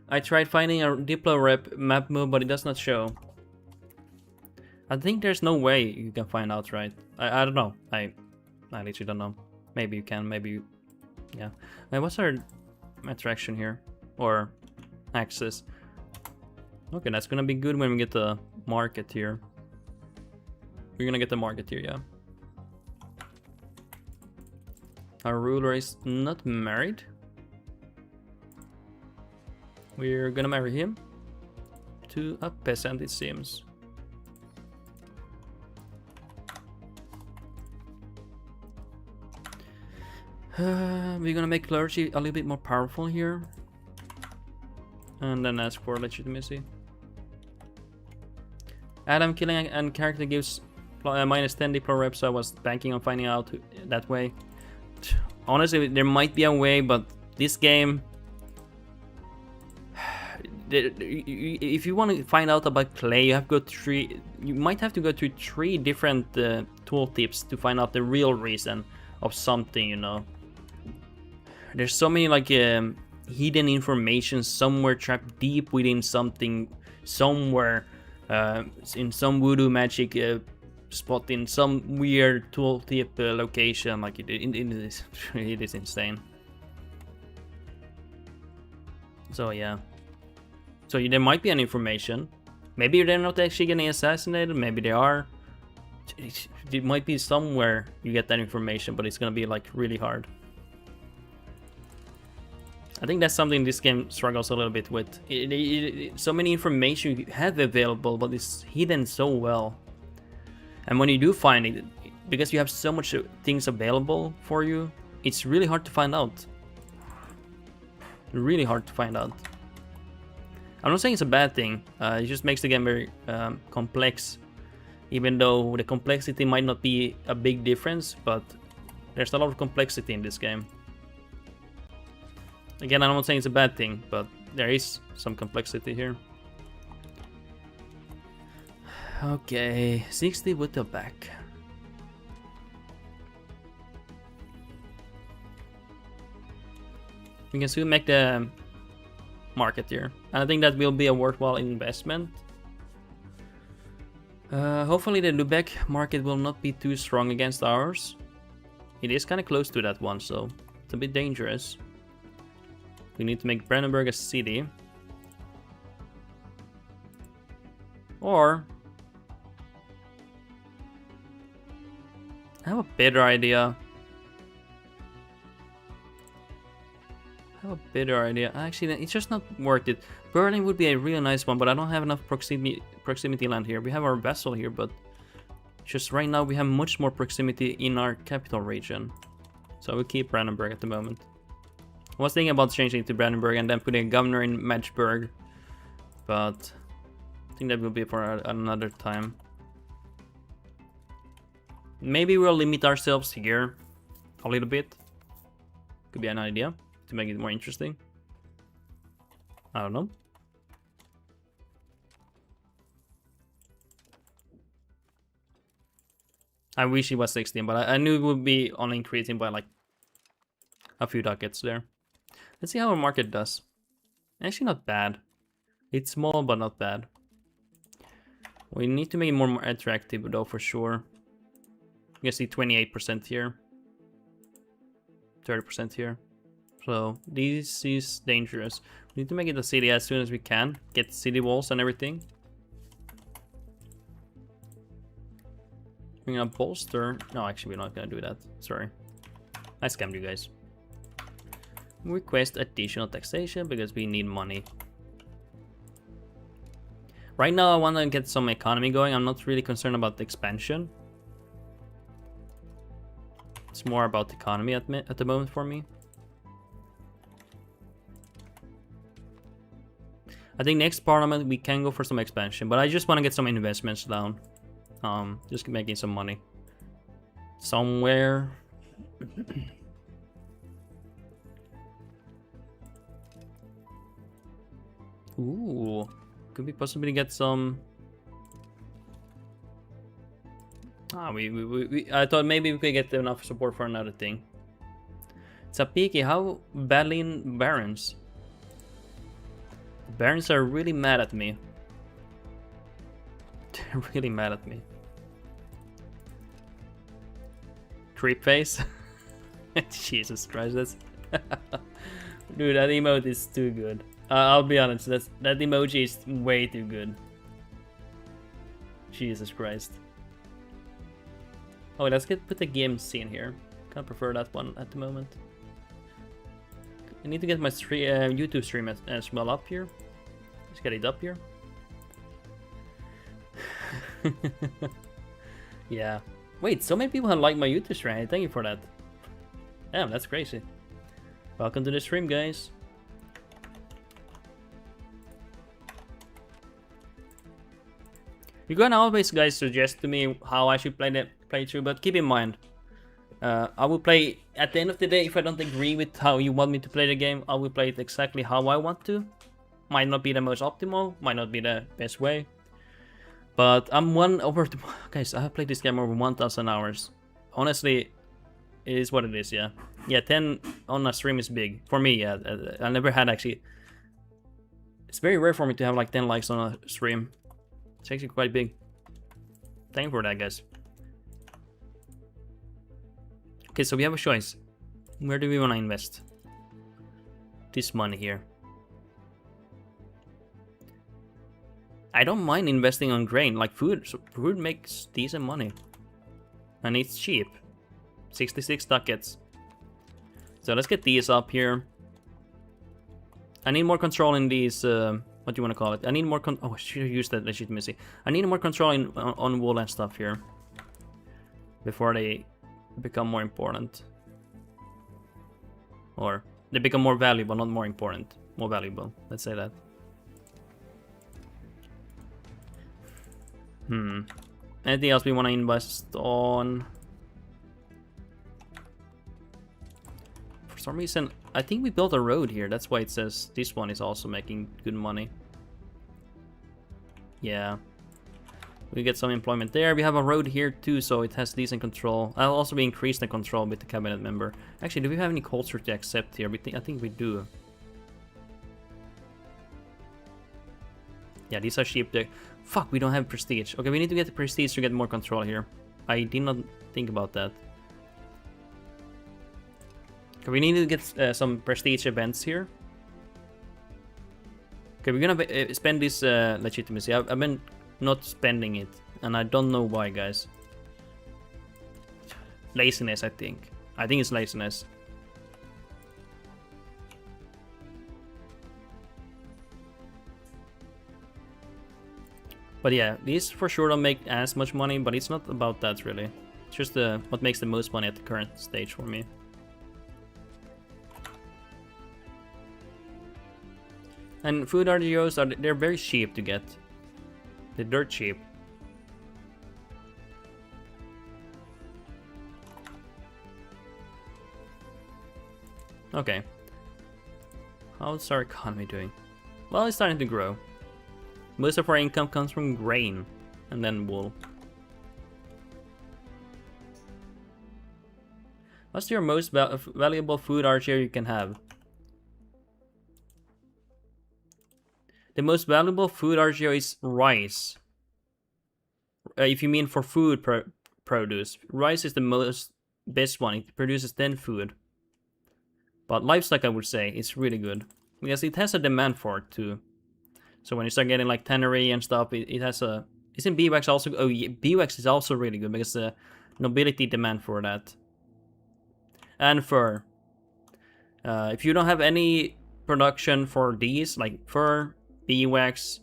A: I tried finding a Diplo rep map move, but it does not show. I think there's no way you can find out, right? I don't know. I literally don't know. Maybe you can, maybe you... Yeah. What's our attraction here? Or access? Okay, that's gonna be good when we get the market here. We're gonna get the market here, yeah. Our ruler is not married. We're gonna marry him to a peasant, it seems. We're gonna make clergy a little bit more powerful here. And then ask for legitimacy. Adam killing and character gives minus 10 Diplo reps, so I was banking on finding out that way. Honestly, there might be a way, but this game... If you want to find out about clay, you have to go you might have to go through 3 different tooltips to find out the real reason of something, you know. There's so many like hidden information somewhere trapped deep within something, somewhere in some voodoo magic spot in some weird tooltip location. Like it is insane. So yeah. So there might be an information. Maybe they're not actually getting assassinated. Maybe they are. It might be somewhere you get that information, but it's gonna be like really hard. I think that's something this game struggles a little bit with. So many information you have available, but it's hidden so well. And when you do find it, because you have so much things available for you, it's really hard to find out. Really hard to find out. I'm not saying it's a bad thing. It just makes the game very complex. Even though the complexity might not be a big difference, but there's a lot of complexity in this game. Again, I'm not saying it's a bad thing, but there is some complexity here. Okay, 60 with the back. We can soon make the market here, and I think that will be a worthwhile investment. Hopefully the Lubeck market will not be too strong against ours. It is kind of close to that one, so it's a bit dangerous. We need to make Brandenburg a city. Or... I have a better idea. Actually, it's just not worth it. Berlin would be a really nice one, but I don't have enough proximity land here. We have our vessel here, but just right now we have much more proximity in our capital region. So we'll keep Brandenburg at the moment. I was thinking about changing to Brandenburg and then putting a governor in Magdeburg, but I think that will be for another time. Maybe we'll limit ourselves here a little bit. Could be an idea to make it more interesting. I don't know. I wish it was 16, but I knew it would be only increasing by like a few ducats there. Let's see how our market does. Actually not bad. It's small but not bad. We need to make it more attractive though for sure. You can see 28% here. 30% here. So this is dangerous. We need to make it a city as soon as we can. Get city walls and everything. We're gonna bolster. No, actually we're not gonna do that. Sorry. I scammed you guys. Request additional taxation because we need money. Right now I want to get some economy going. I'm not really concerned about the expansion. It's more about the economy at the moment for me. I think next parliament we can go for some expansion, but I just want to get some investments down. Just making some money. Somewhere. Ooh. Could we possibly get some... I thought maybe we could get enough support for another thing. Zapiki, how badly in Barons? The Barons are really mad at me. They're really mad at me. Creep face? Jesus Christ, that's... Dude, that emote is too good. I'll be honest, that emoji is way too good. Jesus Christ. Oh, let's put the game scene here. Kind of prefer that one at the moment. I need to get my YouTube stream as well up here. Let's get it up here. Yeah. Wait, so many people have liked my YouTube stream. Thank you for that. Damn, that's crazy. Welcome to the stream, guys. You can always, guys, suggest to me how I should play the playthrough, but keep in mind, I will play at the end of the day. If I don't agree with how you want me to play the game, I will play it exactly how I want to. Might not be the most optimal, might not be the best way, but I'm guys, I have played this game over 1,000 hours. Honestly, it is what it is. Yeah, 10 on a stream is big for me. Yeah, I never had actually. It's very rare for me to have like 10 likes on a stream. It's actually quite big. Thank you for that, guys. Okay, so we have a choice. Where do we want to invest this money here? I don't mind investing on grain, like food. So food makes decent money. And it's cheap. 66 ducats. So let's get these up here. I need more control in these... what do you want to call it? I need more oh, I should have used that legitimacy. I need more control on wool and stuff here. Before they become more important. Or they become more valuable, not more important. More valuable, let's say that. Anything else we want to invest on? For some reason, I think we built a road here. That's why it says this one is also making good money. Yeah. We get some employment there. We have a road here too, so it has decent control. I'll also be increased the control with the cabinet member. Actually, do we have any culture to accept here? I think we do. Yeah, these are cheap. Fuck, we don't have prestige. Okay, we need to get the prestige to get more control here. I did not think about that. Okay, we need to get some prestige events here. Okay, we're gonna spend this legitimacy. I've been not spending it, and I don't know why, guys. Laziness, I think. I think it's laziness. But yeah, these for sure don't make as much money, but it's not about that really. It's just what makes the most money at the current stage for me. And food RGOs, they're very cheap to get. They're dirt cheap. Okay. How's our economy doing? Well, it's starting to grow. Most of our income comes from grain and then wool. What's your most valuable food RGO you can have? The most valuable food RGO is rice. If you mean for food produce, rice is the most best one. It produces 10 food. But livestock, I would say, is really good because it has a demand for it too. So when you start getting like tannery and stuff, it has a. Isn't beeswax also? Oh, yeah, beeswax is also really good because the nobility demand for that. And fur. If you don't have any production for these, like fur, beeswax,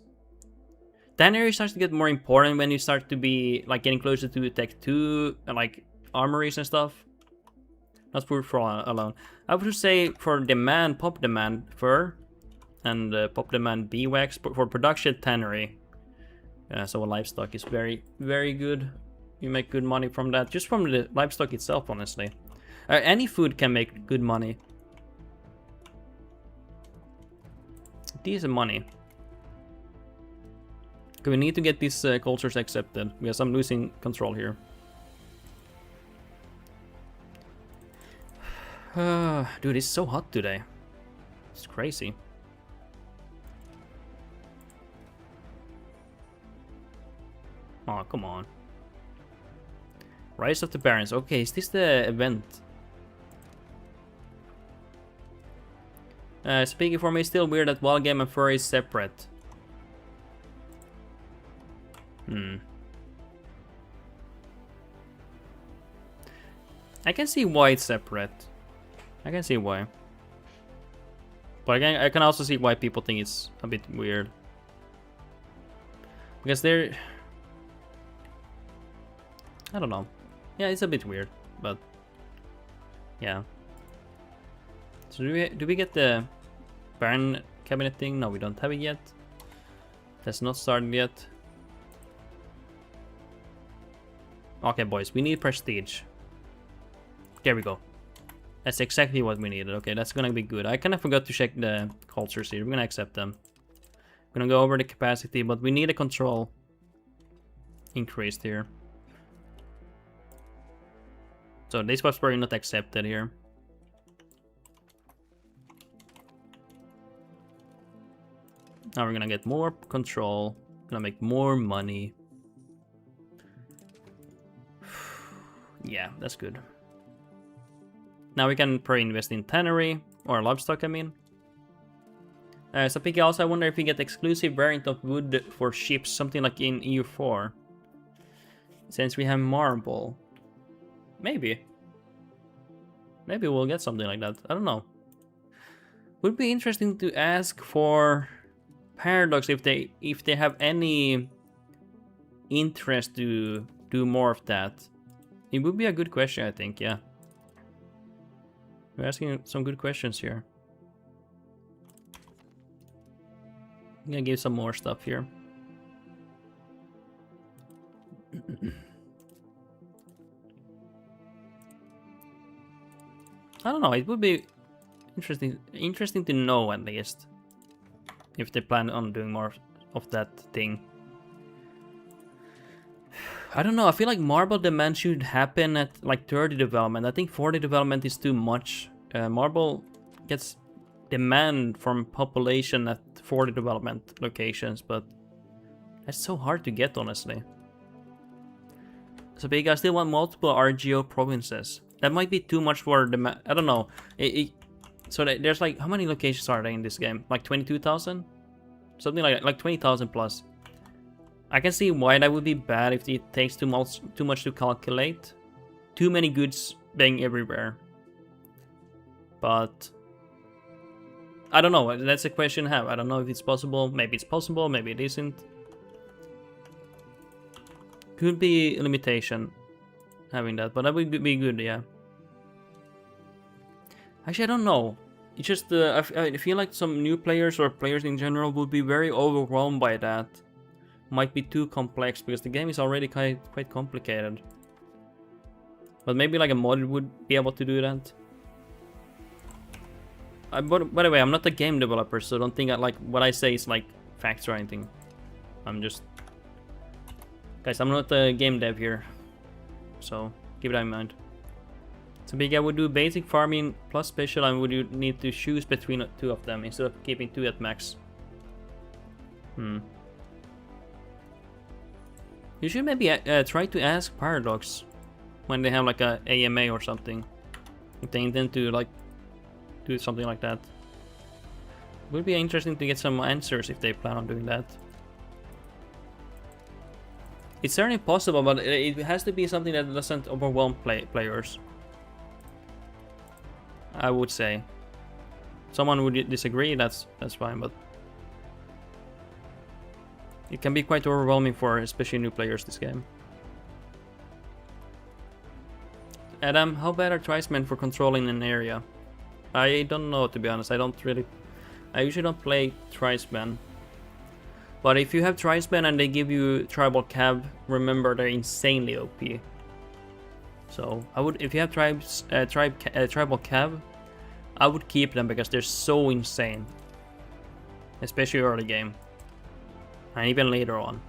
A: tannery starts to get more important when you start to be like getting closer to Tech 2 and like armories and stuff. Not for alone. I would say for demand, pop demand, fur, and pop demand beeswax. For production, tannery. So livestock is very, very good. You make good money from that, just from the livestock itself, honestly. Any food can make good money. Decent money. Okay, we need to get these cultures accepted, because I'm losing control here. Dude, it's so hot today. It's crazy. Oh, come on. Rise of the Barons. Okay, is this the event? Speaking for me, it's still weird that wild game and fur is separate. I can see why it's separate. I can see why. But I can also see why people think it's a bit weird. Because they're... I don't know. Yeah, it's a bit weird, but... Yeah. So do we get the Baron cabinet thing? No, we don't have it yet. That's not started yet. Okay, boys, we need prestige. There we go. That's exactly what we needed. Okay, that's gonna be good. I kind of forgot to check the cultures here. We're gonna accept them. We're gonna go over the capacity, but we need a control increased here. So this was probably not accepted here. Now we're gonna get more control. Gonna make more money. Yeah, that's good. Now we can probably invest in tannery, or livestock, I mean. So Piki, also I wonder if we get exclusive variant of wood for ships, something like in EU4. Since we have marble. Maybe. Maybe we'll get something like that, I don't know. Would be interesting to ask for Paradox if they have any interest to do more of that. It would be a good question, I think, yeah. We're asking some good questions here. I'm gonna give some more stuff here. I don't know, it would be interesting to know at least if they plan on doing more of that thing. I don't know, I feel like marble demand should happen at like 30 development. I think 40 development is too much. Marble gets demand from population at 40 development locations, but that's so hard to get, honestly. So big, I still want multiple RGO provinces. That might be too much for demand. I don't know. So there's like, how many locations are there in this game? Like 22,000? Something like 20,000 plus. I can see why that would be bad if it takes too much to calculate. Too many goods being everywhere. But I don't know. That's a question I have. I don't know if it's possible. Maybe it's possible. Maybe it isn't. Could be a limitation having that, but that would be good. Yeah. Actually, I don't know. It's just I feel like some new players or players in general would be very overwhelmed by that. Might be too complex because the game is already quite complicated. But maybe like a mod would be able to do that. By the way, I'm not a game developer, so don't think like what I say is like facts or anything. I'm just... Guys, I'm not a game dev here. So keep that in mind. So big, I would do basic farming plus special, and would you need to choose between two of them instead of keeping two at max? You should maybe try to ask Paradox when they have like a AMA or something. If they intend to like do something like that. It would be interesting to get some answers if they plan on doing that. It's certainly possible, but it has to be something that doesn't overwhelm players. I would say. Someone would disagree, that's fine, but it can be quite overwhelming for especially new players this game. Adam, how bad are tribesmen for controlling an area? I don't know, to be honest. I usually don't play tribesmen. But if you have tribesmen and they give you tribal cab, remember they're insanely OP. So I would, if you have tribal cab, I would keep them because they're so insane, especially early game, and even later on.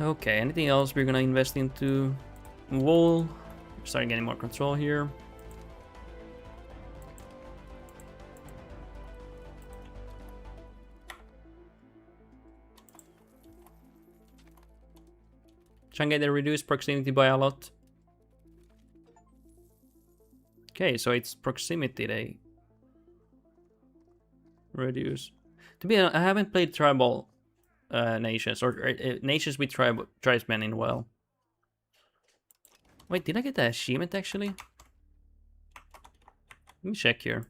A: Okay, anything else we're gonna invest into? Wool. We're starting getting more control here. Shanghai, they reduce proximity by a lot. Okay, so it's proximity they reduce. To be honest, I haven't played tribal nations or nations with tribesmen in a while. Wait, did I get the achievement actually? Let me check here.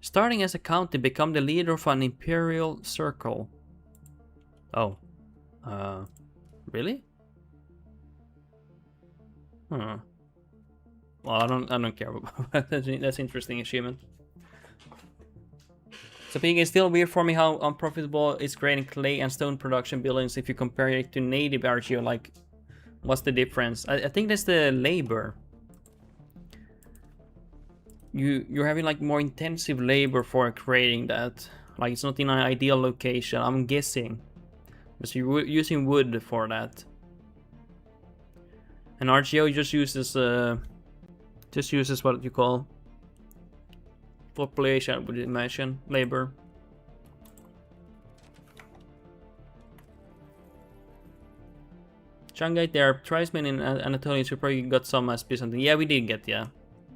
A: Starting as a county, become the leader of an imperial circle. Oh. Really? Huh. Well, I don't care about that. That's interesting achievement. So being it's still weird for me how unprofitable it's creating clay and stone production buildings if you compare it to native RGO. Like, what's the difference? I think that's the labor. You're having like more intensive labor for creating that. Like, it's not in an ideal location, I'm guessing. Because you're using wood for that. And RGO just uses what you call population, I would imagine, labor. Shanghai, there are tribesmen in Anatolia, so probably got some as Byzantine. Yeah, we did get, yeah.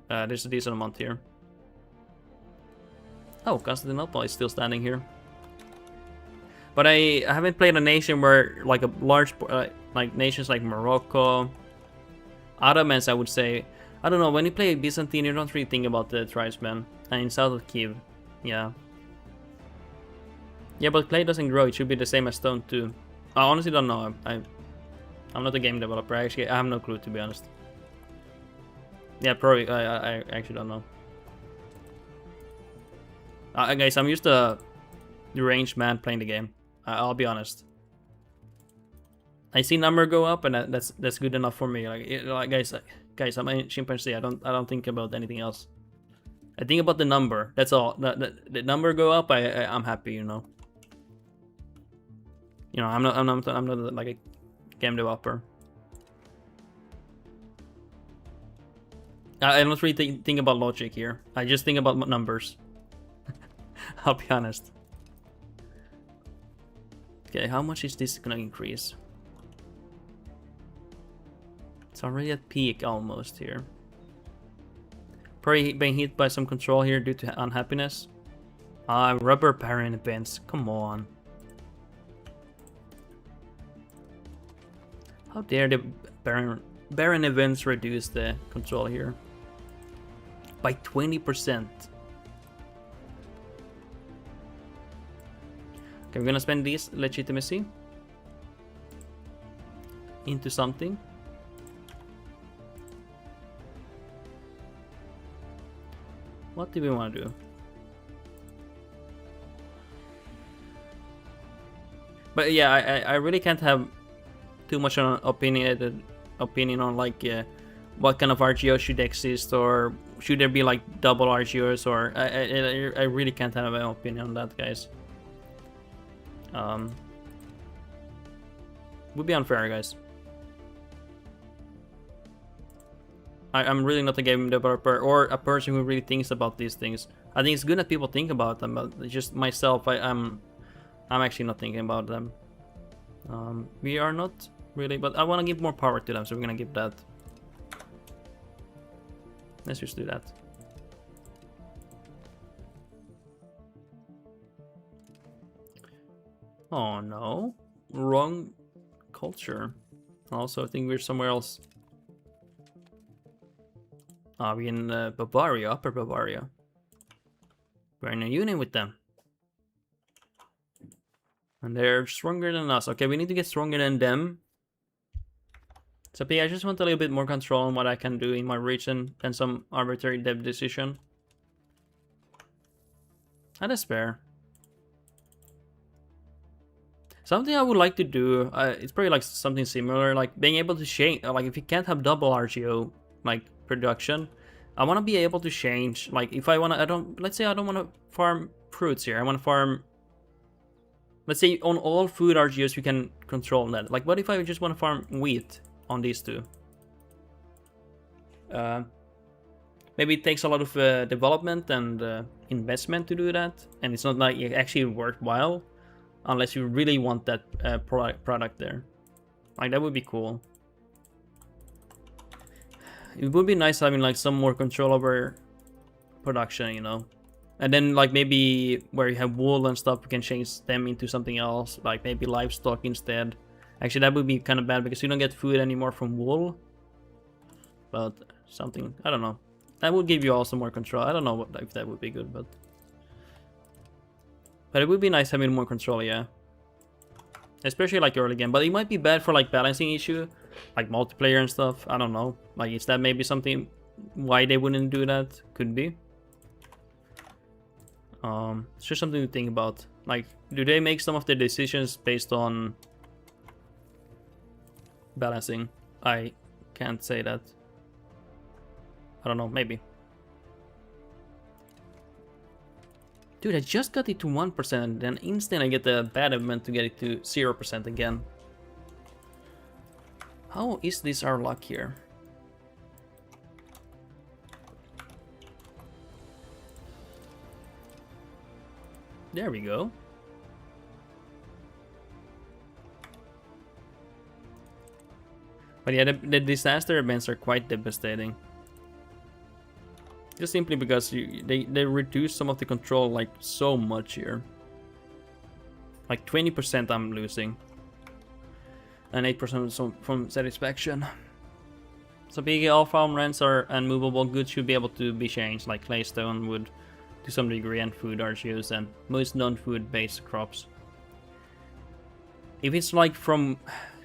A: There's a decent amount here. Oh, Constantinople is still standing here. But I haven't played a nation where, like a large, like nations like Morocco, Ottomans, I would say. I don't know, when you play Byzantine, you don't really think about the tribesmen. And in south of Kiev, yeah. Yeah, but clay doesn't grow, it should be the same as stone too. I honestly don't know, I'm not a game developer, I have no clue, to be honest. Yeah, probably, I actually don't know. Guys, I'm used to the ranged man playing the game. I'll be honest. I see number go up, and that's good enough for me. Like guys, I'm a chimpanzee. I don't think about anything else. I think about the number. That's all. The number go up, I'm happy. You know. You know, I'm not like a game developer. I don't really think about logic here. I just think about numbers. I'll be honest. Okay, how much is this gonna increase? It's already at peak almost here. Probably being hit by some control here due to unhappiness. Rubber baron events, come on. How dare the baron events reduce the control here? By 20%. Okay, we're gonna spend this legitimacy into something. What do we want to do? But yeah, I really can't have too much an opinion on like what kind of RGO should exist, or should there be like double RGOs, or I really can't have an opinion on that, guys. Would be unfair, guys. I'm really not a game developer or a person who really thinks about these things. I think it's good that people think about them, but just myself, I'm actually not thinking about them. We are not really, but I want to give more power to them, so we're gonna give that. Let's just do that. Oh no, wrong culture. Also, I think we're somewhere else. Are we in Bavaria, Upper Bavaria? We're in a union with them. And they're stronger than us. Okay, we need to get stronger than them. So yeah, I just want a little bit more control on what I can do in my region than some arbitrary dev decision. And that's fair. Something I would like to do, it's probably like something similar, like being able to change, like if you can't have double RGO, like production, I want to be able to change, like if I want to, let's say I don't want to farm fruits here, I want to farm, let's say on all food RGOs we can control that. Like what if I just want to farm wheat on these two? Maybe it takes a lot of development and investment to do that, and it's not like actually worthwhile. Unless you really want that product there. Like, that would be cool. It would be nice having, like, some more control over production, you know? And then, like, maybe where you have wool and stuff, you can change them into something else. Like, maybe livestock instead. Actually, that would be kind of bad because you don't get food anymore from wool. But something, I don't know. That would give you also more control. I don't know if that would be good, but... But it would be nice having more control, yeah. Especially like early game. But it might be bad for like balancing issue. Like multiplayer and stuff. I don't know. Like is that maybe something why they wouldn't do that? Could be. It's just something to think about. Like, do they make some of their decisions based on balancing? I can't say that. I don't know, maybe. Dude, I just got it to 1%, then instantly I get the bad event to get it to 0% again. How is this our luck here? There we go. But yeah, the disaster events are quite devastating. Just simply because they reduce some of the control like so much here. Like 20% I'm losing. And 8% from satisfaction. So big all farmlands and movable goods should be able to be changed, like claystone, wood to some degree, and food RGOs and most non-food based crops. If it's like from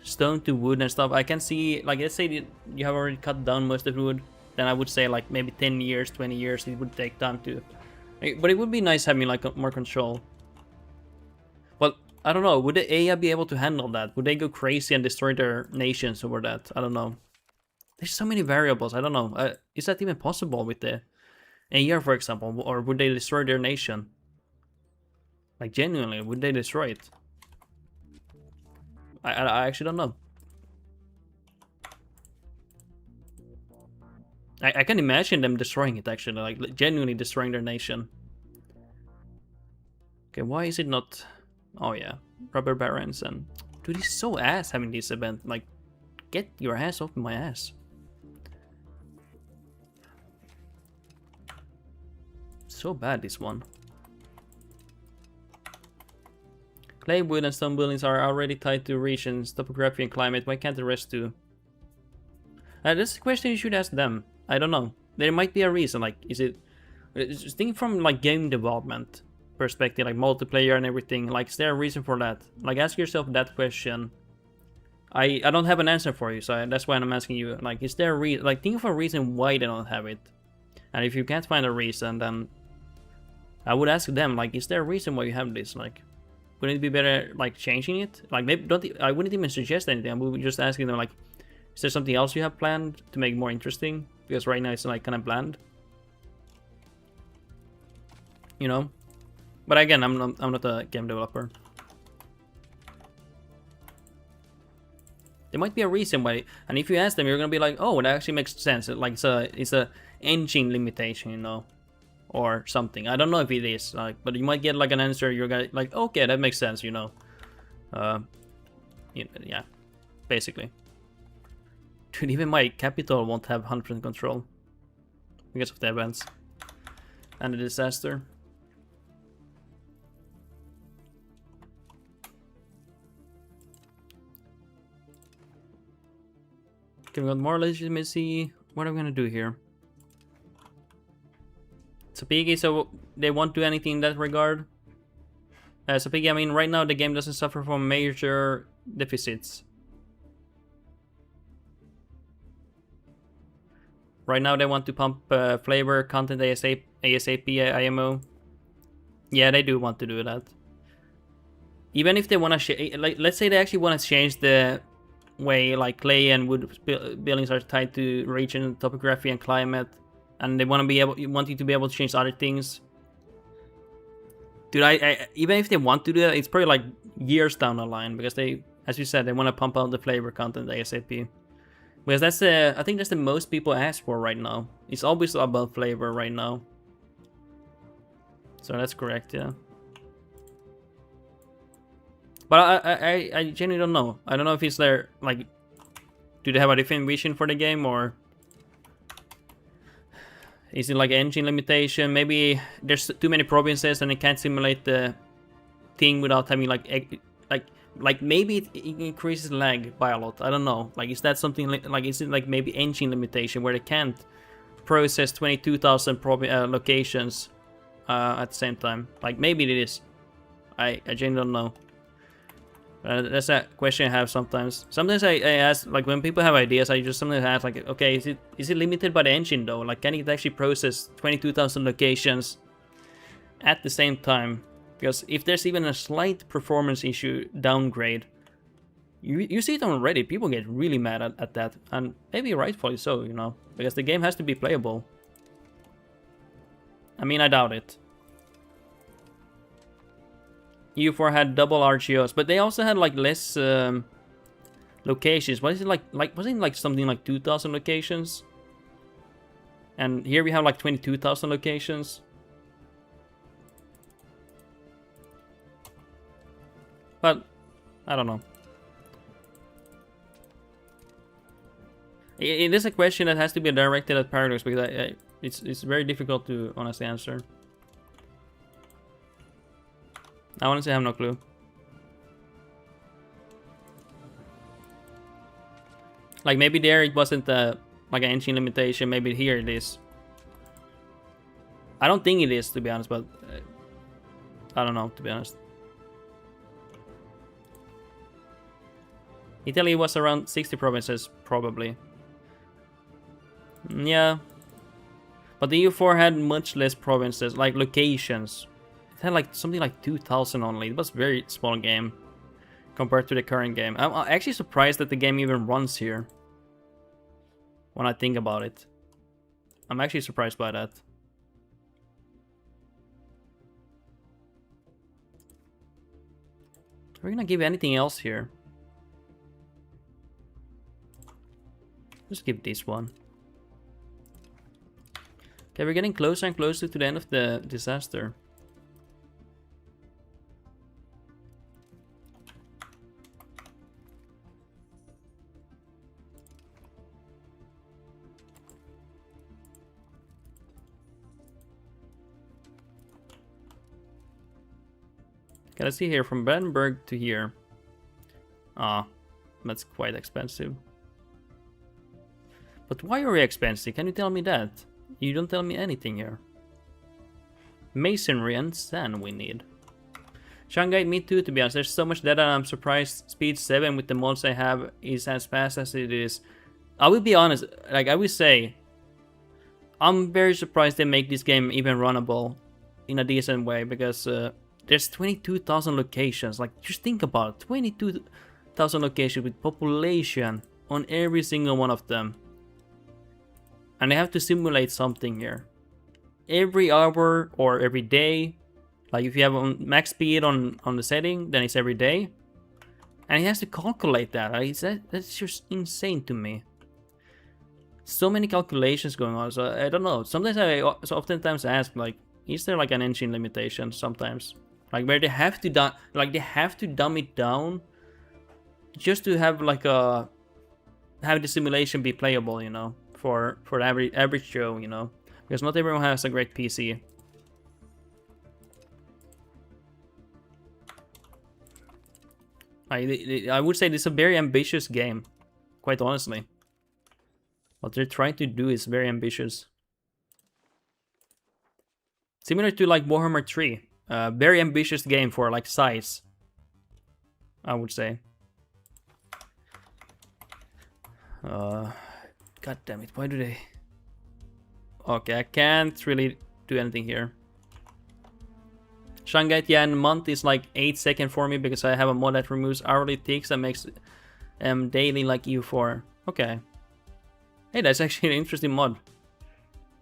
A: stone to wood and stuff, I can see, like let's say you have already cut down most of the wood. Then I would say like maybe 10 years, 20 years, it would take time to... But it would be nice having like more control. Well, I don't know, would the AI be able to handle that? Would they go crazy and destroy their nations over that? I don't know. There's so many variables, I don't know. Is that even possible with the AI, for example? Or would they destroy their nation? Like genuinely, would they destroy it? I actually don't know. I can imagine them destroying it, actually, like genuinely destroying their nation. Okay, why is it not... Oh yeah, rubber barons and... Dude, it's so ass having this event. Like, get your ass off my ass. So bad, this one. Clay, wood, and stone buildings are already tied to regions, topography, and climate. Why can't the rest do? That's a question you should ask them. I don't know. There might be a reason. Like, is it... Just think from, like, game development perspective, like multiplayer and everything. Like, is there a reason for that? Like, ask yourself that question. I don't have an answer for you, so that's why I'm asking you. Like, is there a reason? Like, think of a reason why they don't have it. And if you can't find a reason, then I would ask them, like, is there a reason why you have this? Like, wouldn't it be better, like, changing it? Like, maybe I wouldn't even suggest anything. I would just asking them, like, is there something else you have planned to make it more interesting? Because right now it's like kind of bland. You know? But again, I'm not a game developer. There might be a reason why, and if you ask them, you're gonna be like, oh, that actually makes sense. Like it's a engine limitation, you know, or something. I don't know if it is, like, but you might get like an answer. You're gonna like, okay, that makes sense, you know. Yeah, basically. Dude, even my capital won't have 100% control because of the events and the disaster. Okay, we got more legitimacy. What are we gonna do here? So Piggy, so they won't do anything in that regard? So Piggy, I mean, right now the game doesn't suffer from major deficits. Right now they want to pump flavor content ASAP IMO. Yeah, they do want to do that. Even if they want to, like, let's say they actually want to change the way like clay and wood buildings are tied to region, topography, and climate, and they want to be able, want you to be able to change other things. Dude, I even if they want to do that, it's probably like years down the line because they, as you said, they want to pump out the flavor content ASAP. Because that's the, I think that's the most people ask for right now. It's always about flavor right now. So that's correct, yeah. But I genuinely don't know. I don't know if it's there, like, do they have a different vision for the game, or is it like engine limitation? Maybe there's too many provinces and it can't simulate the thing without having like maybe it increases lag by a lot. I don't know. Like, is that something like is it like maybe engine limitation where they can't process 22,000 locations at the same time? Like, maybe it is. I genuinely don't know. That's a question I have sometimes. Sometimes I ask, like, when people have ideas, I just sometimes ask, like, okay, is it limited by the engine though? Like, can it actually process 22,000 locations at the same time? Because if there's even a slight performance issue downgrade, you see it on Reddit, people get really mad at that, and maybe rightfully so, you know, because the game has to be playable. I mean, I doubt it. EU4 had double RGOs, but they also had like less locations. What is it like wasn't it like something like 2,000 locations? And here we have like 22,000 locations. But I don't know. It is a question that has to be directed at Paradox, because it's very difficult to honestly answer. I honestly have no clue. Like, maybe there it wasn't like an engine limitation. Maybe here it is. I don't think it is, to be honest, but I don't know, to be honest. Italy was around 60 provinces, probably. Yeah. But the EU4 had much less provinces, like locations. It had like something like 2,000 only. It was a very small game compared to the current game. I'm actually surprised that the game even runs here. When I think about it. I'm actually surprised by that. We're gonna give anything else here. Just give this one. Okay, we're getting closer and closer to the end of the disaster. Okay, let's see here, from Brandenburg to here. Ah, that's quite expensive. But why are we expensive? Can you tell me that? You don't tell me anything here. Masonry and sand we need. Shanghai, me too, to be honest. There's so much data, I'm surprised Speed 7 with the mods I have is as fast as it is. I will be honest, like I will say, I'm very surprised they make this game even runnable in a decent way, because there's 22,000 locations. Like, just think about it. 22,000 locations with population on every single one of them. And they have to simulate something here. Every hour or every day. Like, if you have on max speed on the setting, then it's every day. And he has to calculate that. Right? That's just insane to me. So many calculations going on. So I don't know. Sometimes so oftentimes ask like, is there like an engine limitation sometimes? Like where they have to dumb it down just to have like have the simulation be playable, you know, for the average Joe, you know, because not everyone has a great PC. I would say this is a very ambitious game, quite honestly. What they're trying to do is very ambitious. Similar to like Warhammer 3. Very ambitious game for like size, I would say. God damn it, why do they... Okay, I can't really do anything here. Shanghai Tian month is like 8 seconds for me because I have a mod that removes hourly ticks and makes daily like EU4. Okay. Hey, that's actually an interesting mod.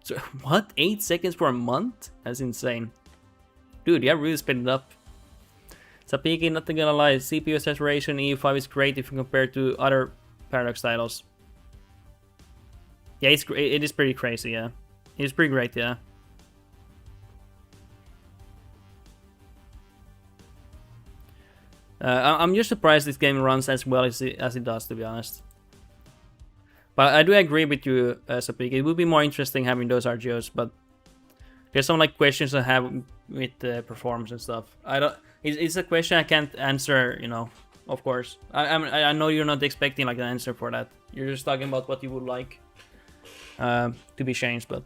A: So, what? 8 seconds for a month? That's insane. Dude, yeah, really sped it up. Sapiki, not gonna lie, CPU saturation EU5 is great if you compare it to other Paradox titles. Yeah, it is pretty crazy, yeah. It's pretty great, yeah. I'm just surprised this game runs as well as it does, to be honest. But I do agree with you, Sapik. It would be more interesting having those RGOs, but there's some like questions I have with the performance and stuff. I don't. It's a question I can't answer, you know. Of course, I know you're not expecting like an answer for that. You're just talking about what you would like to be changed, but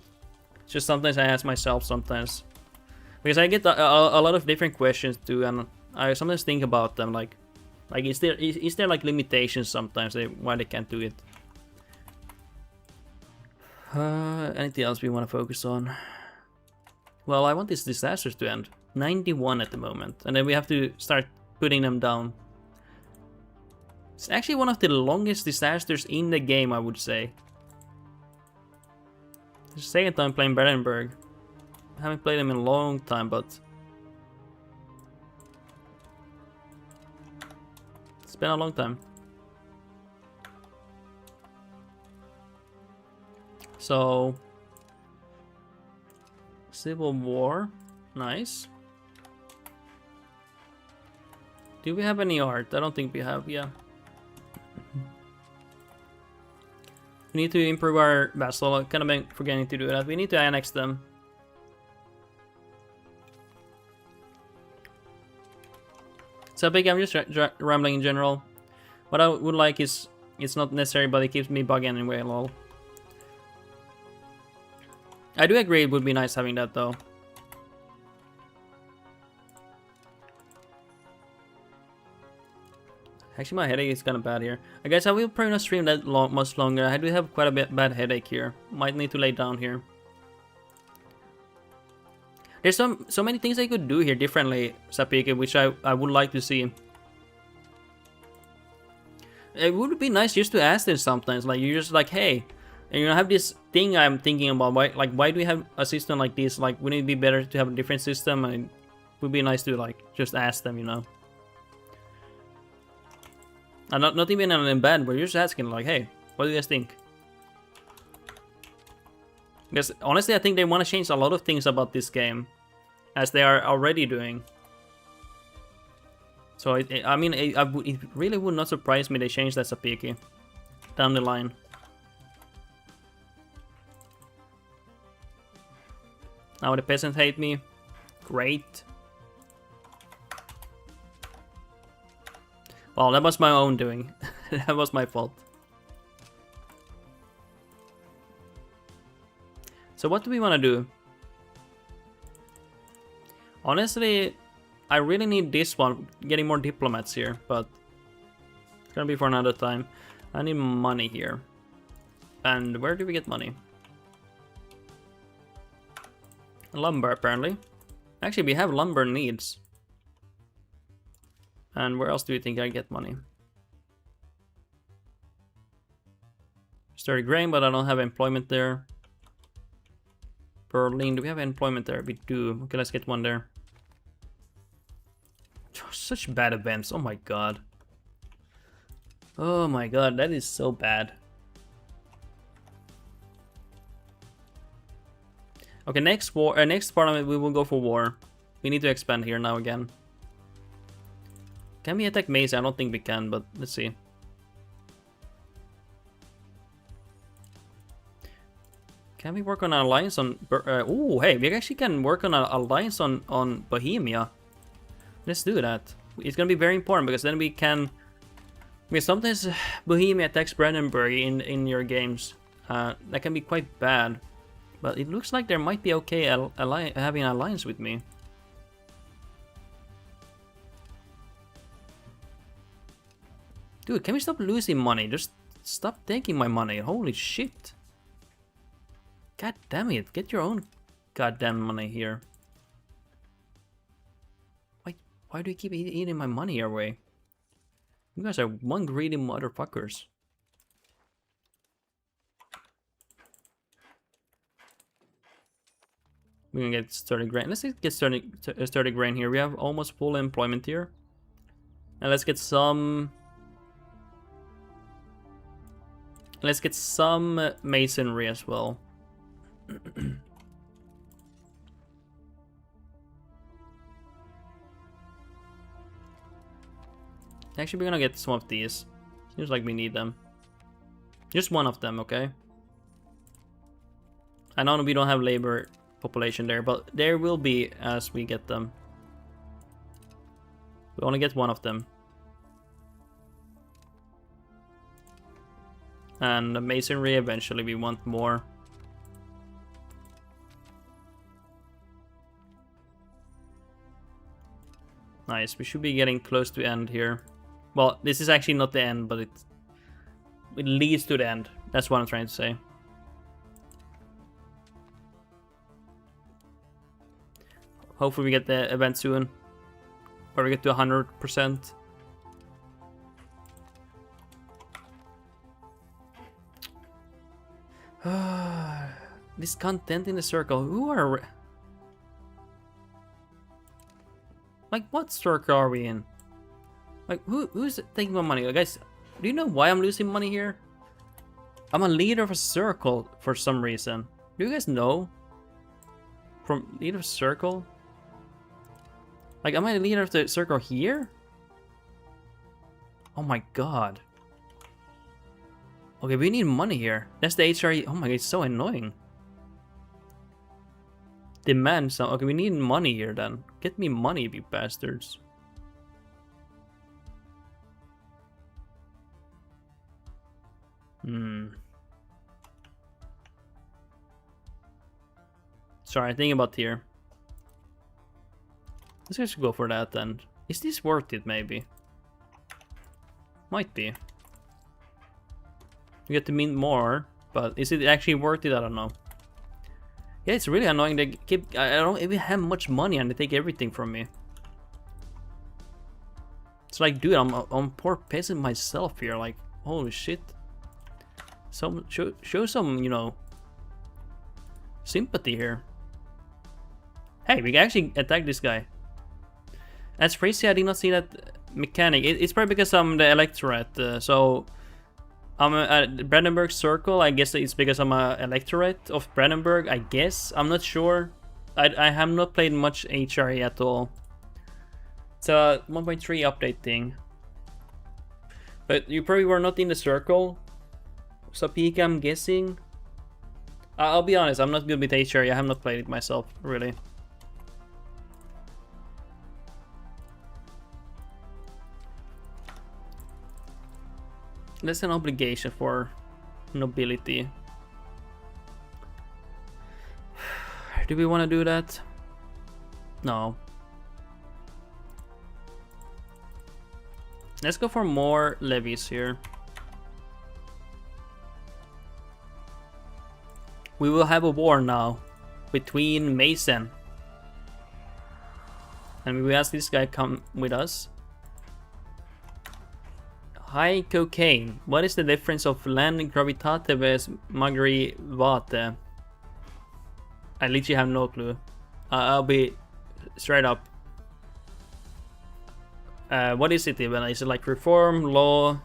A: it's just sometimes I ask myself sometimes because I get a lot of different questions too, and I sometimes think about them like is there like limitations sometimes why they can't do it. Anything else we want to focus on? Well, I want these disasters to end. 91 at the moment, and then we have to start putting them down. It's actually one of the longest disasters in the game, I would say. It's the second time playing Brandenburg. I haven't played them in a long time, but it's been a long time. So, Civil War, nice. Do we have any art? I don't think we have, yeah. We need to improve our vassal. I'm kind of been forgetting to do that. We need to annex them. So big, I'm just rambling in general. What I would like is, it's not necessary, but it keeps me bugging anyway, lol. I do agree it would be nice having that though. Actually, my headache is kind of bad here. I guess I will probably not stream that much longer. I do have quite a bad headache here. Might need to lay down here. There's so many things I could do here differently, Sapike, which I would like to see. It would be nice just to ask them sometimes. Like you're just like, hey, and you have this thing I'm thinking about. Why do we have a system like this? Like, wouldn't it be better to have a different system? And it would be nice to like just ask them, you know. And not even in bad, but you're just asking like, hey, what do you guys think? Because honestly, I think they want to change a lot of things about this game, as they are already doing. So it really would not surprise me they change that Sapiki down the line. Now the peasants hate me. Great. Well, that was my own doing. That was my fault. So what do we want to do? Honestly, I really need this one, getting more diplomats here, but it's gonna be for another time. I need money here. And where do we get money? Lumber, apparently. Actually, we have lumber needs. And where else do you think I get money? Sturdy grain, but I don't have employment there. Berlin, do we have employment there? We do. Okay, let's get one there. Such bad events, oh my god. Oh my god, that is so bad. Okay, next parliament we will go for war. We need to expand here now again. Can we attack Mesa? I don't think we can, but let's see. Can we work on an alliance on... oh, hey, we actually can work on an alliance on Bohemia. Let's do that. It's gonna be very important because then we can... Because sometimes Bohemia attacks Brandenburg in your games. That can be quite bad. But it looks like there might be okay having an alliance with me. Dude, can we stop losing money? Just stop taking my money. Holy shit. God damn it. Get your own goddamn money here. Why do you keep eating my money away? You guys are one greedy motherfuckers. We can get started grain. Let's get started grain here. We have almost full employment here. And let's get some... Let's get some masonry as well. Actually, we're gonna get some of these. Seems like we need them. Just one of them, okay? I know we don't have labor population there, but there will be as we get them. We only get one of them. And the masonry, eventually we want more. Nice, we should be getting close to end here. Well, this is actually not the end, but it leads to the end. That's what I'm trying to say. Hopefully we get the event soon. Or we get to 100%. This content in the circle. Who are... Like, what circle are we in? Like, who's taking my money? Guys, do you know why I'm losing money here? I'm a leader of a circle for some reason. Do you guys know? From leader of circle? Like, am I the leader of the circle here? Oh my god. Okay, we need money here. That's the HRE. Oh my god, it's so annoying. Demand some. Okay, we need money here then. Get me money, you bastards. Sorry, think about here. Let's just go for that then. Is this worth it, maybe? Might be. We get to mint more, but is it actually worth it? I don't know. Yeah, it's really annoying. They keep. I don't even have much money and they take everything from me. It's like, dude, I'm poor peasant myself here. Like, holy shit. Show some, you know, sympathy here. Hey, we can actually attack this guy. As Prussia, I did not see that mechanic. It's probably because I'm the electorate. So I'm at Brandenburg circle. I guess it's because I'm a electorate of Brandenburg. I guess I'm not sure. I have not played much HRE at all. It's a 1.3 update thing. But you probably were not in the circle. So Pika, I'm guessing. I'll be honest, I'm not good with HRE. I have not played it myself, really. That's an obligation for nobility. Do we want to do that? No. Let's go for more levies here. We will have a war now between Mason. And we will ask this guy come with us. High cocaine. What is the difference of land gravitate versus magri vate? I literally have no clue. I'll be straight up. What is it even? Is it like reform, law,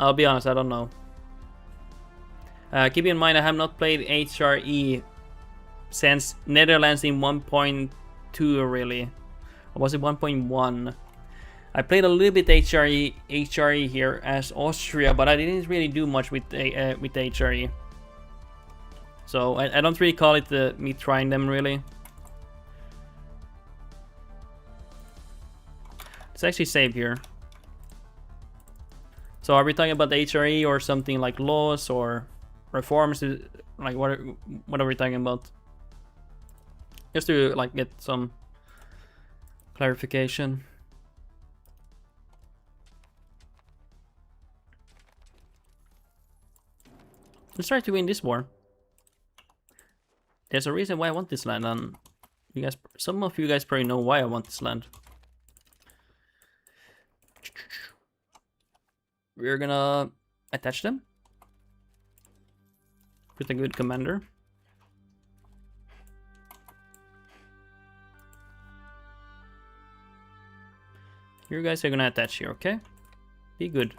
A: I'll be honest, I don't know. Keep in mind, I have not played HRE since Netherlands in 1.2 really. Or was it 1.1? I played a little bit HRE here as Austria, but I didn't really do much with HRE. So I don't really call it me trying them really. Let's actually save here. So are we talking about HRE or something like laws or reforms? Like what are we talking about? Just to like get some clarification. Let's try to win this war. There's a reason why I want this land, and you guys, some of you guys probably know why I want this land. We're gonna attach them with a good commander. You guys are gonna attach here, okay? Be good.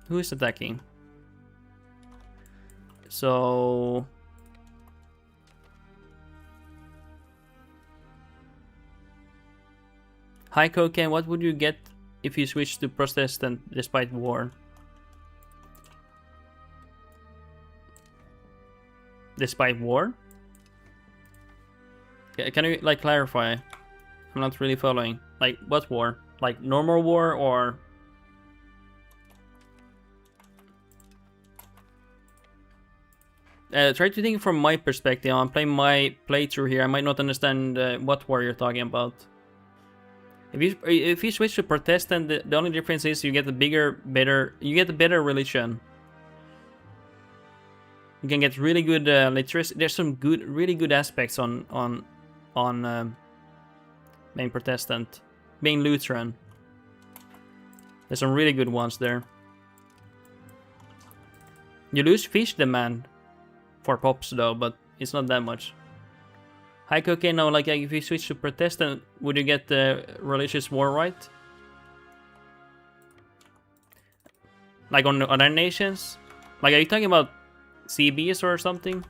A: Who is attacking? So high cocaine, what would you get if you switch to Protestant despite war? Despite war? Can you like clarify? I'm not really following. Like what war? Like normal war or? Try to think from my perspective. I'm playing my playthrough here. I might not understand what war you're talking about. If you switch to Protestant, the only difference is you get a better religion. You can get really good literacy. There's some really good aspects on being Protestant, being Lutheran. There's some really good ones there. You lose fish demand for pops though, but it's not that much. High cocaine, no, like if you switch to Protestant, would you get the religious war right? Like on other nations? Like are you talking about CBs or something?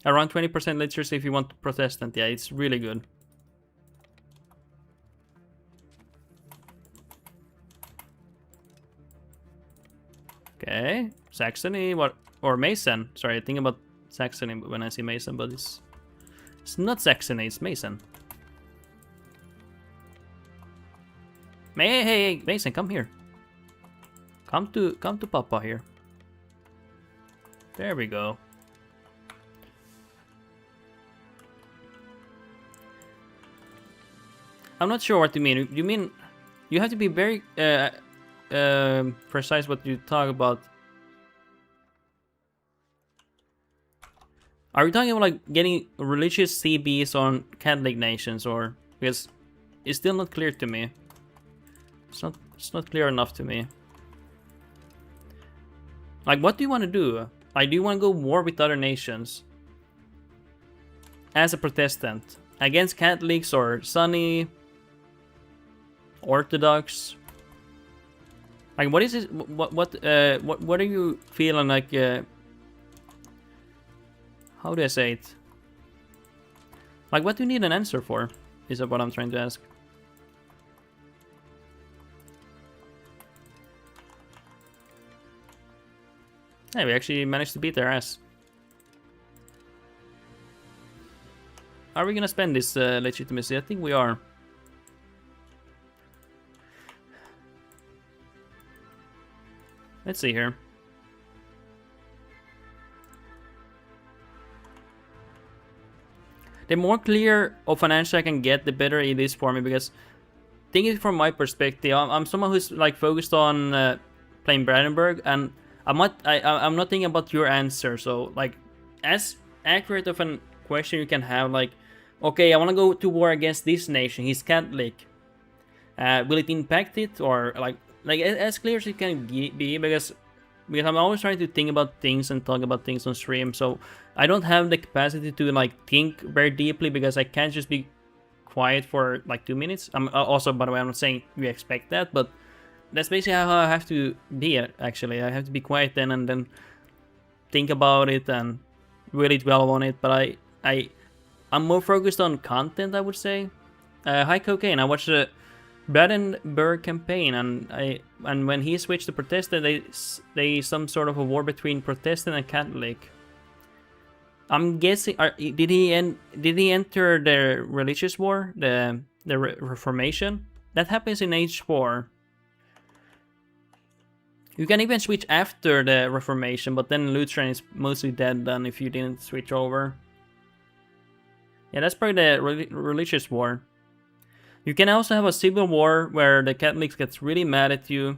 A: Around 20% literacy if you want Protestant, yeah, it's really good. Okay, Saxony, what, or Mason? Sorry, I think about Saxony when I see Mason, but it's not Saxony, it's Mason. Hey, Mason, come here. Come to Papa here. There we go. I'm not sure what you mean. You mean you have to be very precise what you talk about. Are you talking about like getting religious CBs on Catholic nations, or because it's still not clear to me. It's not clear enough to me. Like, what do you want to do? Like, do you want to go war with other nations as a Protestant against Catholics or Sunni, Orthodox? Like, what is it? What are you feeling like? How do I say it? Like, what do you need an answer for? Is what I'm trying to ask. Hey, we actually managed to beat their ass. Are we gonna spend this legitimacy? I think we are. Let's see here. The more clear of an answer I can get, the better it is for me, because thinking from my perspective, I'm someone who's like focused on playing Brandenburg, and I'm not thinking about your answer. So like, as accurate of a question you can have, like, okay, I want to go to war against this nation. He's Catholic. Will it impact it, or like as clear as it can be? Because because I'm always trying to think about things and talk about things on stream, so I don't have the capacity to like think very deeply because I can't just be quiet for like 2 minutes. I'm also, by the way, I'm not saying you expect that, but that's basically how I have to be. Actually, I have to be quiet then and then think about it and really dwell on it. But I'm more focused on content, I would say. Hi Cocaine, I watched the Brandenburg campaign, and when he switched to Protestant, they some sort of a war between Protestant and Catholic. I'm guessing, did he enter the religious war, the Reformation? That happens in Age 4. You can even switch after the Reformation, but then Lutheran is mostly dead then if you didn't switch over. Yeah, that's probably the religious war. You can also have a civil war where the Catholics gets really mad at you.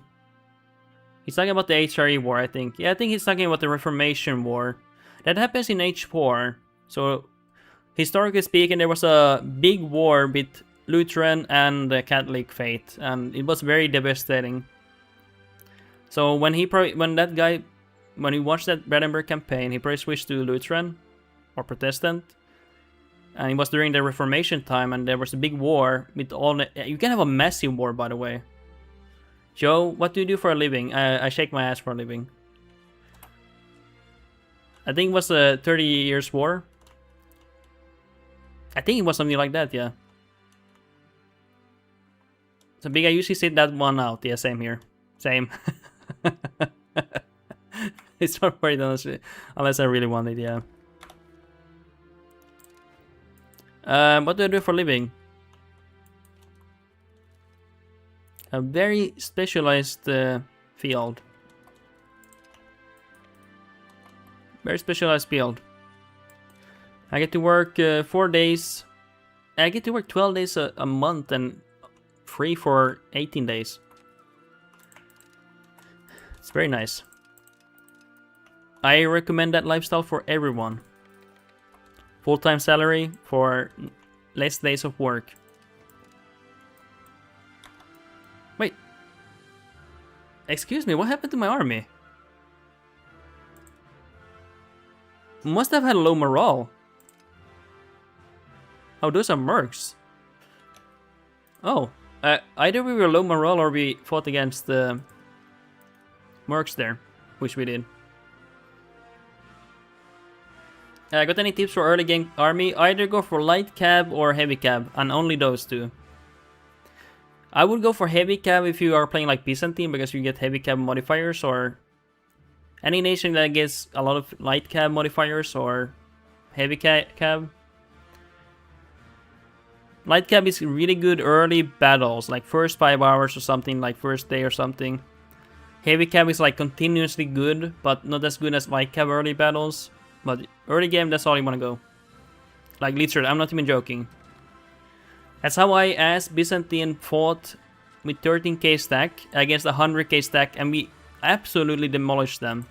A: He's talking about the HRE war, I think. Yeah, I think he's talking about the Reformation war. That happens in Age 4. So, historically speaking, there was a big war with Lutheran and the Catholic faith, and it was very devastating. So when he watched that Brandenburg campaign, he probably switched to Lutheran or Protestant. And it was during the Reformation time, and there was a big war with all the... You can have a massive war, by the way. Joe, what do you do for a living? I shake my ass for a living. I think it was a 30 years war. I think it was something like that, yeah. So big, I usually sit that one out. Yeah, same here. Same. It's not very honestly, unless I really want it, yeah. What do I do for a living? A very specialized field. Very specialized field. I get to work 4 days. I get to work 12 days a month and free for 18 days. It's very nice. I recommend that lifestyle for everyone. Full-time salary for less days of work. Wait. Excuse me, what happened to my army? Must have had low morale. Oh, those are mercs. Oh, either we were low morale or we fought against the mercs there, which we did. Got any tips for early game army? Either go for light cab or heavy cab, and only those two. I would go for heavy cab if you are playing like Byzantine, because you get heavy cab modifiers, or any nation that gets a lot of light cab modifiers or heavy cab. Light cab is really good early battles, like first 5 hours or something, like first day or something. Heavy cab is like continuously good, but not as good as light cab early battles. But early game, that's all you want to go. Like literally, I'm not even joking. That's how I, as Byzantine, fought with 13k stack against a 100k stack, and we absolutely demolished them.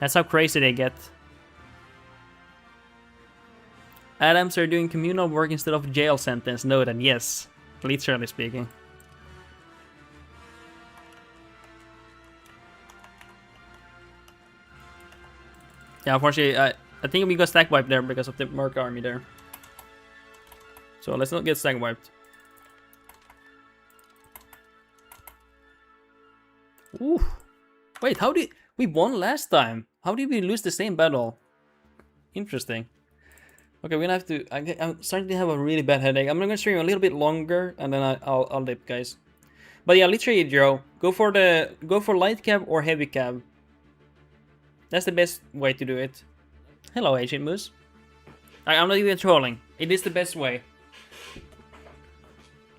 A: That's how crazy they get. Adams are doing communal work instead of jail sentence. Noted, yes. Literally speaking. Yeah, unfortunately, I think we got stack wiped there because of the Merc army there. So let's not get stack wiped. Ooh. Wait, how did... We won last time. How did we lose the same battle? Interesting. Okay, we're gonna have to... I'm starting to have a really bad headache. I'm gonna stream a little bit longer and then I'll dip, guys. But yeah, literally, Joe, go for light cab or heavy cab. That's the best way to do it. Hello, Agent Moose. I'm not even trolling. It is the best way.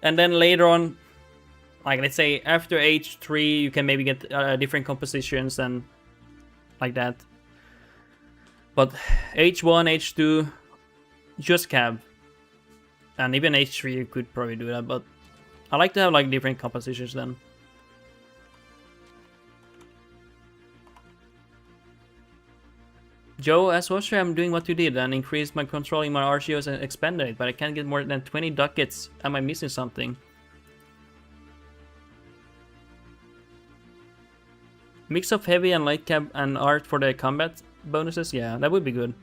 A: And then later on, like let's say after H3, you can maybe get different compositions and like that. But H1, H2, just cab. And even H3, you could probably do that, but I like to have like different compositions then. Joe, as Austria, I'm doing what you did and increased my controlling my RGOs and expanded it, but I can't get more than 20 ducats. Am I missing something? Mix of heavy and light cab and art for the combat bonuses. Yeah, that would be good.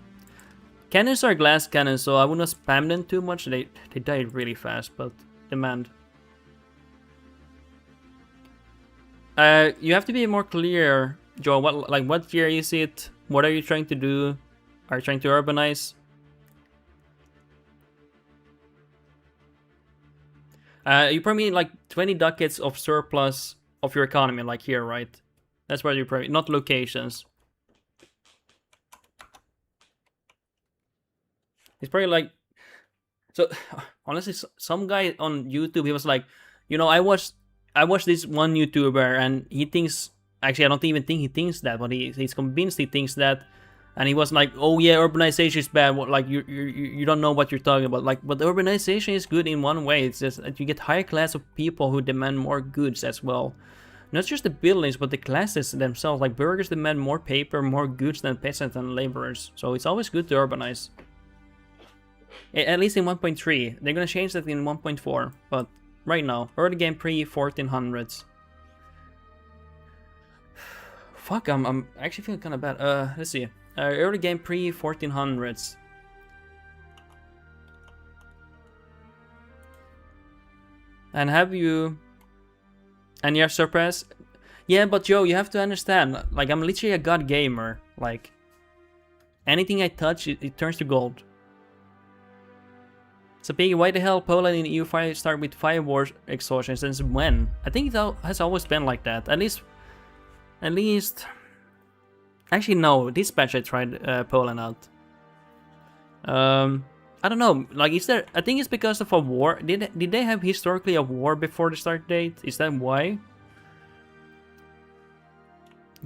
A: Cannons are glass cannons, so I would not spam them too much. They die really fast, but demand. You have to be more clear, Joe. What year is it? What are you trying to do? Are you trying to urbanize? You probably need like 20 ducats of surplus of your economy, like here, right? That's where you probably, not locations. It's probably like, so honestly, some guy on YouTube, he was like, you know, I watched this one YouTuber and he thinks, actually I don't even think he thinks that, but he's convinced he thinks that, and he was like, oh yeah, urbanization is bad. What, like you don't know what you're talking about. Like, but urbanization is good in one way. It's just that you get higher class of people who demand more goods as well. Not just the buildings, but the classes themselves. Like burghers demand more paper, more goods than peasants and laborers. So it's always good to urbanize. At least in 1.3. They're gonna change that in 1.4. But right now, early game pre-1400s. Fuck, I'm actually feeling kind of bad. Let's see. Early game pre-1400s. And have you... And you're surprised? Yeah, but Joe, you have to understand. Like, I'm literally a god gamer. Like, anything I touch, it turns to gold. So, Piggy, why the hell Poland in EU5 start with 5 war exhaustion since when? I think it has always been like that. At least... Actually, no. This patch I tried Poland out. I don't know. Like, is there... I think it's because of a war. Did they have historically a war before the start date? Is that why?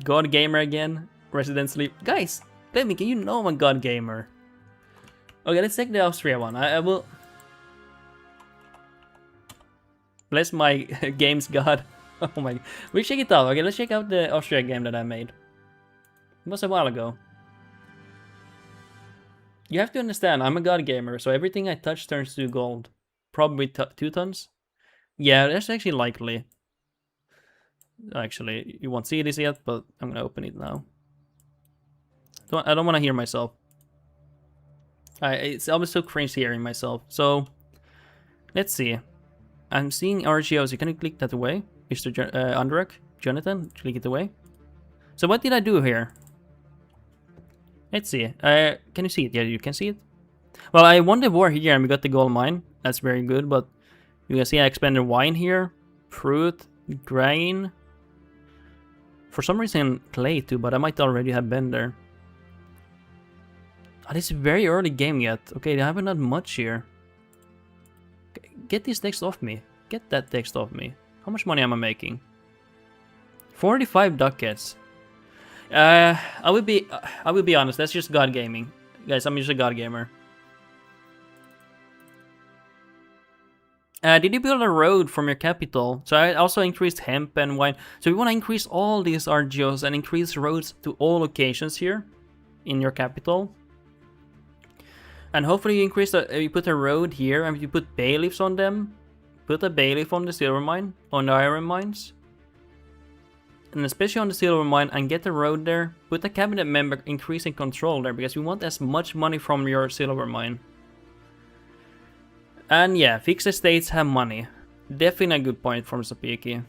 A: God gamer again. Resident sleep. Guys, let me. Can you know I'm a god gamer? Okay, let's take the Austria one. I will... Bless my games god. Oh my... We'll check it out. Okay, let's check out the Austria game that I made. It was a while ago. You have to understand, I'm a god gamer, so everything I touch turns to gold. Probably 2 tons? Yeah, that's actually likely. Actually, you won't see this yet, but I'm gonna open it now. I don't want to hear myself. It's always so cringe hearing myself. So, let's see. I'm seeing RGOs. Can you click that away? Mr. Underek? Jonathan? Click it away. So what did I do here? Let's see. Can you see it? Yeah, you can see it. Well, I won the war here and we got the gold mine. That's very good, but you can see I expanded wine here. Fruit, grain. For some reason, clay too, but I might already have been there. Oh, this is very early game yet. Okay, I haven't done much here. Get this text off me. Get that text off me. How much money am I making? 45 ducats. I will be honest, that's just god gaming. Guys, I'm just a god gamer. Did you build a road from your capital? So I also increased hemp and wine. So we want to increase all these RGOs and increase roads to all locations here in your capital. And hopefully you increase you put a road here and you put bailiffs on them. Put a bailiff on the silver mine, on the iron mines. And especially on the silver mine, and get a road there. Put a cabinet member increasing control there, because we want as much money from your silver mine. And yeah, fixed estates have money. Definitely a good point from Sapiki.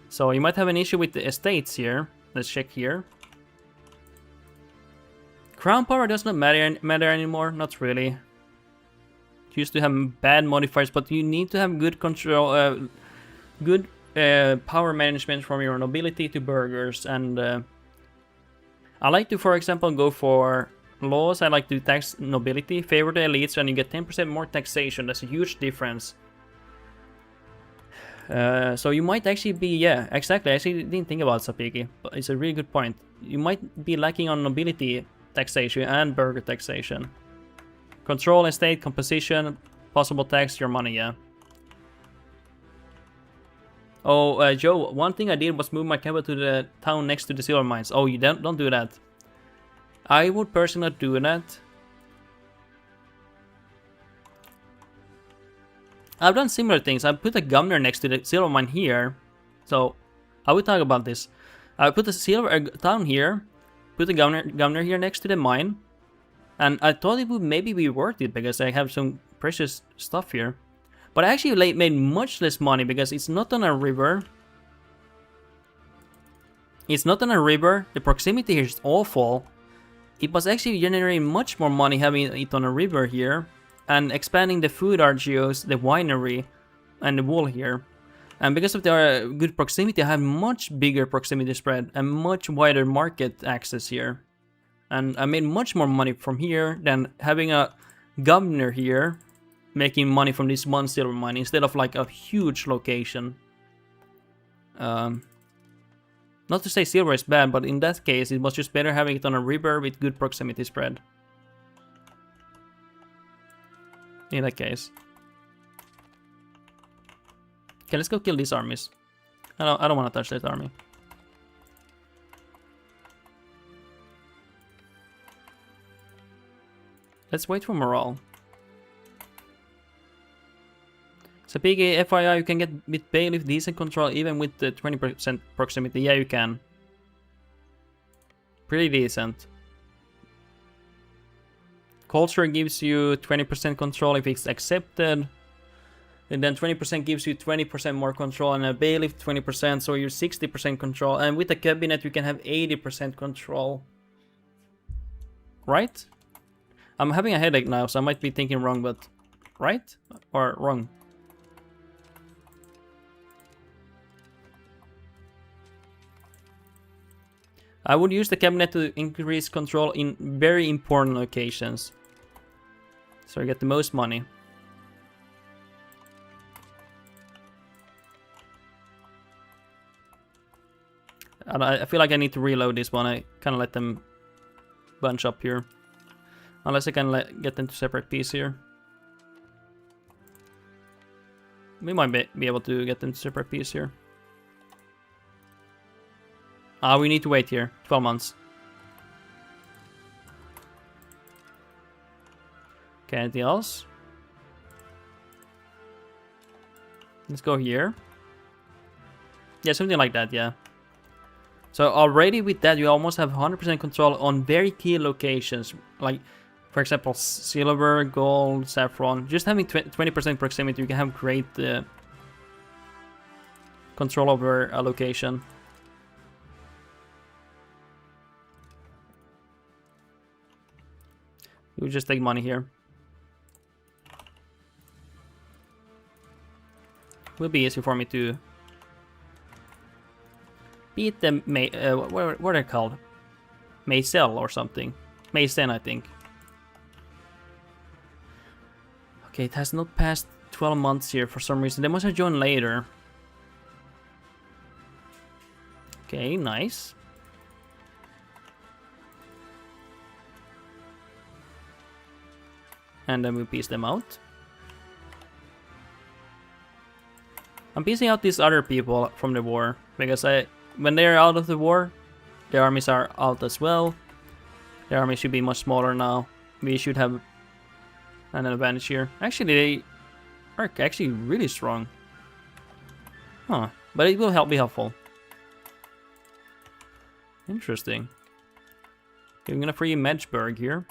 A: So you might have an issue with the estates here. Let's check here. Crown power does not matter anymore, not really. Used to have bad modifiers, but you need to have good control, good power management from your nobility to burghers. And I like to, for example, go for laws. I like to tax nobility, favor the elites, and you get 10% more taxation. That's a huge difference. So you might actually be, yeah, exactly. I actually didn't think about Sapiki, but it's a really good point. You might be lacking on nobility taxation and burgher taxation. Control estate, composition, possible tax, your money, yeah. Oh, Joe, one thing I did was move my capital to the town next to the silver mines. Oh, you don't do that. I would personally not do that. I've done similar things. I put a governor next to the silver mine here. So, I will talk about this. I put the silver town here, put the governor here next to the mine, and I thought it would maybe be worth it because I have some precious stuff here. But I actually made much less money because it's not on a river. It's not on a river. The proximity here is awful. It was actually generating much more money having it on a river here and expanding the food RGOs, the winery, and the wool here. And because of their good proximity, I have much bigger proximity spread and much wider market access here. And I made much more money from here than having a governor here making money from this one silver mine instead of like a huge location. Not to say silver is bad, but in that case, it was just better having it on a river with good proximity spread. In that case. Okay, let's go kill these armies. I don't want to touch that army. Let's wait for morale. So PK, FYI, you can get with bailiff decent control even with the 20% proximity. Yeah, you can. Pretty decent. Culture gives you 20% control if it's accepted. And then 20% gives you 20% more control, and a bailiff 20%, so you're 60% control. And with a cabinet, you can have 80% control. Right? I'm having a headache now, so I might be thinking wrong, but... Right? Or wrong? I would use the cabinet to increase control in very important locations. So I get the most money. I feel like I need to reload this one. I kind of let them bunch up here. Unless I can get them to separate piece here. We might be able to get them to separate piece here. We need to wait here. 12 months. Okay, anything else? Let's go here. Yeah, something like that, yeah. So already with that, you almost have 100% control on very key locations. Like, for example, silver, gold, saffron. Just having 20% proximity, you can have great control over a location. You just take money here. Will be easy for me to beat the what are they called? Maysell or something. Maysen, I think. Okay, it has not passed 12 months here for some reason. They must have joined later. Okay, nice. And then we piece them out. I'm piecing out these other people from the war because when they're out of the war, their armies are out as well. Their army should be much smaller now. We should have an advantage here. Actually, they are actually really strong. Huh. But it will be helpful. Interesting. Okay, I'm gonna free Brandenburg here.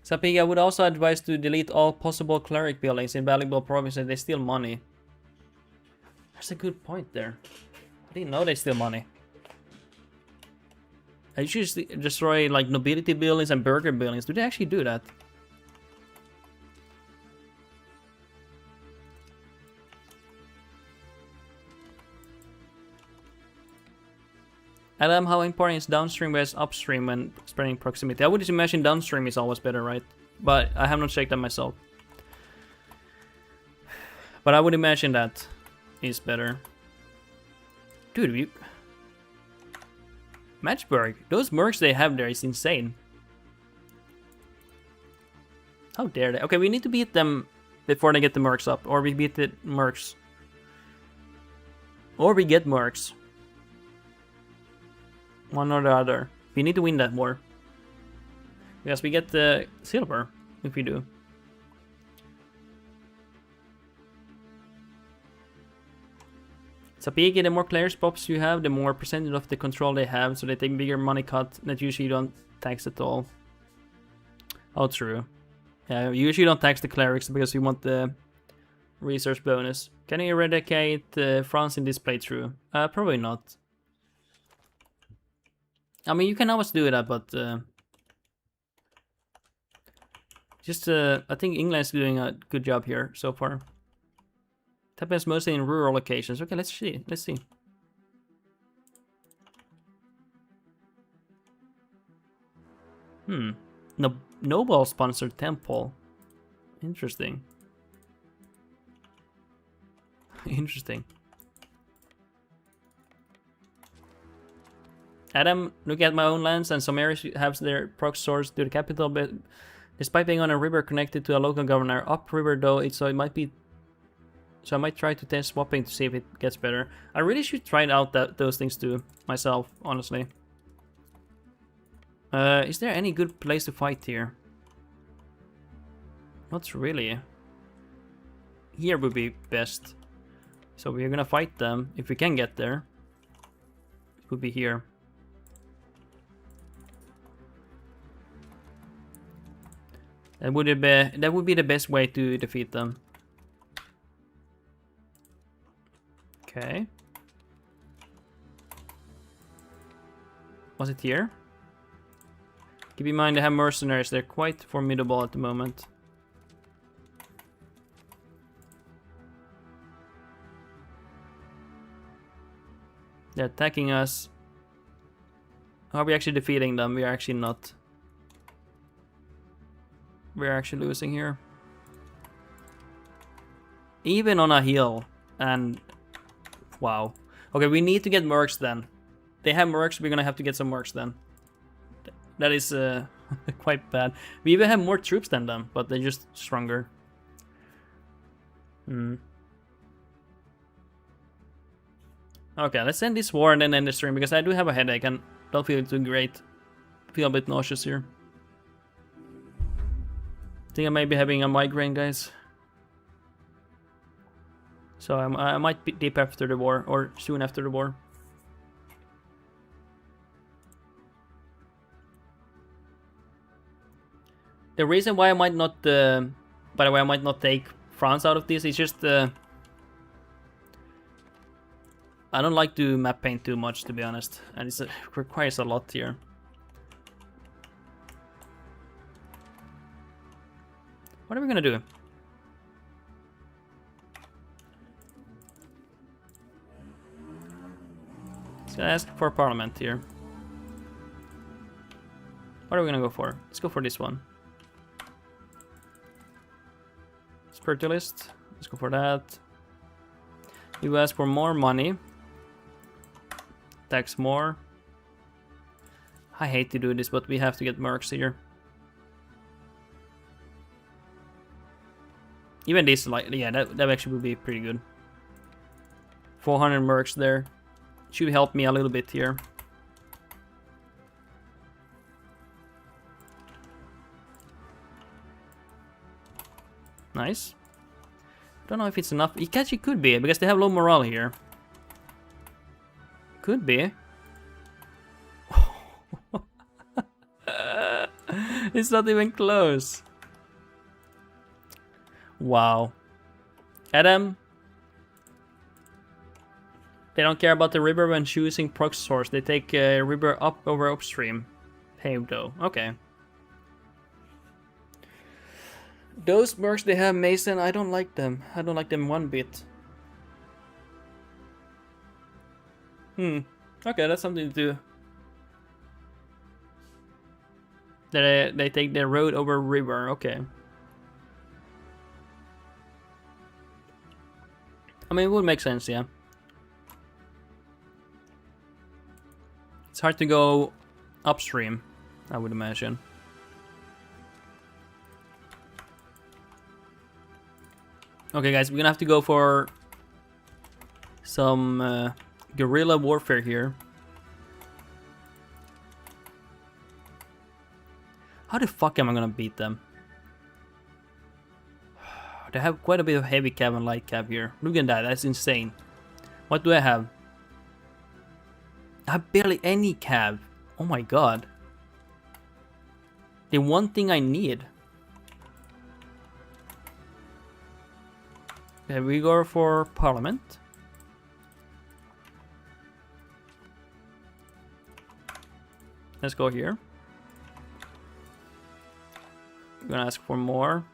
A: Sapig, I would also advise to delete all possible cleric buildings in valuable provinces. They steal money. That's a good point there. I didn't know they steal money. I usually destroy like nobility buildings and burger buildings. Do they actually do that? Adam, how important is downstream versus upstream when spreading proximity? I would just imagine downstream is always better, right? But I have not checked that myself. But I would imagine that is better. Dude, Matchburg, those mercs they have there is insane. How dare they? Okay, we need to beat them before they get the mercs up. Or we beat the mercs. Or we get mercs. One or the other. We need to win that war. Because we get the silver if we do. So Piki, the more players pops you have, the more percentage of the control they have, so they take bigger money cut that usually you don't tax at all. Oh, true. Yeah, you usually don't tax the clerics because you want the research bonus. Can you eradicate France in this playthrough? Probably not. I mean, you can always do that, but I think England's doing a good job here so far. It happens mostly in rural locations. Okay, let's see. Let's see. No, Noble sponsored temple. Interesting. Interesting. Adam, look at my own lands, and some areas have their proc source to the capital, but despite being on a river connected to a local governor, upriver though, so it might be. So I might try to test swapping to see if it gets better. I really should try out those things too myself, honestly. Is there any good place to fight here? Not really. Here would be best. So we're gonna fight them if we can get there. It would be here. That would be the best way to defeat them. Okay. Was it here? Keep in mind they have mercenaries, they're quite formidable at the moment. They're attacking us. Are we actually defeating them? We are actually not. We're actually losing here. Even on a hill. And wow. Okay, we need to get mercs then. They have mercs, we're gonna have to get some mercs then. That is quite bad. We even have more troops than them, but they're just stronger. Okay, let's end this war and then end the stream, because I do have a headache and don't feel too great. Feel a bit nauseous here. Think I may be having a migraine, guys. So I might be deep after the war, or soon after the war. The reason why I might not, by the way, I might not take France out of this is just, I don't like to map paint too much, to be honest, and it requires a lot here. What are we gonna do? Let's ask for parliament here. What are we gonna go for? Let's go for this one. Spiritualist. Let's go for that. You ask for more money. Tax more. I hate to do this, but we have to get mercs here. Even this, like, yeah, that actually would be pretty good. 400 mercs there. Should help me a little bit here. Nice. Don't know if it's enough. It actually could be, because they have low morale here. Could be. It's not even close. Wow. Adam. They don't care about the river when choosing proc source. They take river up over upstream. Paved though. Okay. Those mercs they have, Mason, I don't like them. I don't like them one bit. Okay, that's something to do. They take the road over river, okay. I mean, it would make sense, yeah. It's hard to go upstream, I would imagine. Okay, guys, we're gonna have to go for some guerrilla warfare here. How the fuck am I gonna beat them? They have quite a bit of heavy cab and light cab here. Look at that, that's insane. What do I have? I have barely any cav. Oh my god. The one thing I need. Okay, we go for parliament. Let's go here. I'm gonna ask for more.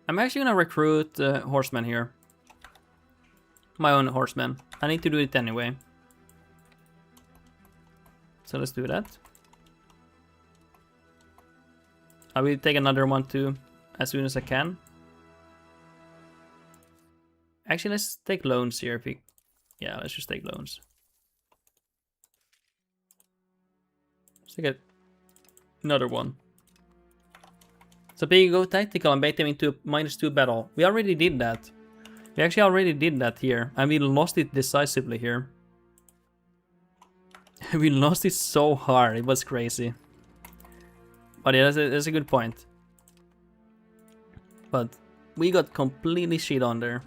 A: I'm actually gonna recruit horsemen here. My own horsemen. I need to do it anyway. So let's do that. I will take another one too, as soon as I can. Actually, let's take loans here. If we... Yeah, let's just take loans. Let's take another one. So we go tactical and bait them into a -2 battle. We already did that. We actually already did that here, and we lost it decisively here. We lost it so hard, it was crazy. But yeah, that's a good point. But we got completely shit on there.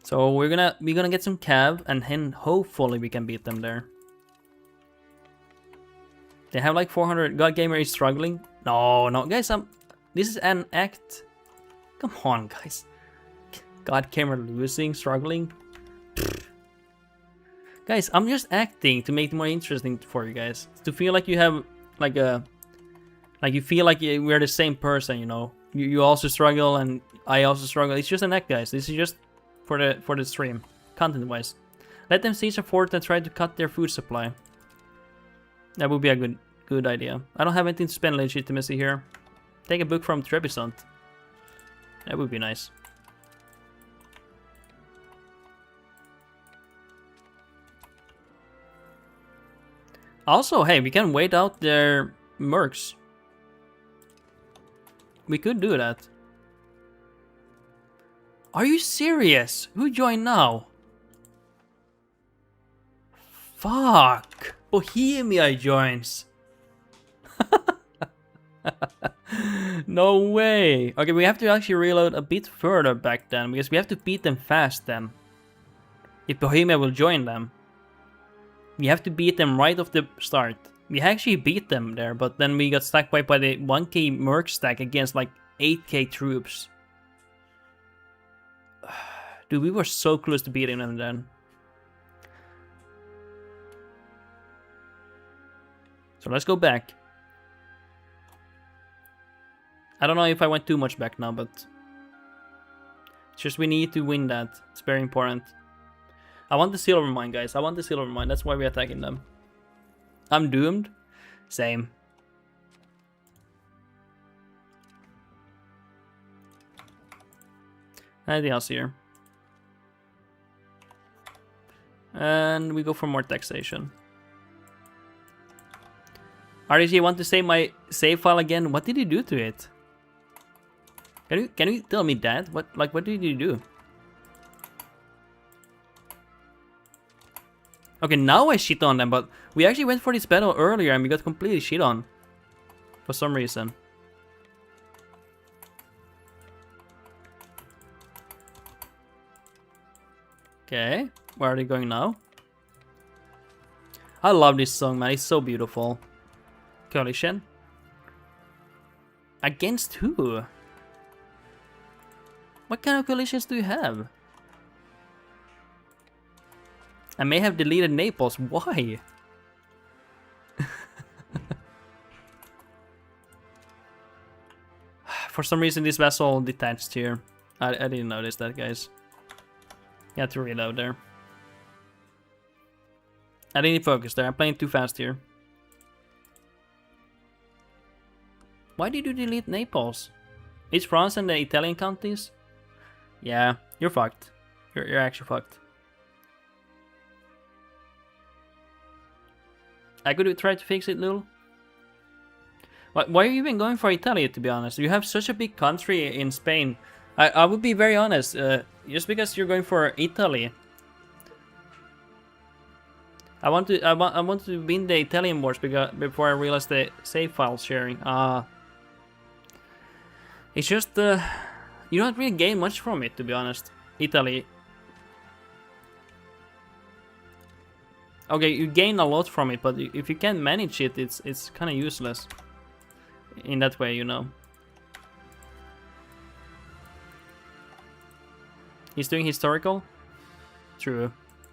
A: So we're gonna get some cav, and then hopefully we can beat them there. They have like 400. God Gamer is struggling. No, guys, this is an act. Come on, guys. God Gamer losing, struggling. Guys, I'm just acting to make it more interesting for you guys. To feel like you have like you feel like we're the same person, you know. You also struggle and I also struggle. It's just an act, guys. This is just for the stream, content-wise. Let them siege a fort and try to cut their food supply. That would be a good idea. I don't have anything to spend legitimacy here. Take a book from Trebizond. That would be nice. Also, hey, we can wait out their mercs. We could do that. Are you serious? Who joined now? Fuck! Bohemia joins. No way. Okay, we have to actually reload a bit further back then, because we have to beat them fast then. If Bohemia will join them. We have to beat them right off the start. We actually beat them there, but then we got stacked by the 1k merc stack against like 8k troops. Dude, we were so close to beating them then. So let's go back. I don't know if I went too much back now, but it's just we need to win that. It's very important. I want the silver mine, guys. I want the silver mine. That's why we're attacking them. I'm doomed. Same. Anything else here? And we go for more taxation. RDG, want to save my save file again? What did you do to it? Can you tell me that? What did you do? Okay, now I shit on them, but we actually went for this battle earlier and we got completely shit on. For some reason. Okay, where are they going now? I love this song, man. It's so beautiful. Coalition. Against who? What kind of coalitions do you have? I may have deleted Naples. Why? For some reason this vessel detached here. I didn't notice that, guys. You have to reload there. I didn't focus there. I'm playing too fast here. Why did you delete Naples? It's France and the Italian counties? Yeah, you're fucked. You're actually fucked. I could try to fix it, Lul. Why are you even going for Italy, to be honest? You have such a big country in Spain. I would be very honest. Just because you're going for Italy, I want to win the Italian wars before I realize the save file sharing. It's just You don't really gain much from it, to be honest. Italy. Okay, you gain a lot from it, but if you can't manage it, it's kind of useless. In that way, you know. He's doing historical? True.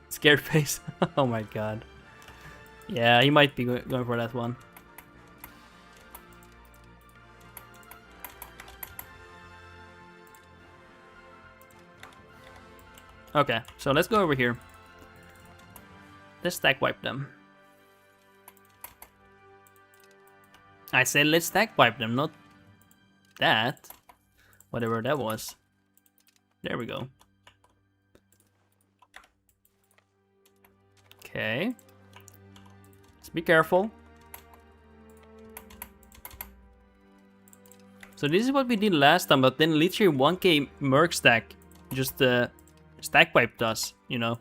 A: Scared face. Oh my god. Yeah, he might be going for that one. Okay, so let's go over here. Let's stack wipe them. I said let's stack wipe them, not that. Whatever that was. There we go. Okay. Let's be careful. So this is what we did last time, but then literally 1k merc stack just stack wiped us, you know.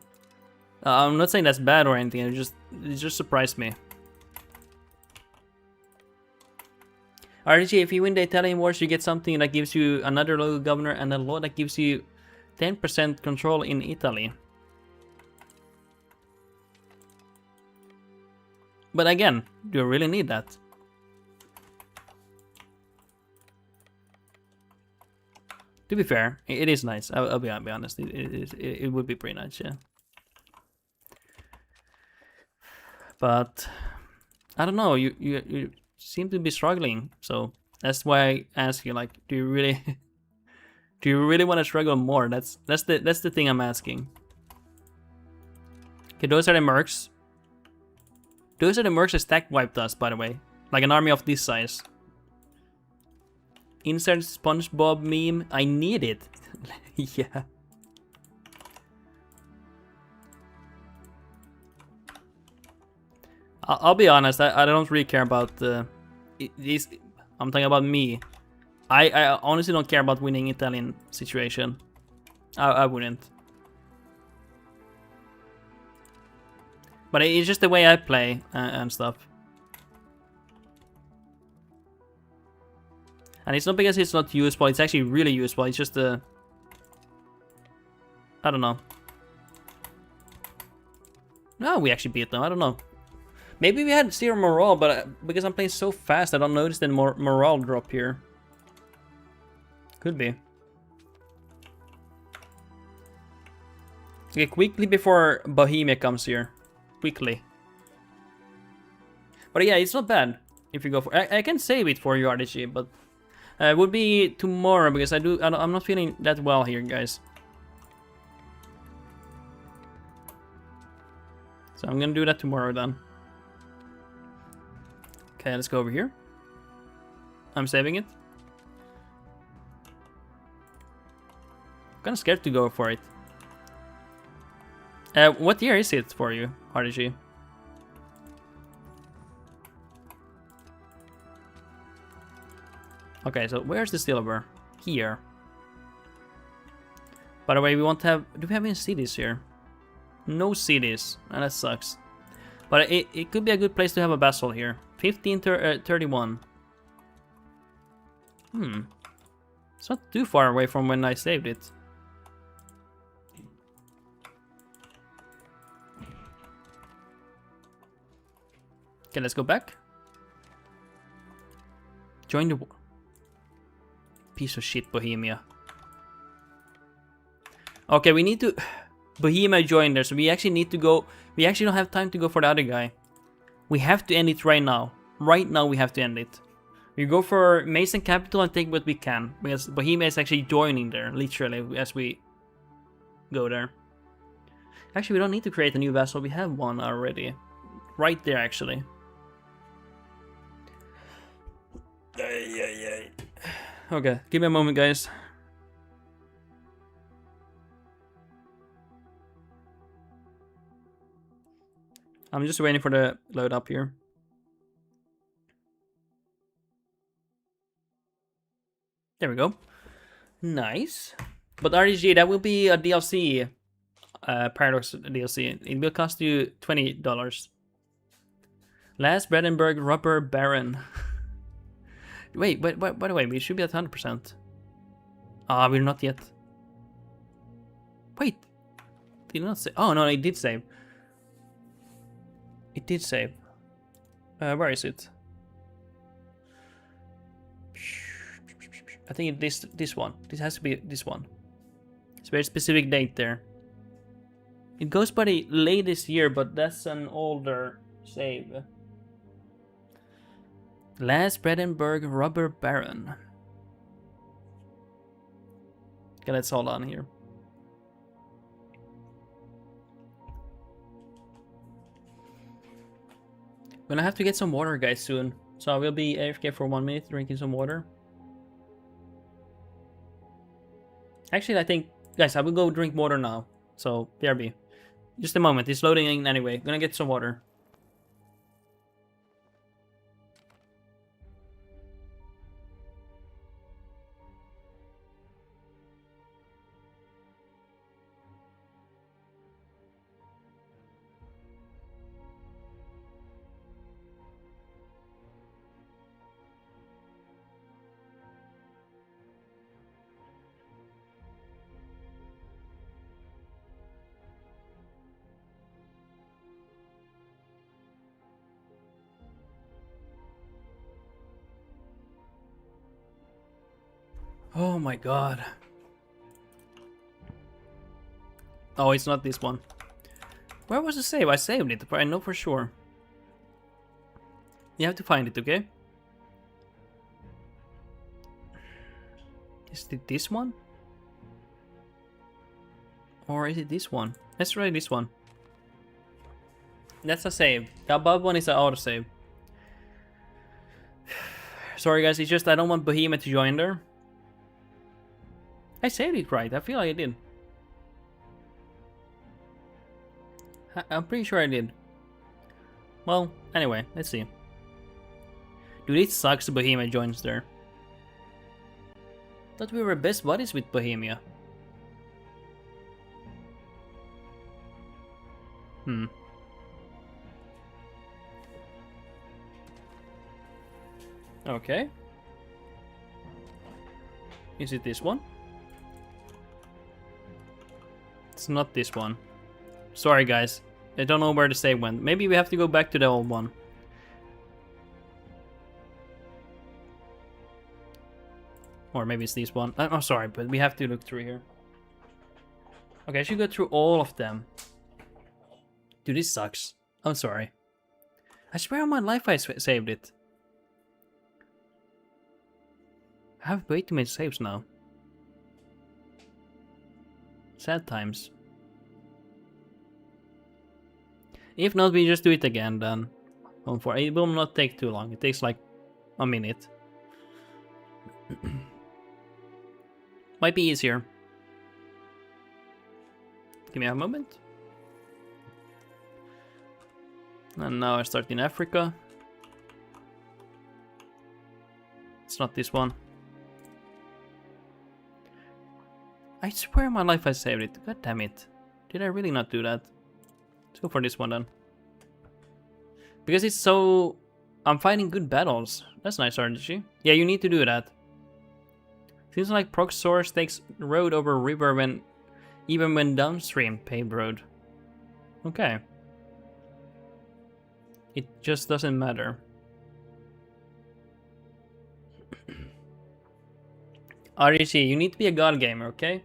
A: I'm not saying that's bad or anything, it just surprised me. RG, if you win the Italian wars, you get something that gives you another local governor and a law that gives you 10% control in Italy. But again, do you really need that? To be fair, it is nice. I'll be honest. It would be pretty nice, yeah. But I don't know. You seem to be struggling, so that's why I ask you. Like, do you really want to struggle more? That's the thing I'm asking. Okay, those are the mercs. Those are the mercs that stack wiped us, by the way. Like an army of this size. Insert SpongeBob meme. I need it. Yeah. I'll be honest. I don't really care about these. I'm talking about me. I honestly don't care about winning Italian situation. I wouldn't. But it's just the way I play and stuff. And it's not because it's not useful, it's actually really useful, it's just I don't know. No, we actually beat them, I don't know. Maybe we had 0 morale, but because I'm playing so fast, I don't notice the morale drop here. Could be. Okay, quickly before Bohemia comes here. Quickly. But yeah, it's not bad if you go for. I can save it for you, RDG, but it would be tomorrow because I'm not feeling that well here, guys. So I'm gonna do that tomorrow then. Okay, let's go over here. I'm saving it. I'm kind of scared to go for it. What year is it for you, RDG? Okay, so where's the silver? Here. By the way, we won't have... Do we have any cities here? No cities. And that sucks. But it could be a good place to have a vassal here. 1531. It's not too far away from when I saved it. Okay, let's go back. Join the war. Piece of shit, Bohemia. Okay, we need to... Bohemia joined there, so we actually need to go... We actually don't have time to go for the other guy. We have to end it right now. Right now we have to end it. We go for Mason Capital and take what we can. Because Bohemia is actually joining there, literally, as we go there. Actually, we don't need to create a new vessel. We have one already. Right there, actually. Okay, give me a moment, guys. I'm just waiting for the load up here. There we go. Nice. But RDG, that will be a DLC. Paradox DLC. It will cost you $20. Last Brandenburg Rubber Baron. Wait, but by the way, we should be at 100%. Ah, we're not yet. Wait. Did not save? Oh, no, it did save. It did save. Where is it? I think this one. This has to be this one. It's a very specific date there. It goes by the latest year, but that's an older save. Last Brandenburg Robber Baron. Okay, let's hold on here. Gonna have to get some water, guys, soon. So I will be AFK for 1 minute, drinking some water. Actually, I think, guys, I will go drink water now. So, BRB. Just a moment, it's loading in anyway. Gonna get some water. Oh my god. Oh, it's not this one. Where was the save? I saved it, but I know for sure. You have to find it, okay? Is it this one? Or is it this one? Let's try this one. That's a save. The above one is an autosave. Sorry guys, it's just I don't want Bohemia to join there. I saved it right, I feel like I did. I'm pretty sure I did. Well, anyway, let's see. Dude, it sucks Bohemia joins there. Thought we were best buddies with Bohemia. Okay. Is it this one? It's not this one. Sorry guys, I don't know where the save went. Maybe we have to go back to the old one. Or maybe it's this one. I'm sorry, but we have to look through here. Okay, I should go through all of them. Dude, this sucks. I'm sorry. I swear on my life I saved it. I have way too many saves now. Sad times. If not, we just do it again then. It will not take too long. It takes like a minute. Might be easier. Give me a moment. And now I start in Africa. It's not this one. I swear on my life I saved it. God damn it. Did I really not do that? Let's go for this one then. Because it's so... I'm fighting good battles. That's nice strategy. Yeah, you need to do that. Seems like proc source takes road over river when... even when downstream paved road. Okay. It just doesn't matter. REC, you need to be a god gamer, okay?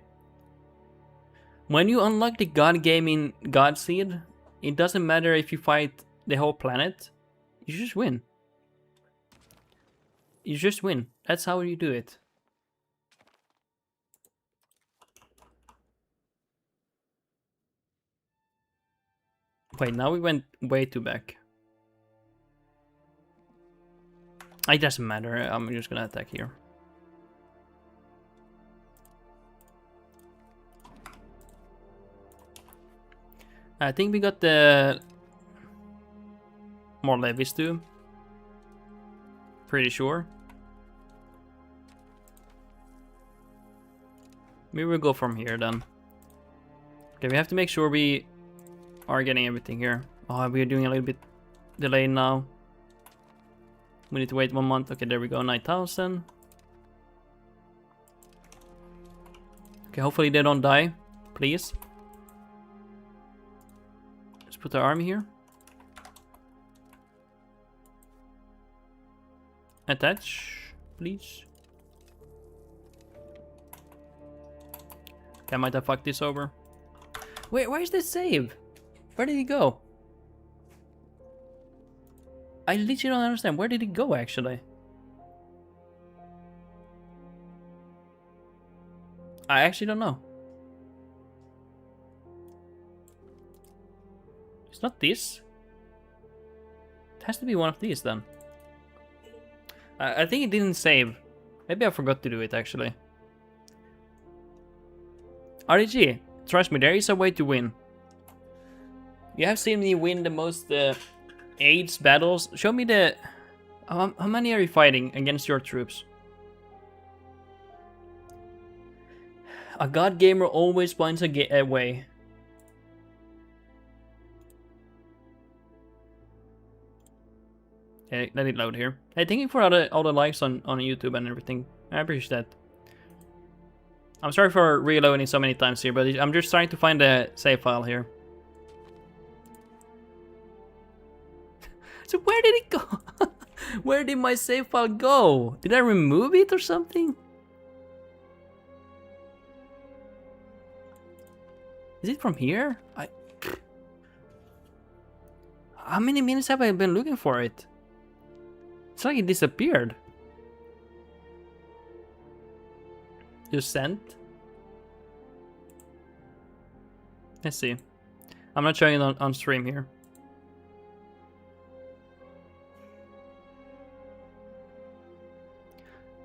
A: When you unlock the god game in God Seed, it doesn't matter if you fight the whole planet. You just win. You just win. That's how you do it. Wait, now we went way too back. It doesn't matter. I'm just gonna attack here. I think we got the more levies too. Pretty sure. Maybe we'll go from here then. Okay, we have to make sure we are getting everything here. Oh, we're doing a little bit delayed now. We need to wait 1 month. Okay, there we go, 9,000. Okay, hopefully they don't die. Please. Let's put the army here. Attach, please. Okay, I might have fucked this over. Wait, where is this save? Where did he go? I literally don't understand. Where did he go, actually? I actually don't know. It's not this. It has to be one of these, then. I think it didn't save. Maybe I forgot to do it, actually. RDG, trust me, there is a way to win. You have seen me win the most AIDS battles. Show me the... How many are you fighting against your troops? A god gamer always finds a way. Okay, let it load here. Hey, thank you for all the likes on YouTube and everything. I appreciate that. I'm sorry for reloading so many times here, but I'm just trying to find the save file here. So where did it go? Where did my save file go? Did I remove it or something? Is it from here? How many minutes have I been looking for it? It's like it disappeared. Just sent. Let's see. I'm not showing it on stream here.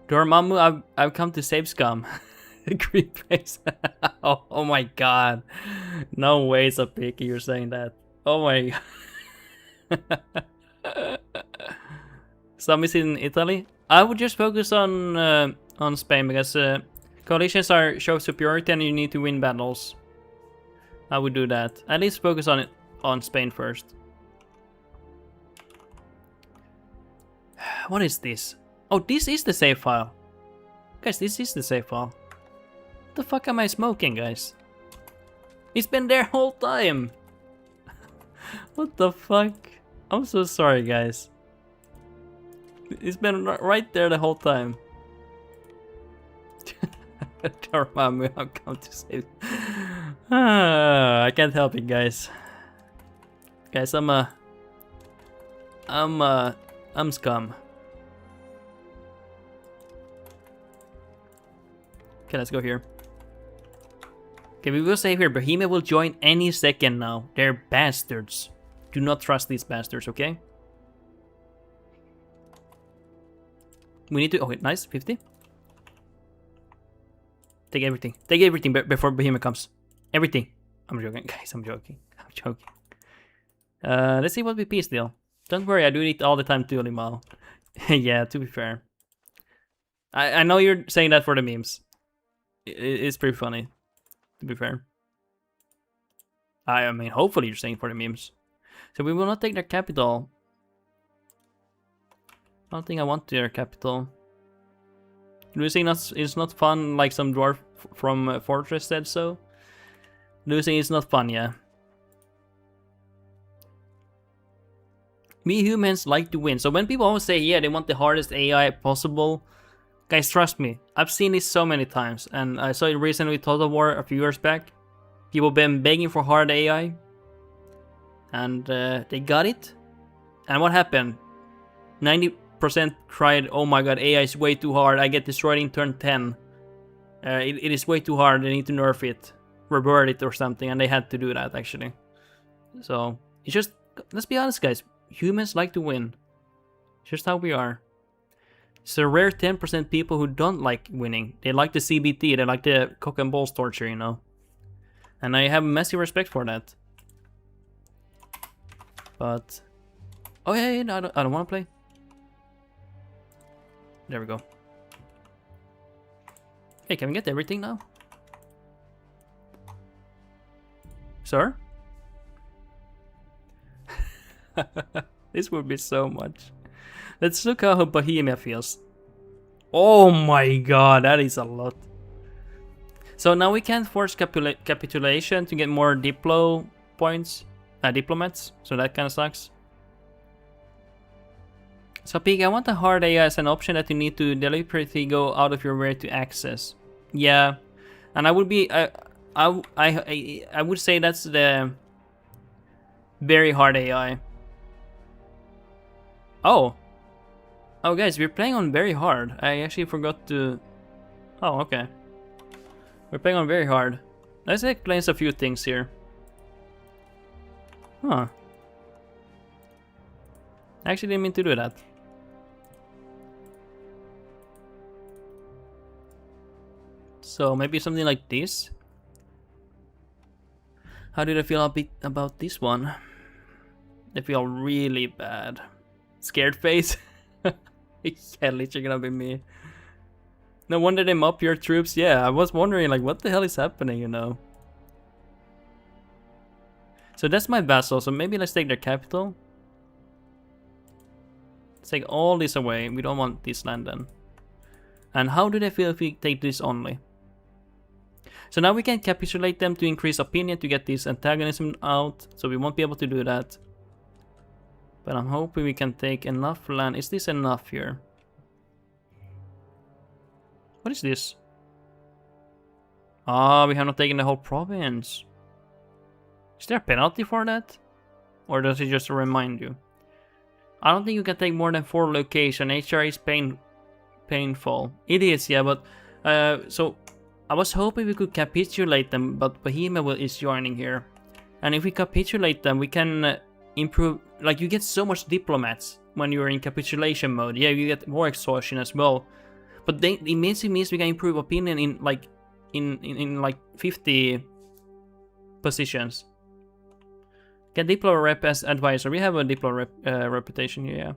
A: Dormammu, I've come to save scum. Green face. Oh my god. No way it's a picky, you're saying that. Oh my god. Some is in Italy. I would just focus on Spain because coalitions show superiority and you need to win battles. I would do that. At least focus on Spain first. What is this? Oh, this is the save file. Guys, this is the save file. What the fuck am I smoking, guys? It's been there whole time. What the fuck? I'm so sorry, guys. It's been right there the whole time. Dormammu, I've come to save. I can't help it, guys. Guys, I'm scum. Okay, let's go here. Okay, we will save here. Bohemia will join any second now. They're bastards. Do not trust these bastards, okay? We need to... Okay, nice. 50. Take everything. Take everything before Bohemia comes. Everything. I'm joking, guys. I'm joking. I'm joking. Let's see what we peace deal. Don't worry, I do it all the time too, Limal. Yeah, to be fair. I know you're saying that for the memes. It's pretty funny, to be fair. I mean, hopefully you're saying for the memes. So we will not take their capital. I don't think I want their capital. Losing is not fun, like some dwarf from Fortress said so. Losing is not fun, yeah. We humans like to win. So when people always say, yeah, they want the hardest AI possible, guys, trust me. I've seen this so many times. And I saw it recently with Total War a few years back. People been begging for hard AI. And they got it. And what happened? 90% cried, oh my god, AI is way too hard. I get destroyed in turn 10. It is way too hard. They need to nerf it. Revert it or something. And they had to do that, actually. So, it's just, let's be honest, guys. Humans like to win. It's just how we are. It's a rare 10% people who don't like winning. They like the CBT. They like the cock and balls torture, you know. And I have massive respect for that. But... oh yeah, no, I don't want to play. There we go. Hey, can we get everything now? Sir? This would be so much. Let's look how Bohemia feels. Oh my god, that is a lot. So now we can't force capitulation to get more diplo points, diplomats. So that kind of sucks. So Pig, I want a hard AI as an option that you need to deliberately go out of your way to access. Yeah, and I would be, I would say that's the very hard AI. Oh, guys, we're playing on very hard. I actually forgot to. Oh, okay. We're playing on very hard. Let's explain a few things here. Huh. I actually didn't mean to do that. So maybe something like this. How did I feel about this one? I feel really bad. Scared face? Yeah, literally gonna be me. No wonder they mop your troops. Yeah, I was wondering, like, what the hell is happening, you know? So that's my vassal, so maybe let's take their capital. Let's take all this away. We don't want this land then. And how do they feel if we take this only? So now we can capitulate them to increase opinion to get this antagonism out. So we won't be able to do that. But I'm hoping we can take enough land. Is this enough here? What is this? Ah, we have not taken the whole province. Is there a penalty for that? Or does it just remind you? I don't think you can take more than 4 locations. HR is painful. It is, yeah, but... so, I was hoping we could capitulate them, but Bohemia is joining here. And if we capitulate them, we can improve... Like, you get so much diplomats when you're in capitulation mode. Yeah, you get more exhaustion as well. But it means we can improve opinion in, like... In like 50 positions. Get Diplo rep as advisor. We have a Diplo reputation here, yeah.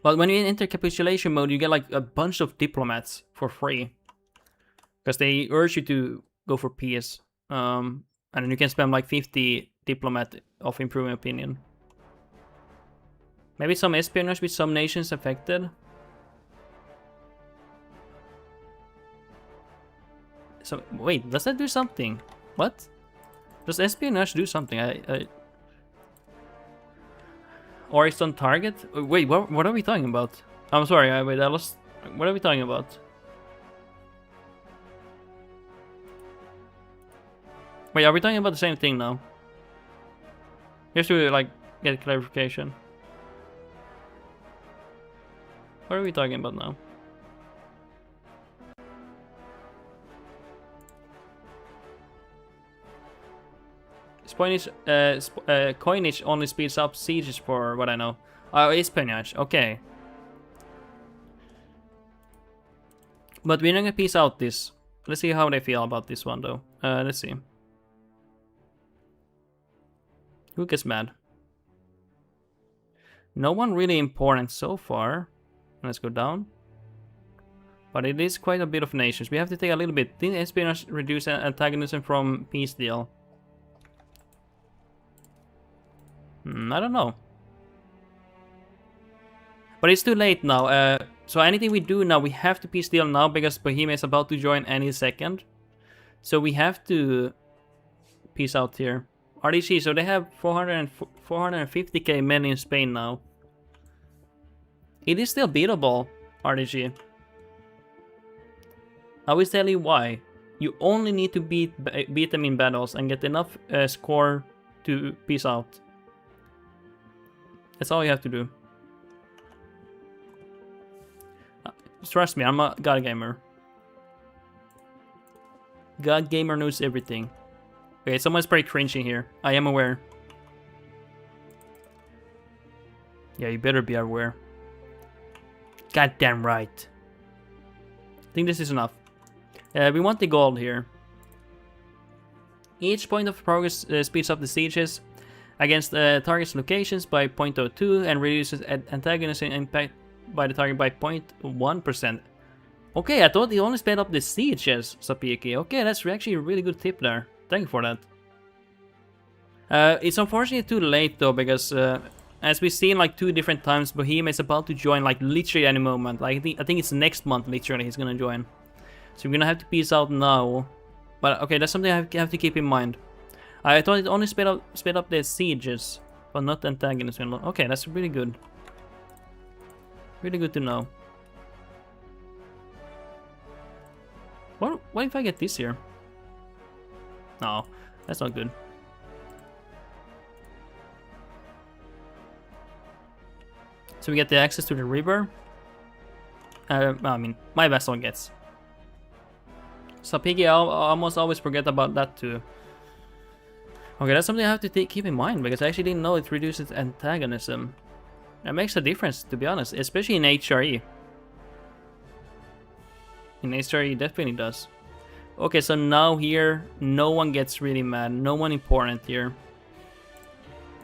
A: But when you enter capitulation mode, you get like a bunch of diplomats for free. Because they urge you to go for peace. And then you can spend like 50 diplomat of improving opinion. Maybe some espionage with some nations affected. So, wait, does that do something? What? Does espionage do something? Or it's on target? Wait, what are we talking about? I'm sorry, wait, I lost... What are we talking about? Wait, are we talking about the same thing now? Just to, like, get clarification. What are we talking about now? Coinage only speeds up sieges for what I know. Oh, espionage, okay. But we're not gonna piece out this. Let's see how they feel about this one though. Let's see. Who gets mad? No one really important so far. Let's go down. But it is quite a bit of nations. We have to take a little bit. Did espionage reduce antagonism from peace deal? I don't know. But it's too late now. So anything we do now, we have to peace deal now because Bohemia is about to join any second. So we have to peace out here. RDC, so they have 450k men in Spain now. It is still beatable, RDG. I will tell you why. You only need to beat them in battles and get enough score to peace out. That's all you have to do. Trust me, I'm a God Gamer. God Gamer knows everything. Okay, someone's pretty cringing here. I am aware. Yeah, you better be aware. Goddamn right. I think this is enough. We want the gold here. Each point of progress speeds up the sieges against target's locations by 0.02 and reduces antagonism impact by the target by 0.1%. Okay, I thought it only sped up the sieges, Sapiki. Okay, that's actually a really good tip there. Thank you for that. It's unfortunately too late though, because as we've seen like 2 different times, Bohemia is about to join like literally any moment. Like I think it's next month literally he's gonna join. So we're gonna have to peace out now. But okay, that's something I have to keep in mind. I thought it only sped up the sieges, but not antagonism. Okay, that's really good. Really good to know. What if I get this here? No, that's not good. So we get the access to the river. I mean, my vessel gets. So Piggy, I almost always forget about that too. Okay, that's something I have to keep in mind, because I actually didn't know it reduces antagonism. That makes a difference, to be honest, especially in HRE. In HRE, it definitely does. Okay, so now here, no one gets really mad. No one important here.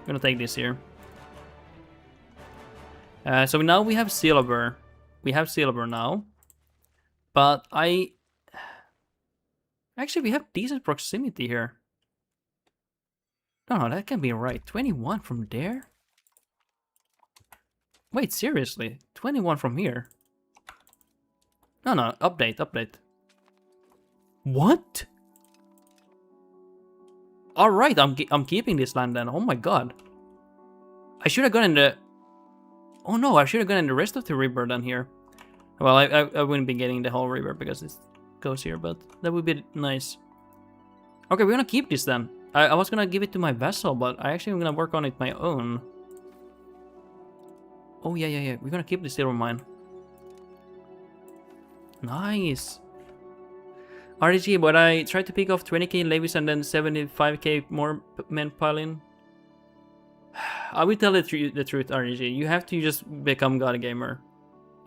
A: I'm gonna take this here. So now we have silver. We have silver now. But actually, we have decent proximity here. No, that can be right. 21 from there? Wait, seriously? 21 from here? No, update. What? Alright, I'm keeping this land then. Oh my god. I should have gone in the... Oh no, I should have gone in the rest of the river down here. Well, I wouldn't be getting the whole river because it goes here, but that would be nice. Okay, we're gonna keep this then. I was gonna give it to my vessel, but I actually am gonna work on it my own. Oh yeah. We're gonna keep the silver mine. Nice. RDG, but I tried to pick off 20k levies and then 75k more men pile in. I will tell the truth, RDG. You have to just become God Gamer.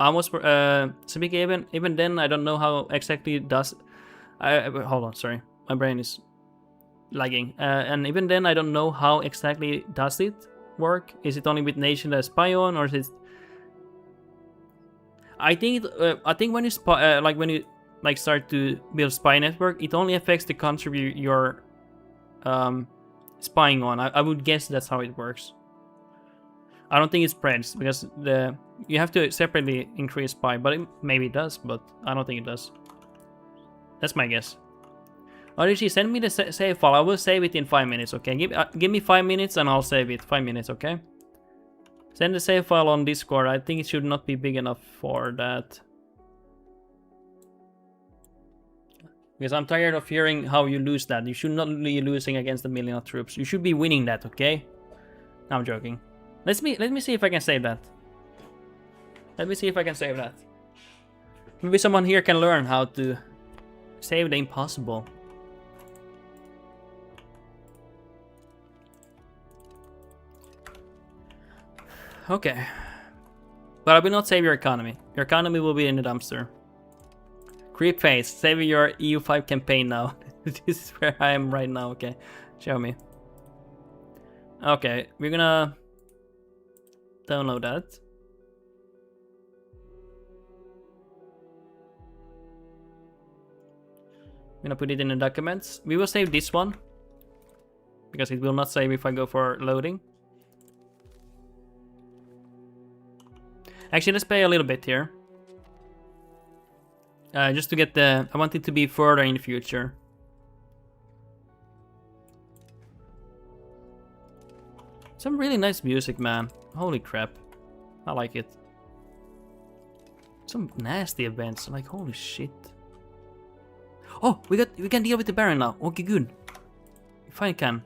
A: Almost Civic even then I don't know how exactly it does. Hold on, sorry, my brain is lagging. And even then I don't know how exactly does it work. Is it only with nation that spy on, or is it? I think when you spy, when you start to build spy network, it only affects the country you're spying on. I would guess that's how it works. I don't think it spreads because you have to separately increase spy, but maybe it does, but I don't think it does. That's my guess. RDG, send me the save file. I will save it in 5 minutes, okay? Give me 5 minutes and I'll save it. 5 minutes, okay? Send the save file on Discord. I think it should not be big enough for that. Because I'm tired of hearing how you lose that. You should not be losing against a million of troops. You should be winning that, okay? No, I'm joking. Let me see if I can save that. Let me see if I can save that. Maybe someone here can learn how to save the impossible. Okay. But I will not save your economy. Your economy will be in the dumpster. Creep face. Save your EU5 campaign now. This is where I am right now. Okay. Show me. Okay. We're gonna download that. I'm gonna put it in the documents. We will save this one because it will not save if I go for loading. Actually, let's pay a little bit here. Just to get the... I want it to be further in the future. Some really nice music, man. Holy crap. I like it. Some nasty events. Like, holy shit. Oh, we can deal with the Baron now. Okay, good. If I can.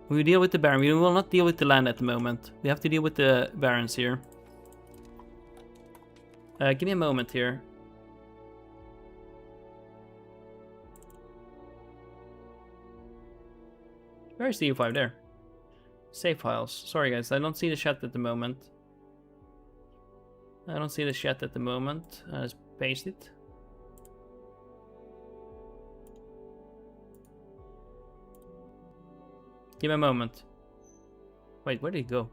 A: We will deal with the Baron. We will not deal with the land at the moment. We have to deal with the Barons here. Give me a moment here. Where is the EU5 there? Save files. Sorry guys, I don't see the chat at the moment. Let's paste it. Give me a moment. Wait, where did it go?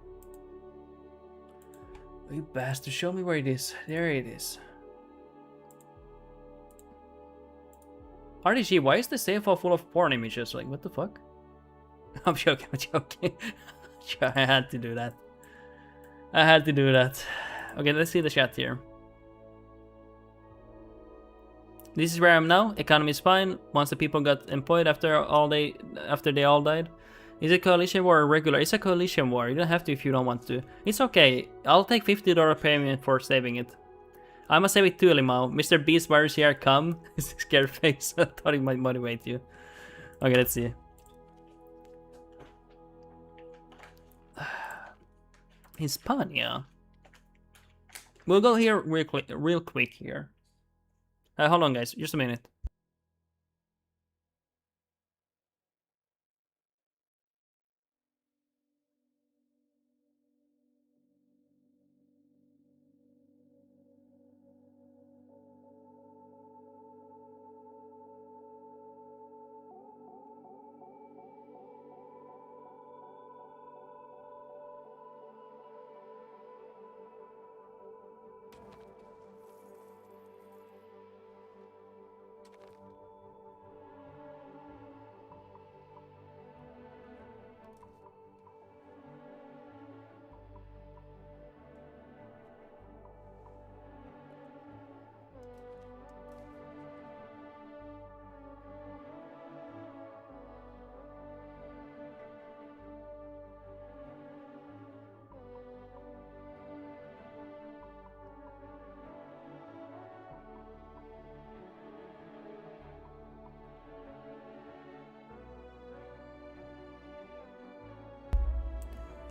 A: Oh, you bastard, show me where it is. There it is. RDG, why is the save file full of porn images? Like, what the fuck? I'm joking. I had to do that. Okay, let's see the chat here. This is where I am now. Economy is fine. Once the people got employed after they all died. Is it coalition war or regular? It's a coalition war. You don't have to if you don't want to. It's okay. I'll take $50 payment for saving it. I must save it too, Limao. Mr. Beast virus here, come. Scared face. I thought it might motivate you. Okay, let's see. Hispania. We'll go here real quick here. Hold on, guys. Just a minute.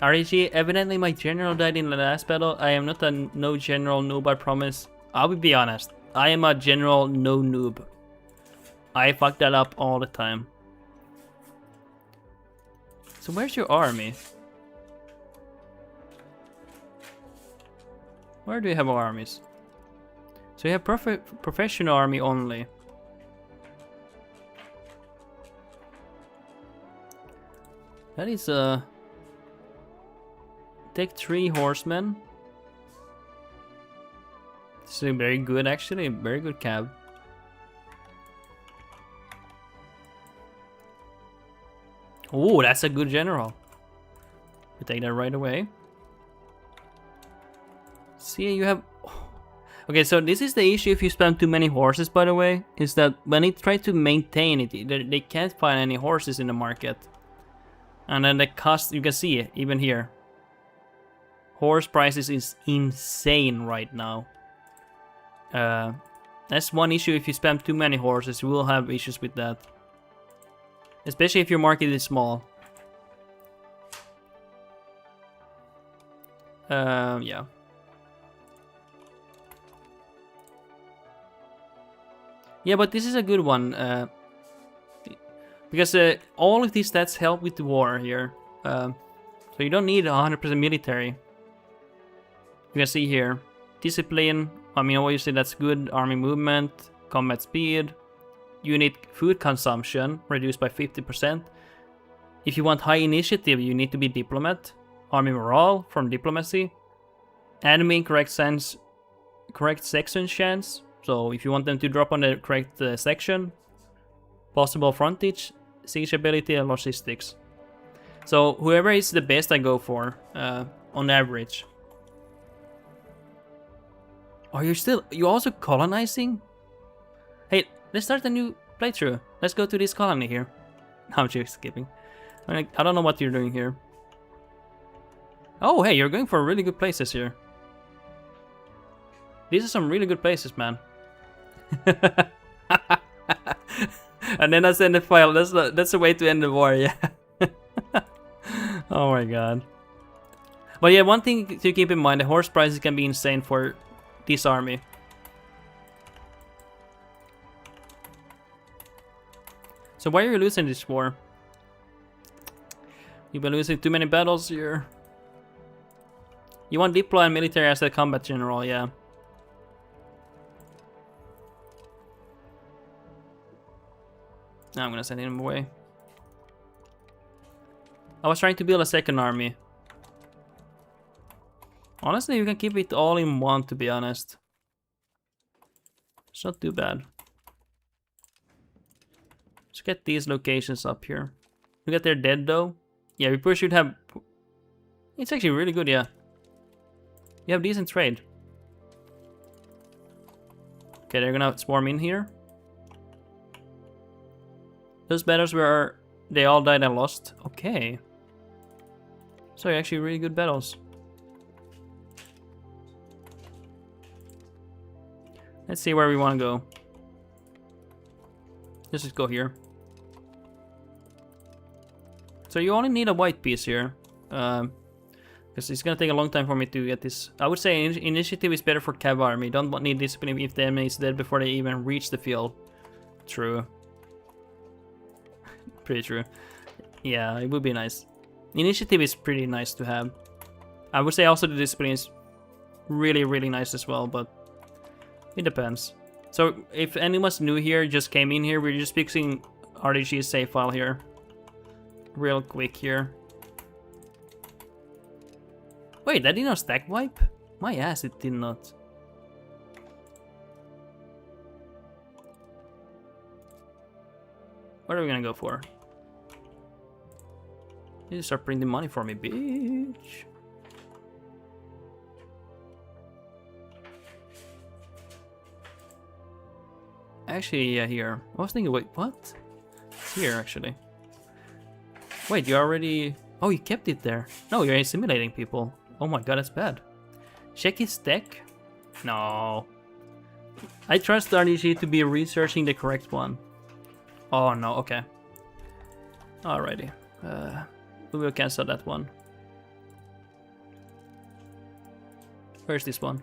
A: REG, evidently my general died in the last battle. I am not a no general noob, I promise. I will be honest. I am a general no noob. I fuck that up all the time. So where's your army? Where do you have armies? So you have professional army only. That is take 3 horsemen. This is very good actually, very good cab. Oh, that's a good general. We take that right away. See, you have... Okay, so this is the issue if you spam too many horses, by the way, is that when they try to maintain it, they can't find any horses in the market. And then the cost, you can see it, even here. Horse prices is insane right now. That's one issue if you spam too many horses, you will have issues with that. Especially if your market is small. Yeah. Yeah, but this is a good one. Because all of these stats help with the war here. So you don't need 100% military. You can see here, discipline, I mean obviously that's good, army movement, combat speed, unit food consumption reduced by 50%. If you want high initiative, you need to be diplomat, army morale from diplomacy, enemy correct section chance, so if you want them to drop on the correct section, possible frontage, siege ability and logistics. So whoever is the best I go for, on average. Are you also colonizing? Hey, let's start a new playthrough. Let's go to this colony here. I'm just skipping. I don't know what you're doing here. Oh, hey, you're going for really good places here. These are some really good places, man. And then I send the file. That's a way to end the war, yeah. Oh my god. But yeah, one thing to keep in mind, the horse prices can be insane for this army. So why are you losing this war? You've been losing too many battles here. You want deploy and military as a combat general, yeah. Now I'm gonna send him away. I was trying to build a second army. Honestly, you can keep it all in one, to be honest. It's not too bad. Let's get these locations up here. Look at they're dead though. Yeah, we probably should have... It's actually really good, yeah. You have decent trade. Okay, they're gonna swarm in here. Those battles were they all died and lost. Okay. So actually really good battles. Let's see where we want to go. Let's just go here. So you only need a white piece here. Because it's gonna take a long time for me to get this. I would say initiative is better for cav army. Don't need discipline if the enemy is dead before they even reach the field. True. Pretty true. Yeah, it would be nice. Initiative is pretty nice to have. I would say also the discipline is really, really nice as well, but it depends. So if anyone's new here, just came in here, we're just fixing RDG's save file here. Real quick here. Wait, that did not stack wipe? My ass, it did not. What are we gonna go for? You start printing money for me, bitch. Actually, yeah, here. I was thinking, wait, what? It's here, actually. Wait, you already... Oh, you kept it there. No, you're assimilating people. Oh my god, that's bad. Check his deck? No. I trust RDG to be researching the correct one. Oh no, okay. Alrighty. We will cancel that one. Where's this one?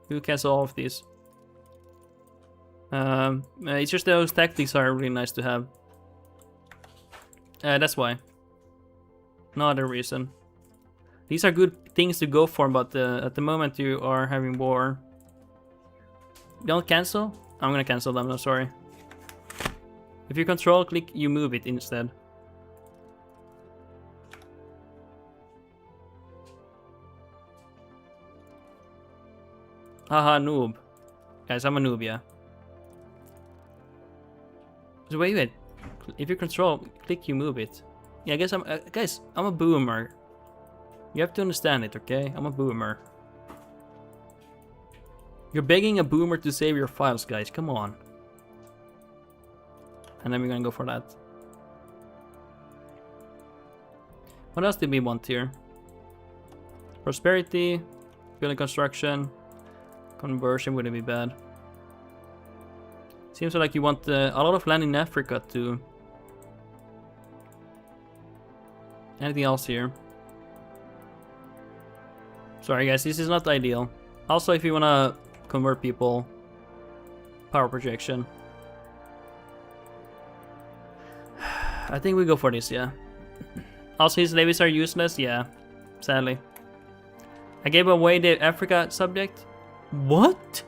A: We'll cancel all of these. It's just those tactics are really nice to have. That's why. No other reason. These are good things to go for, but at the moment you are having war. Don't cancel? I'm gonna cancel them, no, sorry. If you control click, you move it instead. Haha, noob. Guys, I'm a noob, yeah. So wait. If you control click, you move it. Yeah, I guess guys, I'm a boomer. You have to understand it, okay? I'm a boomer. You're begging a boomer to save your files, guys. Come on. And then we're gonna go for that. What else did we want here? Prosperity, building construction, conversion wouldn't be bad. Seems like you want a lot of land in Africa too. Anything else here? Sorry guys, this is not ideal. Also, if you wanna convert people, power projection. I think we go for this, yeah. Also, his levies are useless, yeah. Sadly. I gave away the Africa subject. What?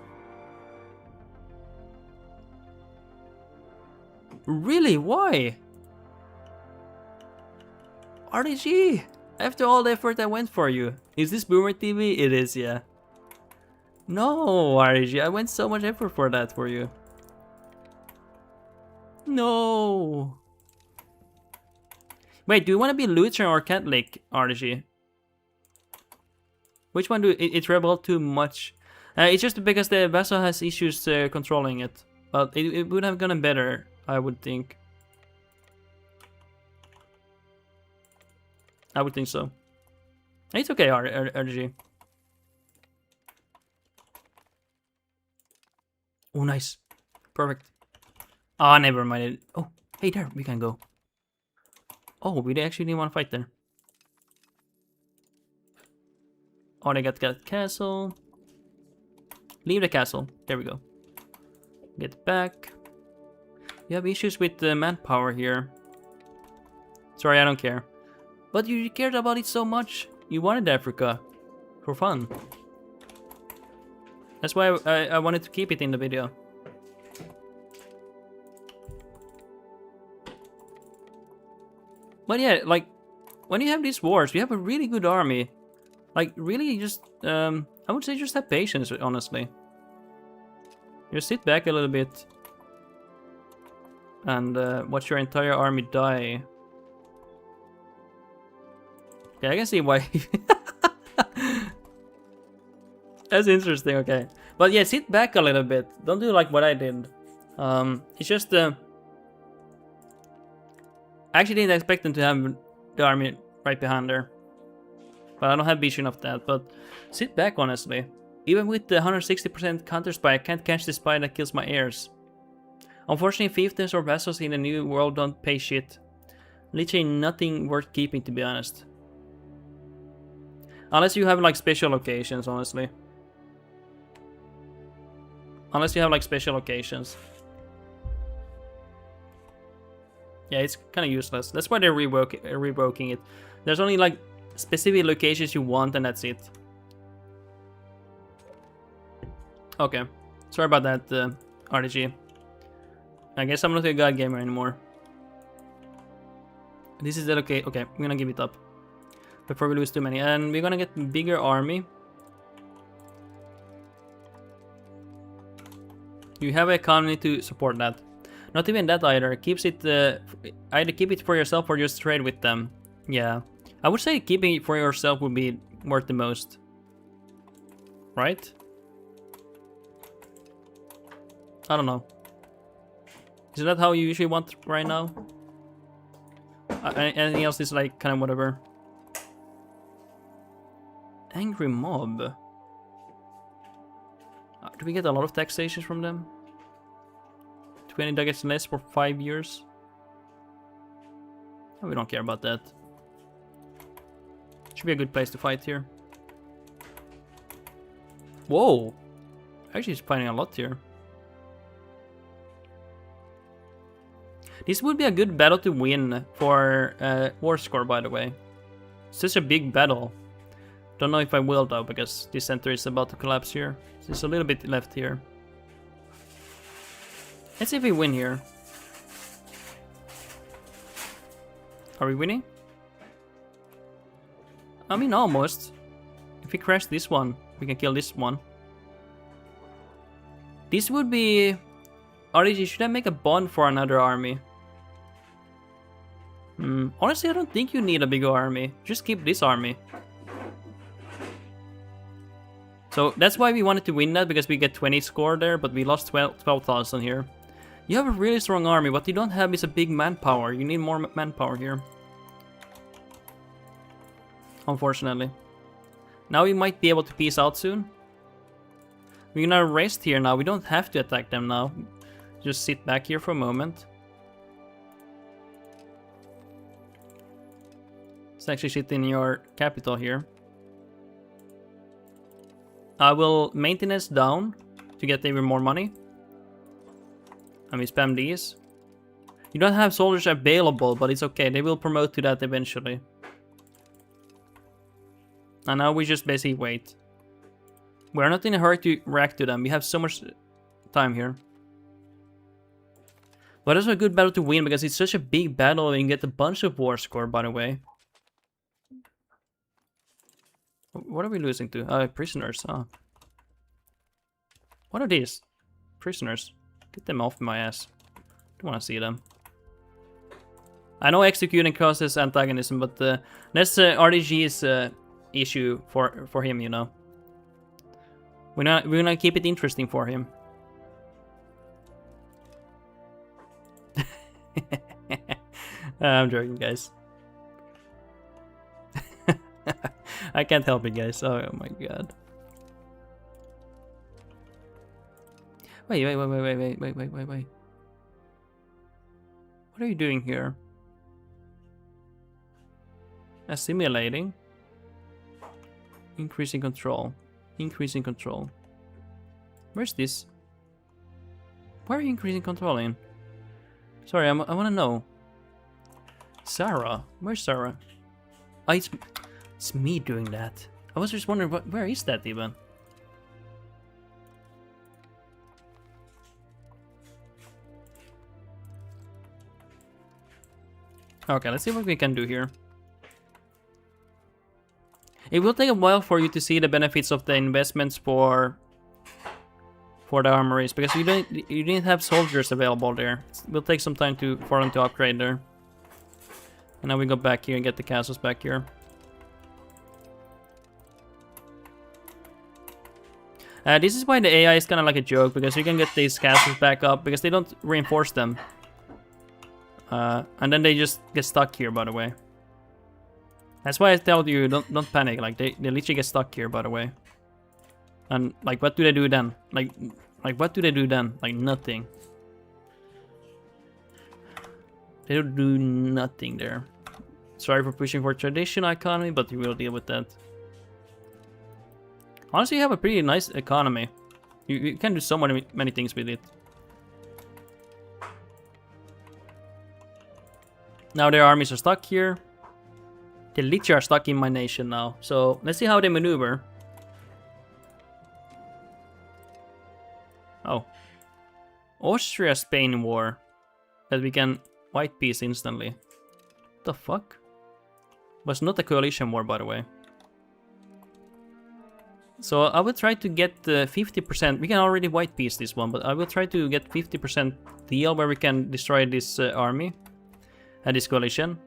A: Really? Why? RDG! After all the effort I went for you. Is this Boomer TV? It is, yeah. No, RDG, I went so much effort for that for you. No. Wait, do you want to be Lutheran or Catholic, RDG? Which one do it rebel too much? It's just because the vessel has issues controlling it. But it would have gone better, I would think. I would think so. It's okay, RDG. Oh, nice. Perfect. Ah, never mind. Oh, hey there, we can go. Oh, we actually didn't want to fight there. Oh, they got castle. Leave the castle. There we go. Get back. You have issues with the manpower here. Sorry, I don't care. But you cared about it so much. You wanted Africa. For fun. That's why I wanted to keep it in the video. But yeah, like, when you have these wars, you have a really good army. Like, really just, I would say just have patience, honestly. Just sit back a little bit. And watch your entire army die. Okay, I can see why. That's interesting, okay. But yeah, sit back a little bit. Don't do like what I did. It's just I actually didn't expect them to have the army right behind there. But I don't have vision of that, but sit back honestly. Even with the 160% counter spy, I can't catch the spy that kills my heirs. Unfortunately, fiefdoms or vassals in the new world don't pay shit. Literally nothing worth keeping, to be honest. Unless you have like special locations, honestly. Unless you have like special locations. Yeah, it's kind of useless. That's why they're revoking it. There's only like specific locations you want, and that's it. Okay. Sorry about that, RDG. I guess I'm not a god gamer anymore. This is the okay. Okay, I'm gonna give it up before we lose too many, and we're gonna get bigger army. You have an economy to support that. Not even that either. Keeps it either keep it for yourself or just trade with them. Yeah, I would say keeping it for yourself would be worth the most, right? I don't know. Is that how you usually want right now? Anything else is like kind of whatever. Angry mob. Do we get a lot of taxation from them? 20 ducats less for 5 years? Oh, we don't care about that. Should be a good place to fight here. Whoa! Actually, it's fighting a lot here. This would be a good battle to win for war score, by the way. Such a big battle. Don't know if I will though, because this center is about to collapse here. There's a little bit left here. Let's see if we win here. Are we winning? I mean, almost. If we crash this one, we can kill this one. This would be... RDG, should I make a bond for another army? Honestly, I don't think you need a bigger army. Just keep this army. So that's why we wanted to win that, because we get 20 score there, but we lost 12,000 here. You have a really strong army. What you don't have is a big manpower. You need more manpower here. Unfortunately. Now we might be able to peace out soon. We're gonna rest here now. We don't have to attack them now. Just sit back here for a moment. Let's actually sit in your capital here. I will maintenance down to get even more money. And we spam these. You don't have soldiers available, but it's okay. They will promote to that eventually. And now we just basically wait. We're not in a hurry to react to them. We have so much time here. But it's a good battle to win, because it's such a big battle and you get a bunch of war score, by the way. What are we losing to? Prisoners. Oh. What are these? Prisoners. Get them off my ass. Don't want to see them. I know executing causes antagonism, but that's RDG's issue for him, you know. We're gonna keep it interesting for him. I'm joking, guys. I can't help it, guys. Oh my god. Wait. What are you doing here? Assimilating. Increasing control. Increasing control. Where's this? Why are you increasing control in? Sorry, I want to know. Sarah. Where's Sarah? Oh, it's me doing that. I was just wondering, where is that even? Okay, let's see what we can do here. It will take a while for you to see the benefits of the investments for the armories, because you didn't have soldiers available there. It will take some time for them to upgrade there. And now we go back here and get the castles back here. This is why the AI is kind of like a joke, because you can get these castles back up, because they don't reinforce them. And then they just get stuck here, by the way. That's why I tell you, don't panic. Like, they literally get stuck here, by the way. And, like, what do they do then? Like what do they do then? Like, nothing. They don't do nothing there. Sorry for pushing for traditional economy, but you will deal with that. Honestly, you have a pretty nice economy. You can do so many things with it. Now their armies are stuck here. The literally are stuck in my nation now. So let's see how they maneuver. Oh. Austria-Spain war. That we can white peace instantly. What the fuck? Was not a coalition war, by the way. So I will try to get 50%. We can already white peace this one, but I will try to get 50% deal where we can destroy this army and this coalition.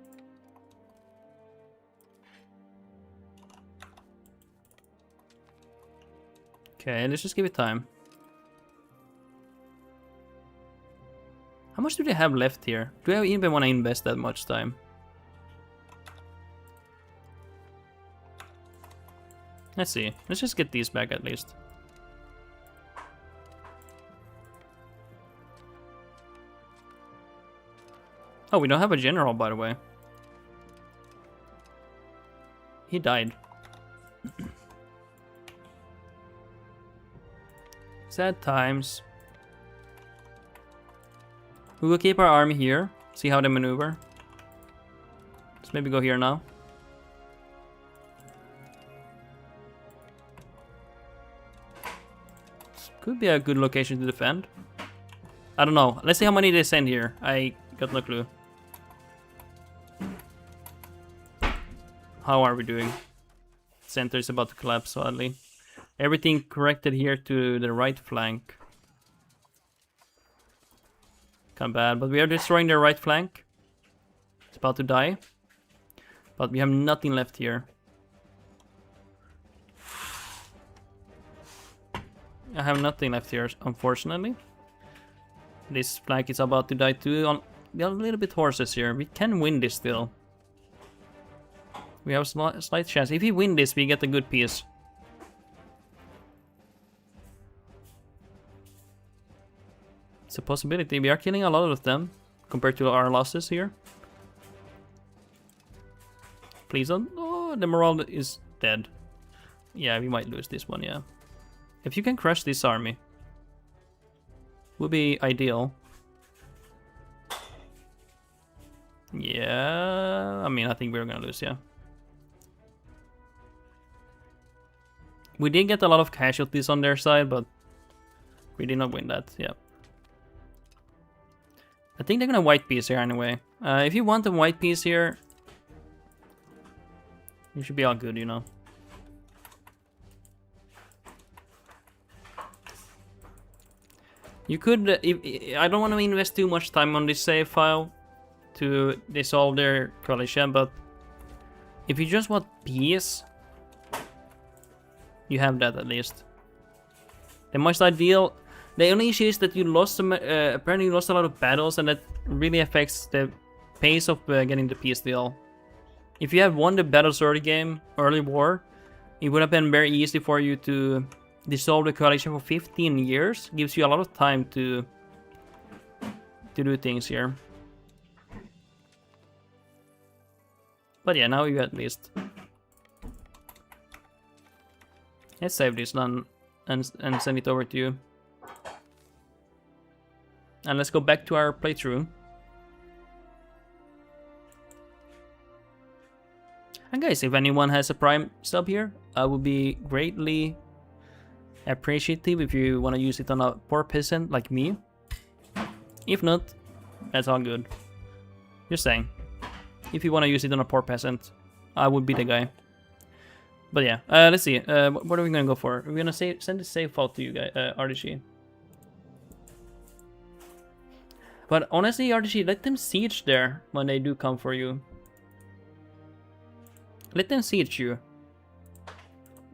A: Okay, let's just give it time. How much do they have left here? Do I even want to invest that much time? Let's see. Let's just get these back at least. Oh, we don't have a general, by the way. He died. Sad times. We will keep our army here. See how they maneuver. Let's maybe go here now. This could be a good location to defend. I don't know. Let's see how many they send here. I got no clue. How are we doing? Center is about to collapse, sadly. Everything corrected here to the right flank. Kind of bad, but we are destroying their right flank. It's about to die. But we have nothing left here. I have nothing left here, unfortunately. This flank is about to die too. We have a little bit horses here. We can win this still. We have a slight chance. If we win this, we get a good piece. It's a possibility. We are killing a lot of them compared to our losses here. Please don't. Oh, the morale is dead. Yeah, we might lose this one, yeah. If you can crush this army, would be ideal. Yeah, I mean, I think we're gonna lose, yeah. We did get a lot of casualties on their side, but we did not win that, yeah. I think they're gonna white piece here anyway. If you want a white piece here, you should be all good, you know. You could, I don't want to invest too much time on this save file to dissolve their coalition, but if you just want peace, you have that at least. The most ideal, the only issue is that you lost apparently you lost a lot of battles, and that really affects the pace of getting the peace deal. If you have won the battles early war, it would have been very easy for you to dissolve the coalition for 15 years. Gives you a lot of time to do things here. But yeah, now you at least. Let's save this one and send it over to you. And let's go back to our playthrough. And guys, if anyone has a Prime sub here, I would be greatly appreciative if you want to use it on a poor peasant like me. If not, that's all good. Just saying. If you want to use it on a poor peasant, I would be the guy. But yeah, let's see. What are we gonna go for? We're gonna send a save file to you guys, RDG. But honestly, RDG, let them siege there when they do come for you. Let them siege you.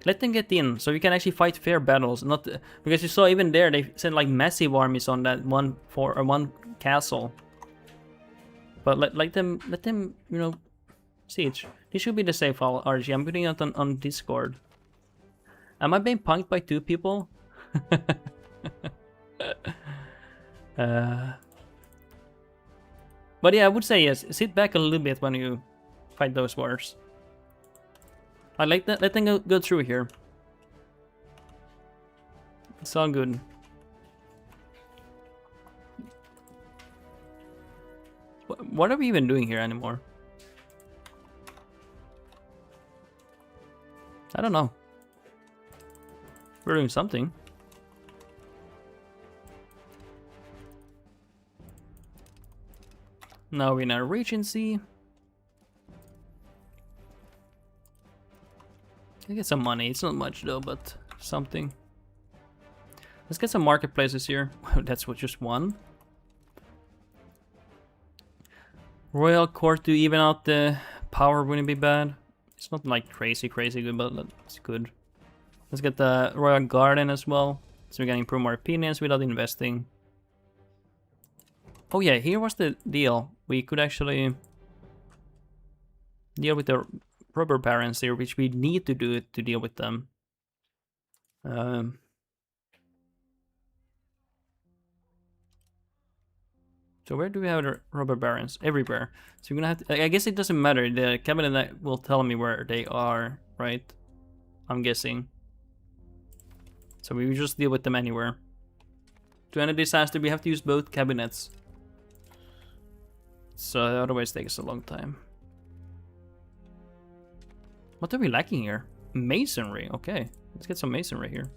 A: Let them get in, so you can actually fight fair battles. Not because you saw even there they sent like massive armies on that one castle. But let them you know siege. This should be the safe RG. I'm putting it on Discord. Am I being punked by 2 people? But yeah, I would say yes. Sit back a little bit when you fight those wars. I like that. Let them go through here. It's all good. What are we even doing here anymore? I don't know. We're doing something. Now we're in a regency. I get some money. It's not much though, but something. Let's get some marketplaces here. That's what, just one. Royal court to even out the power wouldn't be bad. It's not like crazy good, but it's good. Let's get the royal garden as well, so we can improve our opinions without investing. Oh yeah, here was the deal. We could actually deal with the robber barons here, which we need to do to deal with them. So where do we have the robber barons? Everywhere. So we're gonna have to, I guess it doesn't matter. The cabinet will tell me where they are, right? I'm guessing. So we will just deal with them anywhere. To end a disaster, we have to use both cabinets. So otherwise it takes a long time. What are we lacking here? Masonry. Okay, let's get some masonry here.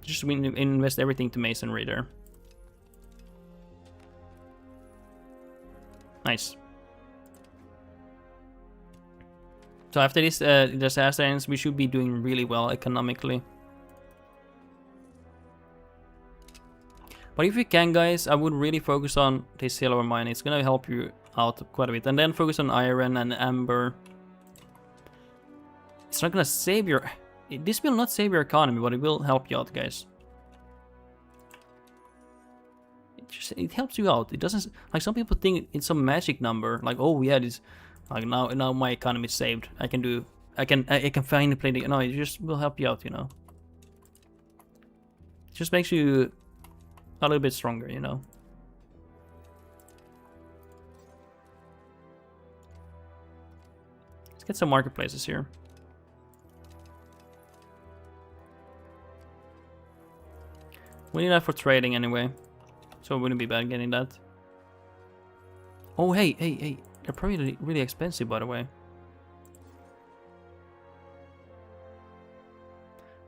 A: Just invest everything to masonry there. Nice. So after this disaster ends, we should be doing really well economically. But if you can, guys, I would really focus on this silver mine. It's gonna help you out quite a bit. And then focus on iron and amber. It's not gonna save your... This will not save your economy, but it will help you out, guys. It helps you out. It doesn't... Like, some people think it's some magic number. Like, oh yeah, this... Like, now my economy is saved. I can finally play the... No, it just will help you out, you know. It just makes you a little bit stronger, you know. Let's get some marketplaces here. We need that for trading anyway, so it wouldn't be bad getting that. Oh, hey, they're probably really expensive, by the way.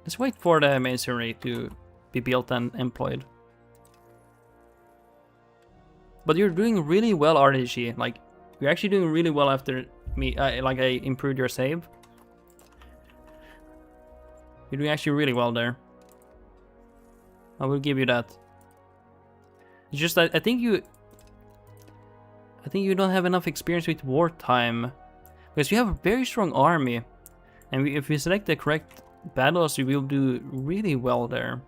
A: Let's wait for the masonry to be built and employed. But you're doing really well, RDG. Like, you're actually doing really well after me. Like, I improved your save. You're doing actually really well there. I will give you that. It's just that I think you don't have enough experience with wartime, because you have a very strong army, and if we select the correct battles, you will do really well there.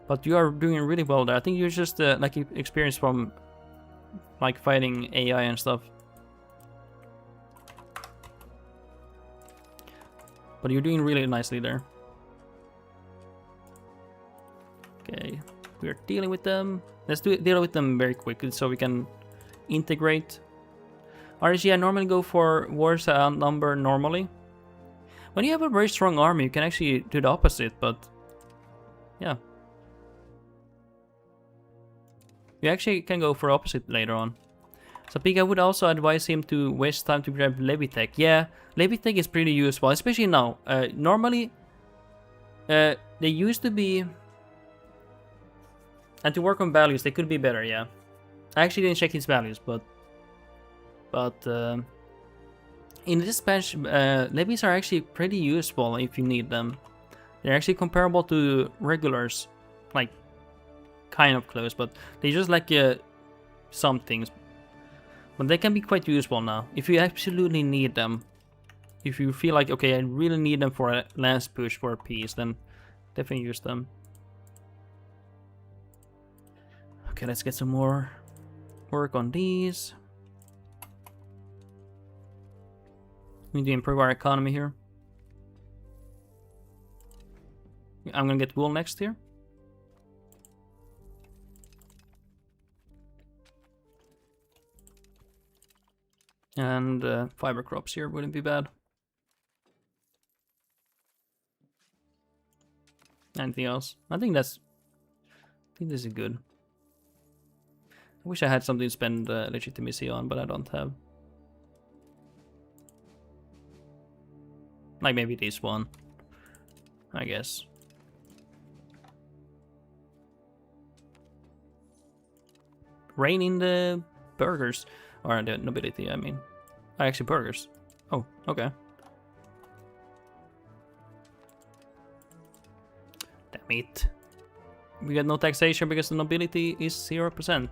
A: But you are doing really well there. I think you're just like experience from like fighting AI and stuff. But you're doing really nicely there. Okay, we're dealing with them. Let's deal with them very quickly so we can integrate. RG, I normally go for wars outnumber normally. When you have a very strong army, you can actually do the opposite, but yeah. You actually can go for opposite later on. So Pig, I would also advise him to waste time to grab Levitech. Yeah, Levitech is pretty useful, especially now. Normally, they used to be... And to work on values, they could be better, yeah. I actually didn't check his values, but in this patch, levies are actually pretty useful if you need them. They're actually comparable to regulars, like kind of close, but they just like some things. But they can be quite useful now, if you absolutely need them. If you feel like, okay, I really need them for a last push for a piece, then definitely use them. Okay, let's get some more work on these. We need to improve our economy here. I'm gonna get wool next here. And fiber crops here wouldn't be bad. Anything else? I think this is good. I wish I had something to spend legitimacy on, but I don't have. Like maybe this one, I guess. Rain in the burgers, or the nobility, I mean. Actually burgers. Oh, okay. Damn it. We got no taxation because the nobility is 0%.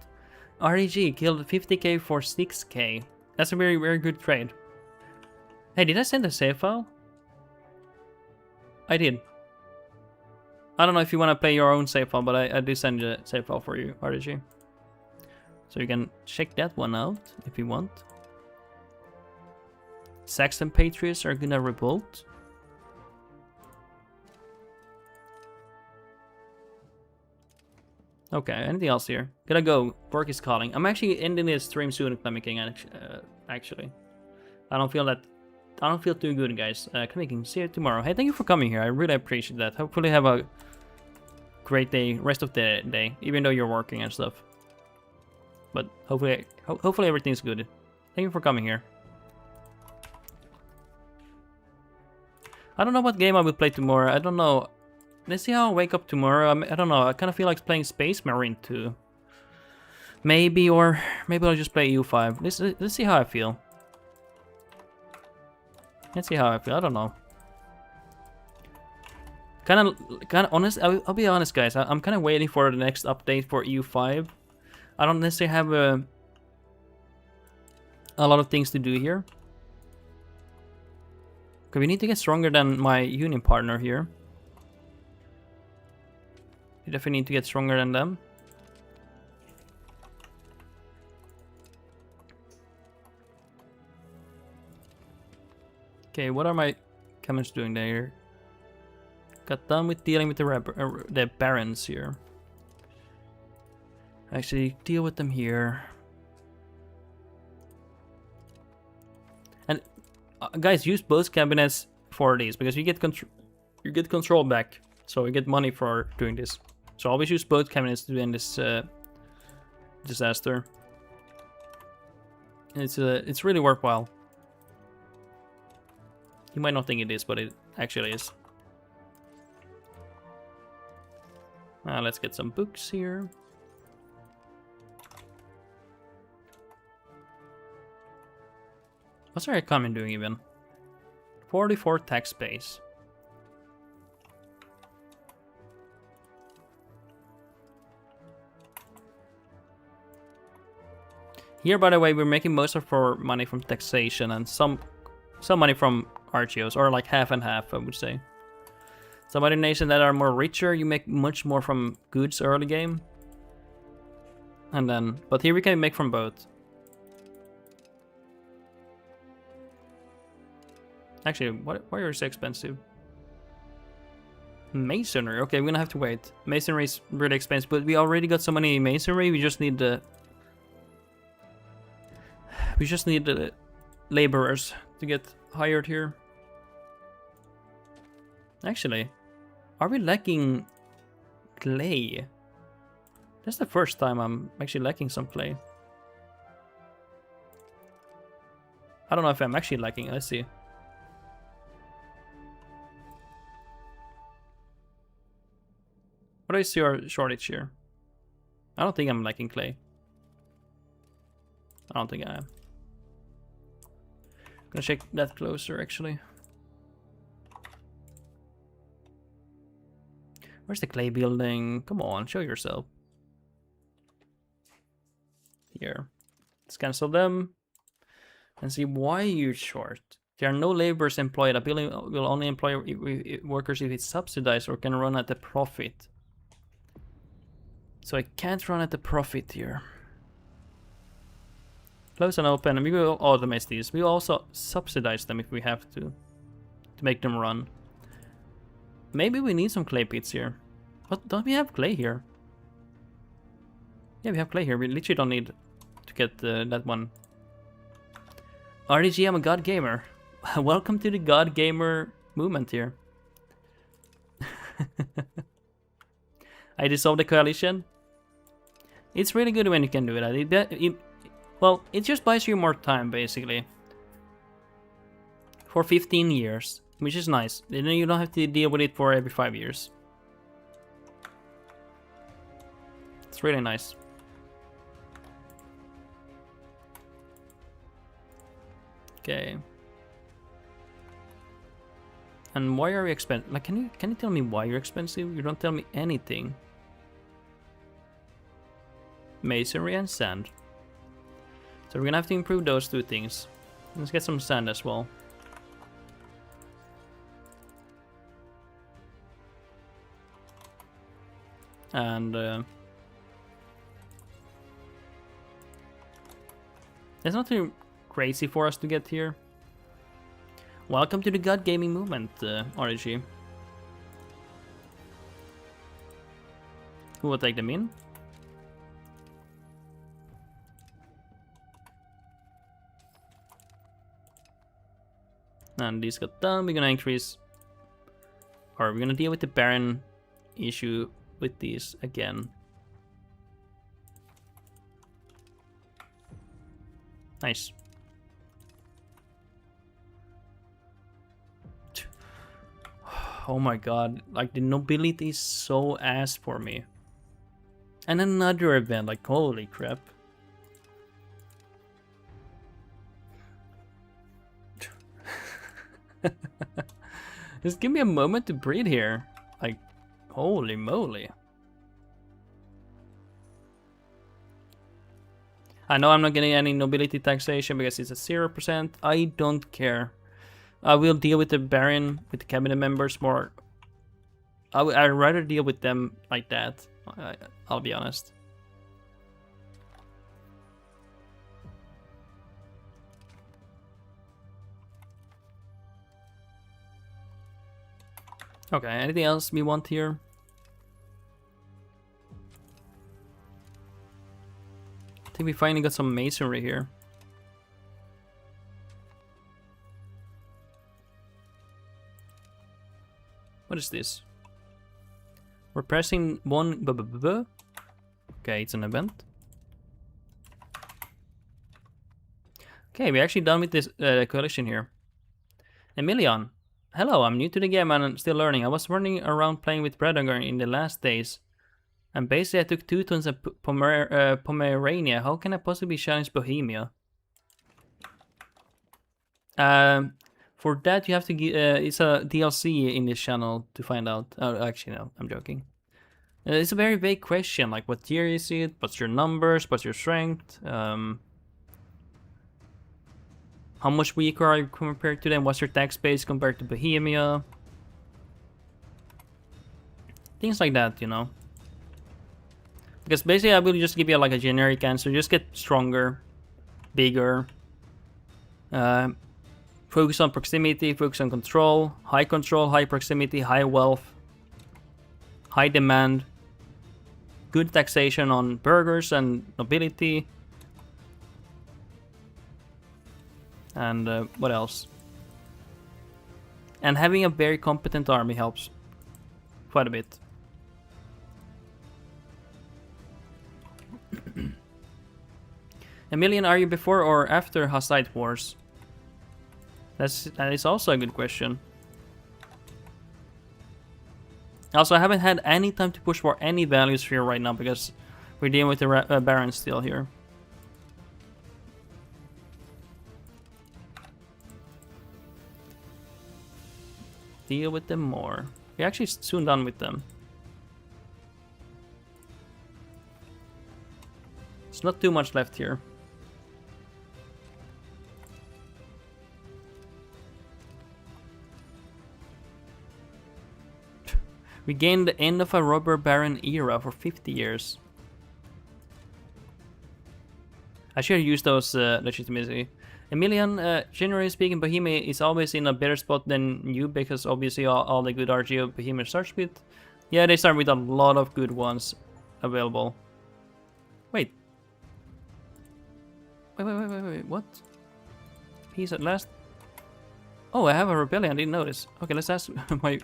A: REG killed 50k for 6k. That's a very, very good trade. Hey, did I send a save file? I did. I don't know if you want to play your own save file, but I did send a save file for you, REG. So you can check that one out if you want. Saxon Patriots are gonna revolt. Okay, anything else here? Gotta go. Work is calling. I'm actually ending this stream soon, Clemming, actually. I don't feel too good, guys. Clemming, see you tomorrow. Hey, thank you for coming here. I really appreciate that. Hopefully have a great day, rest of the day, even though you're working and stuff. But hopefully everything's good. Thank you for coming here. I don't know what game I will play tomorrow. I don't know. Let's see how I wake up tomorrow. I don't know. I kind of feel like playing Space Marine 2. Maybe, or maybe I'll just play EU5. Let's see how I feel. Let's see how I feel. I don't know. Kind of honest. I'll be honest, guys. I'm kind of waiting for the next update for EU5. I don't necessarily have a lot of things to do here. Okay, we need to get stronger than my union partner here. We definitely need to get stronger than them. Okay, what are my comments doing there? Got done with dealing with the barons here. Actually, deal with them here. And guys, use both cabinets for these because you get control back, so you get money for doing this. So always use both cabinets to end this disaster. It's really worthwhile. You might not think it is, but it actually is. Let's get some books here. What's our economy doing even? 44 tax base. Here, by the way, we're making most of our money from taxation and some money from RGOs, or like half and half, I would say. Some other nations that are more richer, you make much more from goods early game. And then, but here we can make from both. Actually, why are you so expensive? Masonry, okay, we're gonna have to wait. Masonry is really expensive, but we already got so many masonry, we just need the... We just need the laborers to get hired here. Actually, are we lacking clay? That's the first time I'm actually lacking some clay. I don't know if I'm actually lacking, let's see. What is your shortage here? I don't think I'm lacking clay. I don't think I am. Gonna check that closer actually. Where's the clay building? Come on, show yourself. Here. Let's cancel them. and see why you're short. There are no laborers employed. A building will only employ workers if it's subsidized or can run at a profit. So I can't run at a profit here. Close and open, and we will automate these. We will also subsidize them if we have to make them run. Maybe we need some clay pits here. But don't we have clay here? Yeah, we have clay here. We literally don't need to get that one. RDG, I'm a god gamer. Welcome to the god gamer movement here. I dissolved the coalition. It's really good when you can do that. Well, it just buys you more time, basically. For 15 years, which is nice. Then you don't have to deal with it for every 5 years. It's really nice. Okay. And why are you expensive? Like, can you tell me why you're expensive? You don't tell me anything. Masonry and sand. So we're gonna have to improve those two things. Let's get some sand as well. And there's nothing crazy for us to get here. Welcome to the God Gaming movement, RG. Who will take them in? And these got done. We're gonna increase, or we're gonna deal with the Baron issue with these again. Nice. Oh my god, like the nobility is so ass for me. And another event, like holy crap. Just give me a moment to breathe here. Like, holy moly. I know I'm not getting any nobility taxation because it's a 0%. I don't care. I will deal with the Baron, with the cabinet members more. I'd rather deal with them like that. I'll be honest. Okay, anything else we want here? I think we finally got some masonry here. What is this? We're pressing one. Okay, it's an event. Okay, we're actually done with this coalition here. Emilion. Hello, I'm new to the game and I'm still learning. I was running around playing with Brandenburg in the last days. And basically I took 2 tons of Pomerania. How can I possibly challenge Bohemia? For that you have to get, it's a DLC in this channel to find out. Oh, actually no, I'm joking. It's a very vague question, like what tier is it? What's your numbers? What's your strength? How much weaker are you compared to them? What's your tax base compared to Bohemia? Things like that, you know. Because basically I will just give you like a generic answer. Just get stronger, bigger. Focus on proximity, focus on control, high proximity, high wealth, high demand, good taxation on burghers and nobility. And what else? And having a very competent army helps quite a bit. Emilion, are you before or after Hussite Wars? That is also a good question. Also, I haven't had any time to push for any values here right now because we're dealing with the Baron still here. Deal with them more. We're actually soon done with them. There's not too much left here. We gained the end of a robber baron era for 50 years. I should use those legitimacy. Emilian, generally speaking, Bohemia is always in a better spot than you because obviously all the good RGO Bohemia starts with. Yeah, they start with a lot of good ones available. Wait. Wait, what? Peace at last? Oh, I have a rebellion, I didn't notice. Okay, let's ask my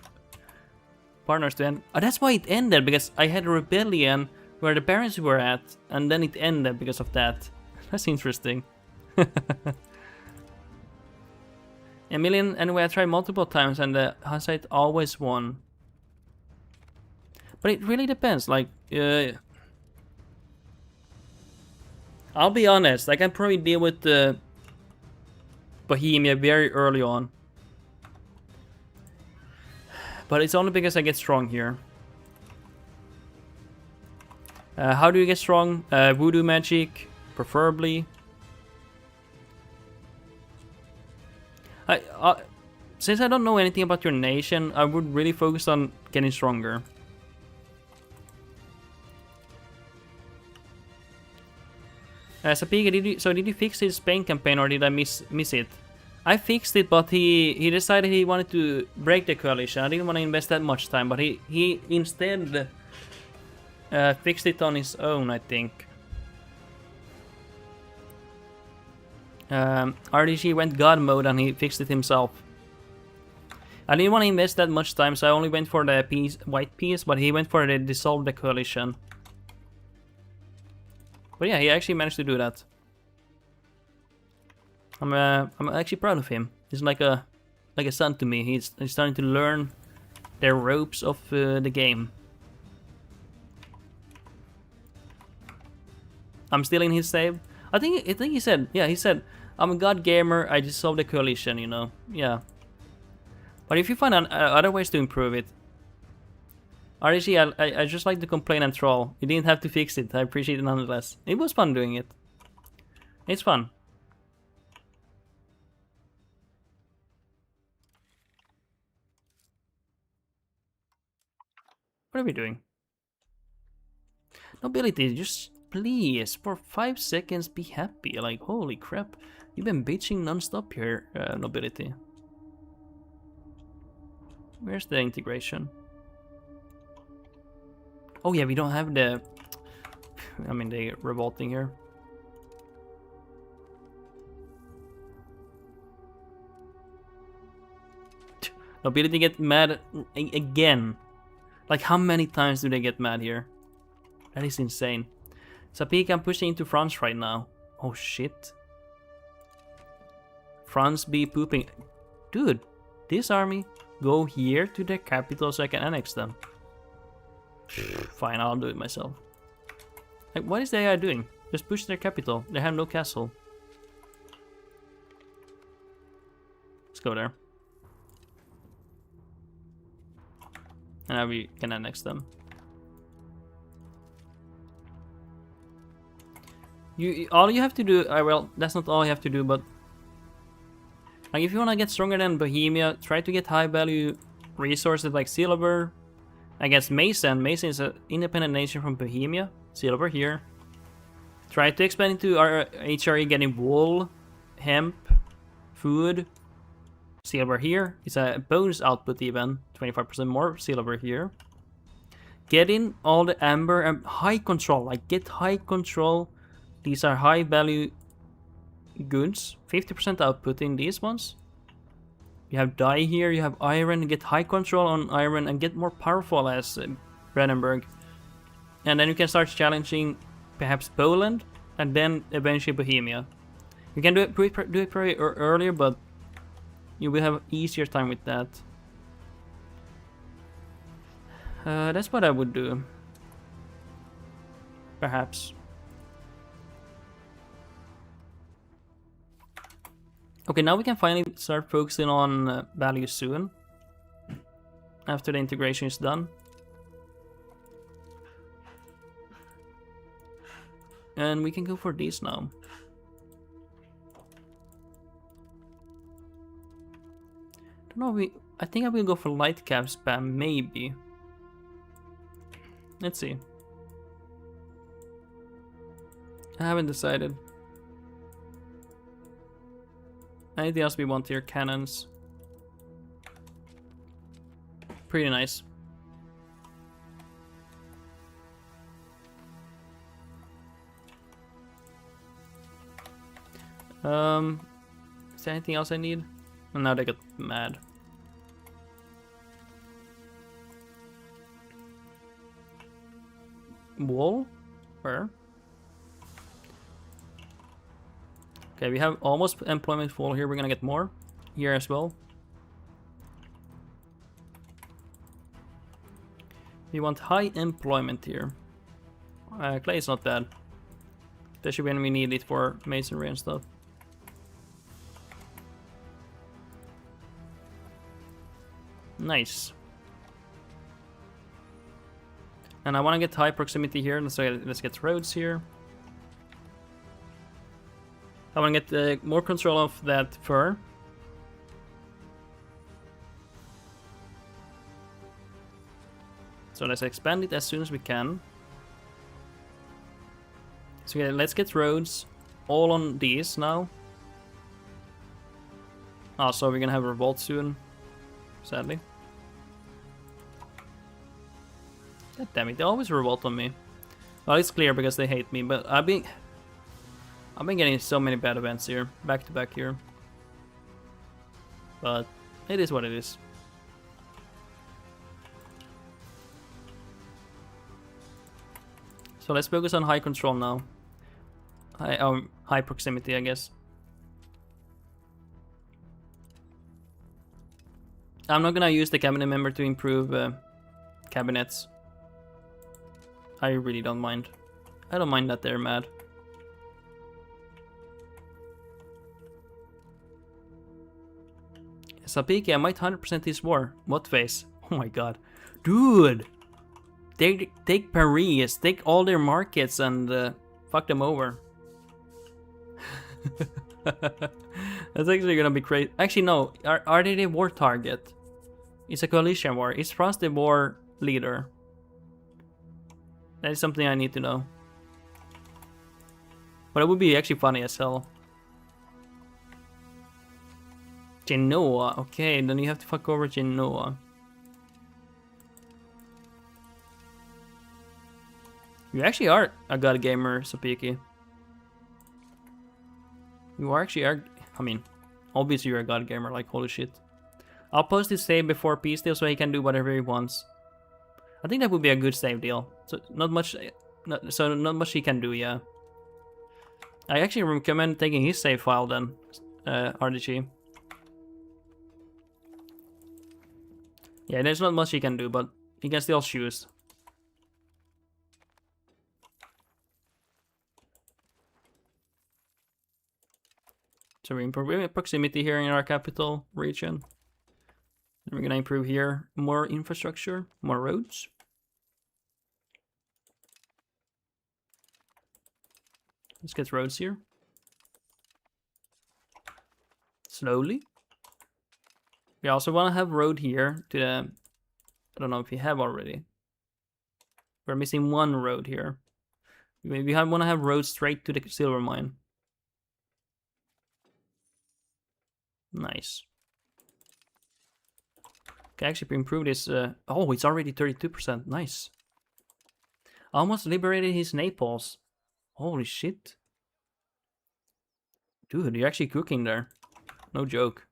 A: partners to end. Oh, that's why it ended, because I had a rebellion where the barons were at, and then it ended because of that. That's interesting. Emilian, anyway, I tried multiple times and the Hussite always won. But it really depends, like, I'll be honest, I can probably deal with the Bohemia very early on. But it's only because I get strong here. How do you get strong? Voodoo magic, preferably. Since I don't know anything about your nation, I would really focus on getting stronger. Sapika, did you fix his Spain campaign or did I miss it? I fixed it, but he decided he wanted to break the coalition. I didn't want to invest that much time, but he instead fixed it on his own, I think. RDG went God mode and he fixed it himself. I didn't want to invest that much time, so I only went for the white piece, but he went for the dissolve the coalition. But yeah, he actually managed to do that. I'm actually proud of him. He's like a son to me. He's starting to learn the ropes of the game. I'm still in his save. I think he said, yeah, he said, I'm a god gamer, I dissolved the coalition, you know. Yeah. But if you find other ways to improve it. RDG, I just like to complain and troll. You didn't have to fix it, I appreciate it nonetheless. It was fun doing it. It's fun. What are we doing? Nobility, just please, for 5 seconds be happy. Like, holy crap. You've been bitching non-stop here, nobility. Where's the integration? Oh yeah, we don't have the... I mean, they're revolting here. Nobility get mad again. Like, how many times do they get mad here? That is insane. Sapik, I'm pushing into France right now. Oh shit. France be pooping. Dude, this army, go here to the capital so I can annex them. Fine, I'll do it myself. Like, what is the AI doing? Just push their capital. They have no castle. Let's go there. And now we can annex them. All you have to do, well, that's not all you have to do, but like if you want to get stronger than Bohemia, try to get high value resources like silver. Against Mason. Mason is an independent nation from Bohemia. Silver here. Try to expand into our HRE, getting wool, hemp, food. Silver here. It's a bonus output even. 25% more silver here. Getting all the amber and high control. Like, get high control. These are high value goods. 50% output in these ones. You have dye here, you have iron, get high control on iron and get more powerful as Brandenburg. And then you can start challenging perhaps Poland and then eventually Bohemia. You can do it pretty earlier, but you will have easier time with that. That's what I would do. Perhaps. Okay, now we can finally start focusing on value soon. After the integration is done. And we can go for these now. Don't know, I think I will go for light cap spam, maybe.
B: Let's see. I haven't decided. Anything else we want here? Cannons. Pretty nice. Is there anything else I need? And now they got mad. Wool? Where? Okay, we have almost employment full here. We're gonna get more here as well. We want high employment here. Clay is not bad. Especially when we need it for masonry and stuff. Nice. And I want to get high proximity here. Let's get roads here. I want to get more control of that fur. So let's expand it as soon as we can. So yeah, let's get roads all on these now. Also, we're gonna have a revolt soon, sadly. God damn it, they always revolt on me. Well, it's clear because they hate me, but I've been getting so many bad events here, back to back here. But it is what it is. So let's focus on high control now. High proximity, I guess. I'm not gonna use the cabinet member to improve cabinets. I really don't mind. I don't mind that they're mad. Sapiki, I might 100% this war. What phase? Oh my god. Dude! Take Paris, take all their markets and fuck them over. That's actually gonna be crazy. Actually, no. Are they the war target? It's a coalition war. Is France the war leader? That is something I need to know. But it would be actually funny as hell. Genoa. Okay, then you have to fuck over Genoa. You actually are a god gamer, Sapiki. You actually are. I mean, obviously you're a god gamer, like holy shit. I'll post his save before peace deal so he can do whatever he wants. I think that would be a good save deal. So not much he can do, yeah. I actually recommend taking his save file then, RDG. Yeah, there's not much he can do, but he can still choose. So we're improving proximity here in our capital region. And we're gonna improve here more infrastructure, more roads. Let's get roads here. Slowly. We also want to have road here to the... I don't know if we have already. We're missing one road here. We want to have roads straight to the silver mine. Nice. Can actually improve this. Oh, it's already 32%. Nice. Almost liberated his Naples. Holy shit. Dude, you're actually cooking there. No joke.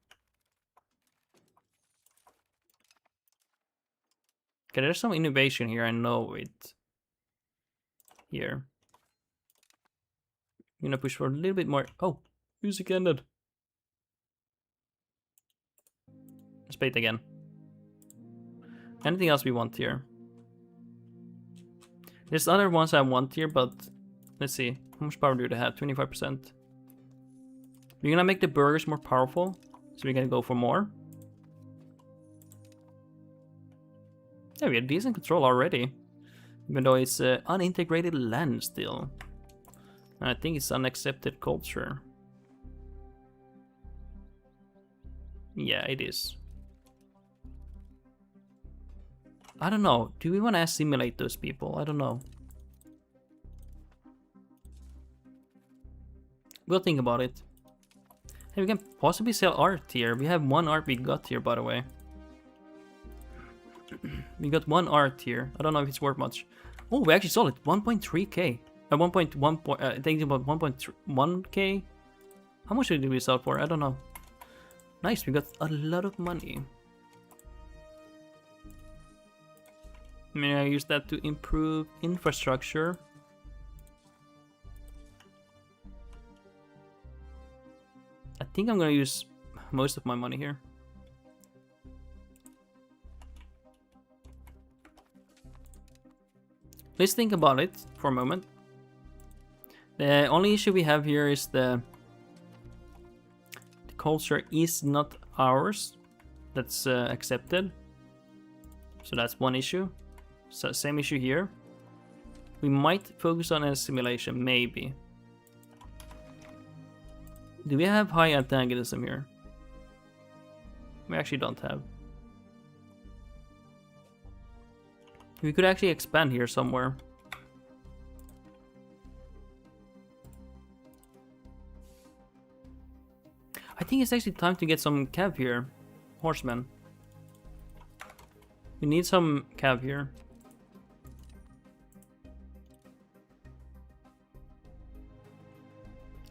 B: Okay, there's some innovation here. I know it. Here. I'm gonna push for a little bit more. Oh, music ended. Let's play it again. Anything else we want here? There's other ones I want here, but let's see. How much power do they have? 25%. We're gonna make the burgers more powerful, so we're gonna go for more. Yeah, we have decent control already, even though it's unintegrated land still. And I think it's unaccepted culture. Yeah, it is. I don't know. Do we want to assimilate those people? I don't know. We'll think about it. Hey, we can possibly sell art here. We have one art we got here, by the way. We got one art here. I don't know if it's worth much. Oh, we actually sold it. 1.3k. 1.1. I think about 1.1k. How much did we sell for? I don't know. Nice. We got a lot of money. May I use that to improve infrastructure? I think I'm gonna use most of my money here. Let's think about it for a moment. The only issue we have here is the culture is not ours. That's accepted. So that's one issue. So same issue here. We might focus on assimilation, maybe. Do we have high antagonism here? We actually don't have. We could actually expand here somewhere. I think it's actually time to get some cav here. Horsemen. We need some cav here.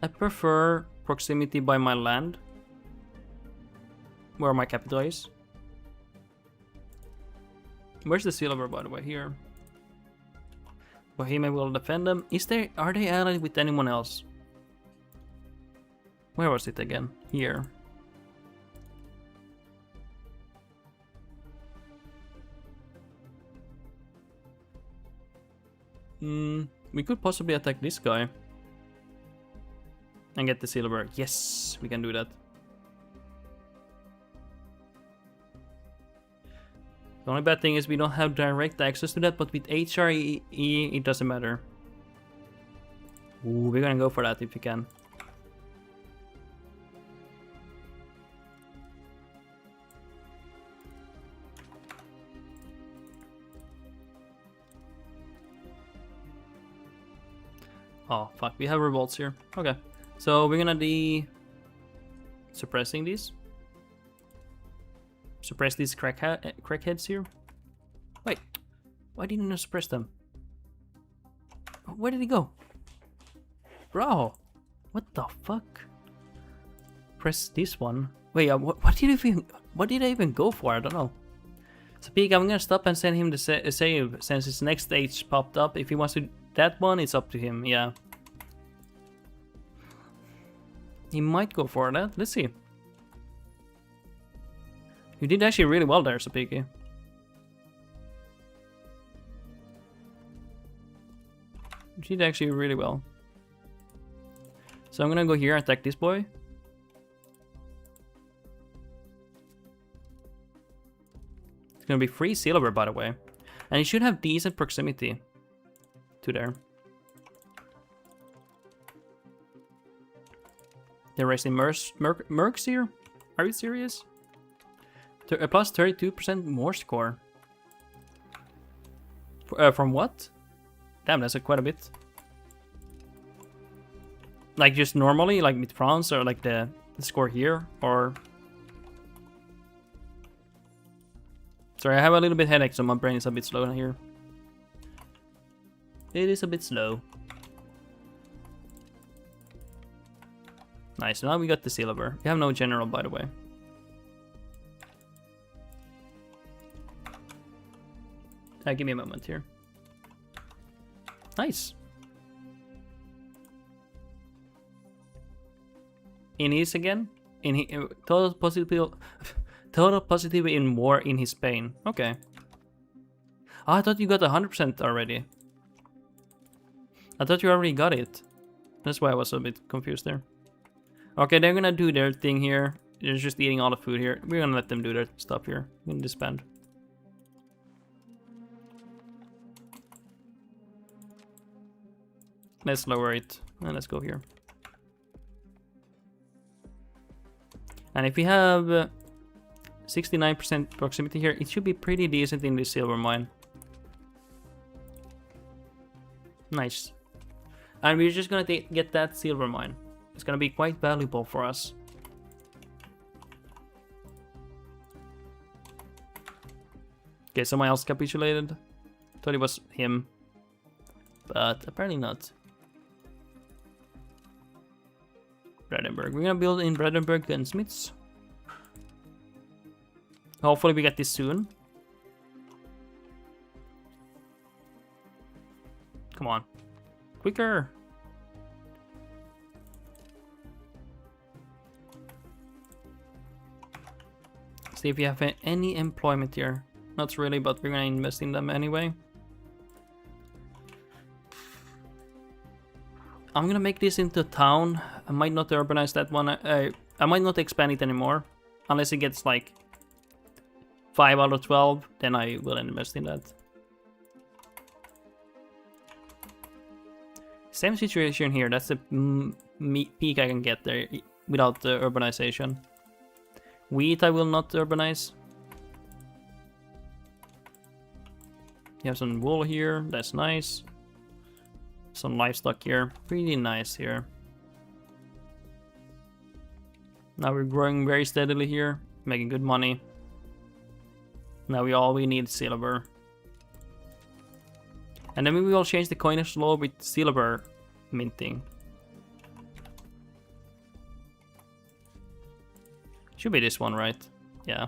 B: I prefer proximity by my land. Where my capital is. Where's the silver, by the way? Here. Bohemia will defend them. Are they allied with anyone else? Where was it again? Here. We could possibly attack this guy. And get the silver. Yes, we can do that. The only bad thing is we don't have direct access to that, but with HRE, it doesn't matter. Ooh, we're gonna go for that if we can. Oh, fuck, we have revolts here. Okay. So we're gonna be suppressing these. Suppress these crackheads here. Wait, why didn't I suppress them? Where did he go? Bro, what the fuck? Press this one. Wait, what did I even go for? I don't know. So Peak, I'm gonna stop and send him the save since his next stage popped up. If he wants to that one, it's up to him. Yeah. He might go for that. Let's see. You did actually really well there, Sapiki. You did actually really well. So I'm gonna go here and attack this boy. It's gonna be free silver, by the way. And he should have decent proximity to there. They're raising mercs here? Are you serious? Plus 32% more score. From what? Damn, that's quite a bit. Like just normally, like with France, or like the score here, or... Sorry, I have a little bit headache, so my brain is a bit slow here. It is a bit slow. Nice, now we got the silver. We have no general, by the way. Give me a moment here. Nice. In his again? Total positive in war in his pain. Okay. Oh, I thought you got 100% already. I thought you already got it. That's why I was a bit confused there. Okay, they're gonna do their thing here. They're just eating all the food here. We're gonna let them do their stuff here. We're gonna disband. Let's lower it. And let's go here. And if we have 69% proximity here. It should be pretty decent in this silver mine. Nice. And we're just gonna get that silver mine. It's gonna be quite valuable for us. Okay, someone else capitulated. Thought it was him. But apparently not. Brandenburg. We're gonna build in Brandenburg gunsmiths. Hopefully we get this soon. Come on. Quicker! See if we have any employment here. Not really, but we're gonna invest in them anyway. I'm gonna make this into a town. I might not urbanize that one. I might not expand it anymore. Unless it gets like 5 out of 12, then I will invest in that. Same situation here. That's the peak I can get there without the urbanization. Wheat I will not urbanize. You have some wool here. That's nice. Some livestock here. Pretty nice here. Now we're growing very steadily here. Making good money. Now we need silver. And then we will change the coinage law with silver minting. Should be this one, right? Yeah.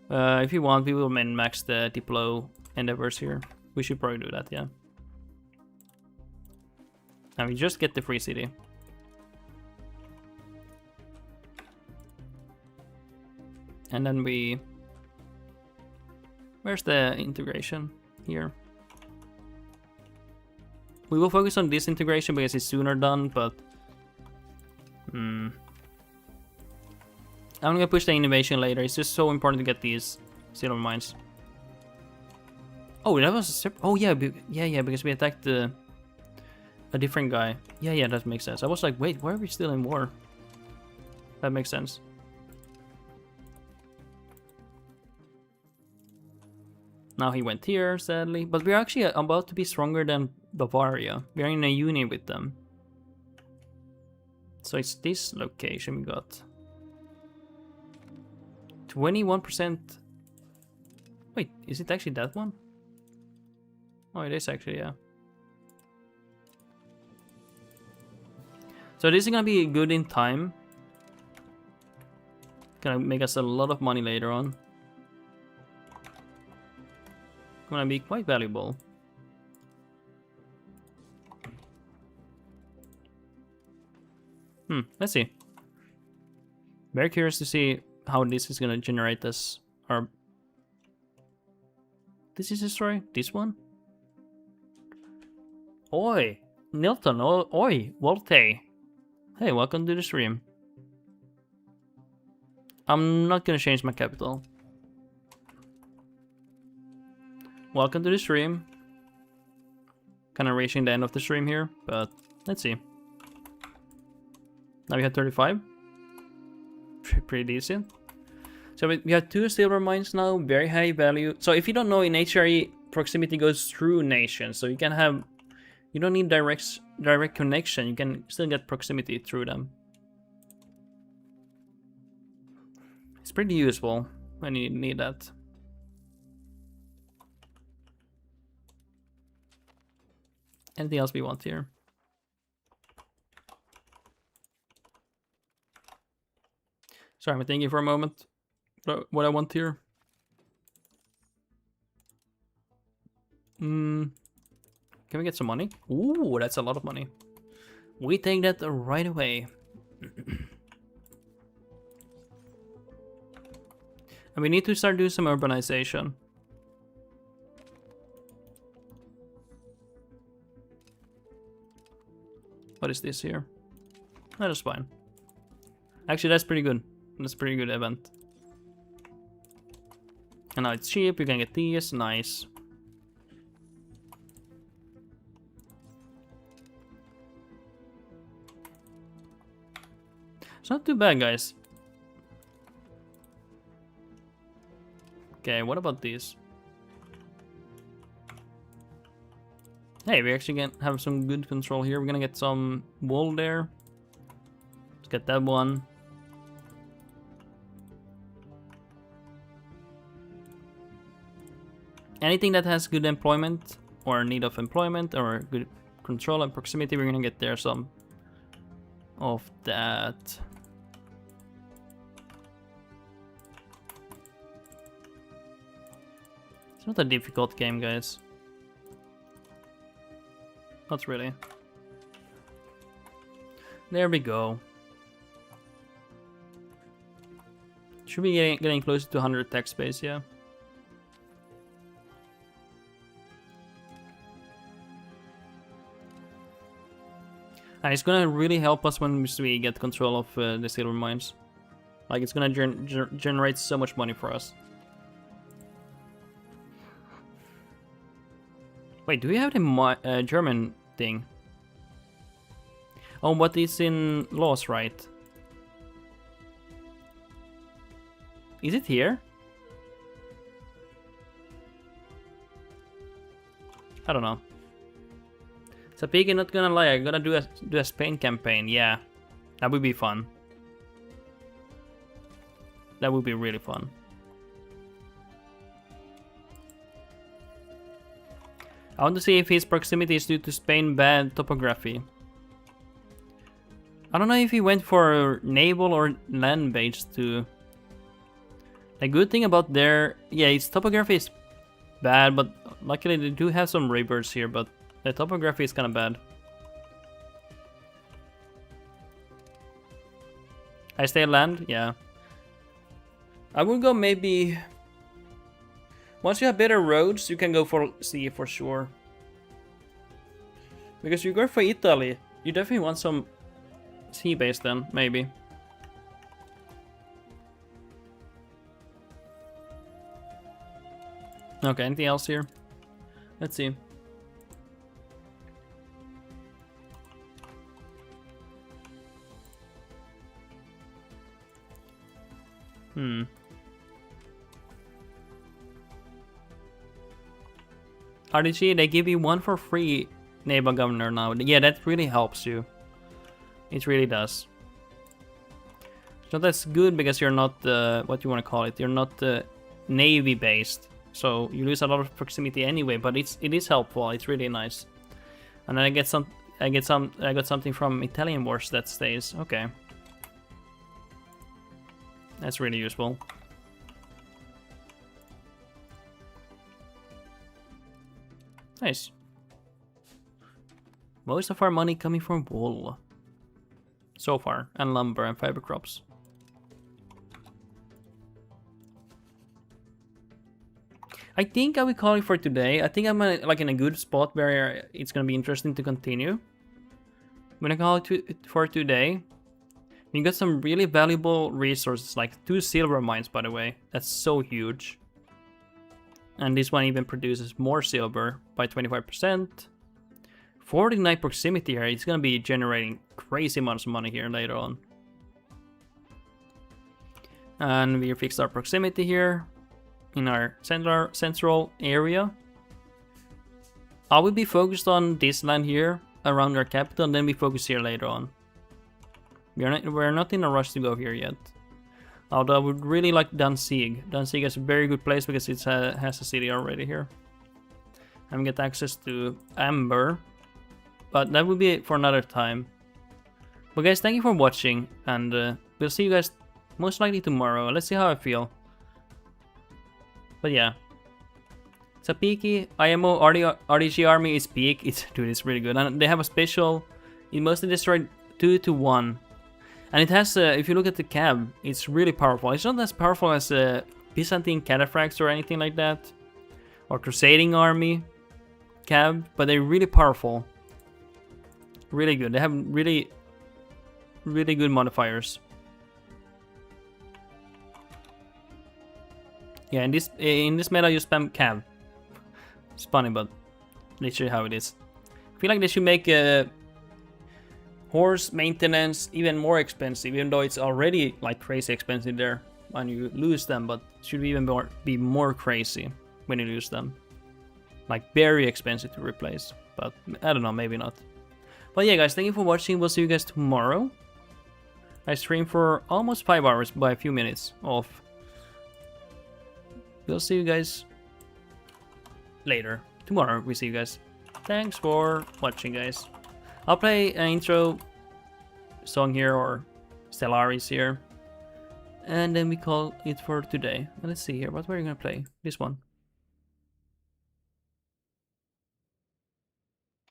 B: If you want, we will min-max the Diplo endeavors here. We should probably do that, yeah. And we just get the free city. And then we... Where's the integration? Here. We will focus on this integration because it's sooner done, but... I'm gonna push the innovation later. It's just so important to get these silver mines. Oh, that was... Oh, yeah, yeah, because we attacked a different guy. Yeah, that makes sense. I was like, wait, why are we still in war? That makes sense. Now he went here, sadly. But we're actually about to be stronger than Bavaria. We're in a union with them. So it's this location we got. 21%. Wait, is it actually that one? Oh, it is actually, yeah. So this is gonna be good in time. Gonna make us a lot of money later on. Gonna be quite valuable. Let's see. Very curious to see how this is gonna generate us our... This is a story? This one? Oi! Nilton, oi! Volte! Hey, welcome to the stream. I'm not gonna change my capital. Welcome to the stream. Kind of reaching the end of the stream here, but let's see. Now we have 35. Pretty decent. So we have 2 silver mines now, very high value. So if you don't know, in HRE, proximity goes through nations. So you can have, you don't need direct connection. You can still get proximity through them. It's pretty useful when you need that. Anything else we want here? Sorry, I'm thinking for a moment what I want here. Can we get some money? Ooh, that's a lot of money. We take that right away. And we need to start doing some urbanization. What is this here? That is fine. Actually, that's pretty good. That's a pretty good event. And now it's cheap. You can get these. Nice. It's not too bad, guys. Okay, what about these? Hey, we actually can have some good control here. We're gonna get some wool there. Let's get that one. Anything that has good employment or need of employment or good control and proximity, we're gonna get there some of that. It's not a difficult game, guys. Not really. There we go. Should be getting closer to 100 tech space, yeah. And it's gonna really help us when we get control of the silver mines. Like, it's gonna generate so much money for us. Wait, do we have the German thing? Oh, but it's in laws, right? Is it here? I don't know. So Piggy, not gonna lie, I'm gonna do a Spain campaign. Yeah, that would be fun. That would be really fun. I want to see if his proximity is due to Spain bad topography. I don't know if he went for naval or land based too. The good thing about their, yeah, its topography is bad, but luckily they do have some rivers here, but the topography is kind of bad. I stay land, yeah. I would go maybe. Once you have better roads, you can go for sea for sure. Because you go for Italy, you definitely want some sea base then, maybe. Okay, anything else here? Let's see. RDG, they give you one for free, naval governor now. Yeah, that really helps you. It really does. So that's good because you're not what you want to call it. You're not navy based, so you lose a lot of proximity anyway. But it is helpful. It's really nice. And then I got something from Italian wars that stays. Okay, that's really useful. Nice. Most of our money coming from wool. So far. And lumber and fiber crops. I think I will call it for today. I think I'm like in a good spot where it's gonna be interesting to continue. I'm gonna call it for today. We got some really valuable resources, like 2 silver mines, by the way. That's so huge. And this one even produces more silver by 25%. 49 proximity here. It's gonna be generating crazy amounts of money here later on. And we fixed our proximity here in our central area. I will be focused on this land here around our capital, and then we focus here later on. We're not in a rush to go here yet. Although I would really like Danzig. Danzig is a very good place because it has a city already here. And we get access to Amber. But that will be for another time. But guys, thank you for watching. And we'll see you guys most likely tomorrow. Let's see how I feel. But yeah. It's a peaky. IMO RDG army is peak. Dude, it's really good. And they have a special. It mostly destroyed 2 to 1. And it has, if you look at the cab, it's really powerful. It's not as powerful as Byzantine cataphracts or anything like that. Or Crusading army cab, but they're really powerful. Really good. They have really good modifiers. Yeah, in this meta you spam cab. It's funny, but literally how it is. I feel like they should make horse maintenance even more expensive, even though it's already like crazy expensive there. when you lose them, but should even be more crazy when you lose them. Like very expensive to replace, but I don't know, maybe not. But yeah, guys, thank you for watching. We'll see you guys tomorrow. I streamed for almost 5 hours by a few minutes off. We'll see you guys later. Tomorrow we see you guys. Thanks for watching, guys. I'll play an intro song here, or Stellaris here. And then we call it for today. And let's see here, what were you gonna play? This one.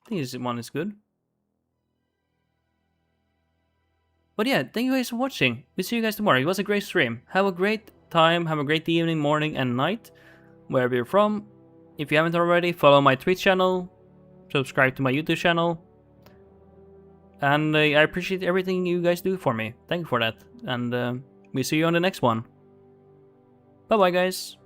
B: I think this one is good. But yeah, thank you guys for watching. We'll see you guys tomorrow. It was a great stream. Have a great time, have a great evening, morning, and night, wherever you're from. If you haven't already, follow my Twitch channel, subscribe to my YouTube channel. And I appreciate everything you guys do for me. Thank you for that. And we'll see you on the next one. Bye bye, guys.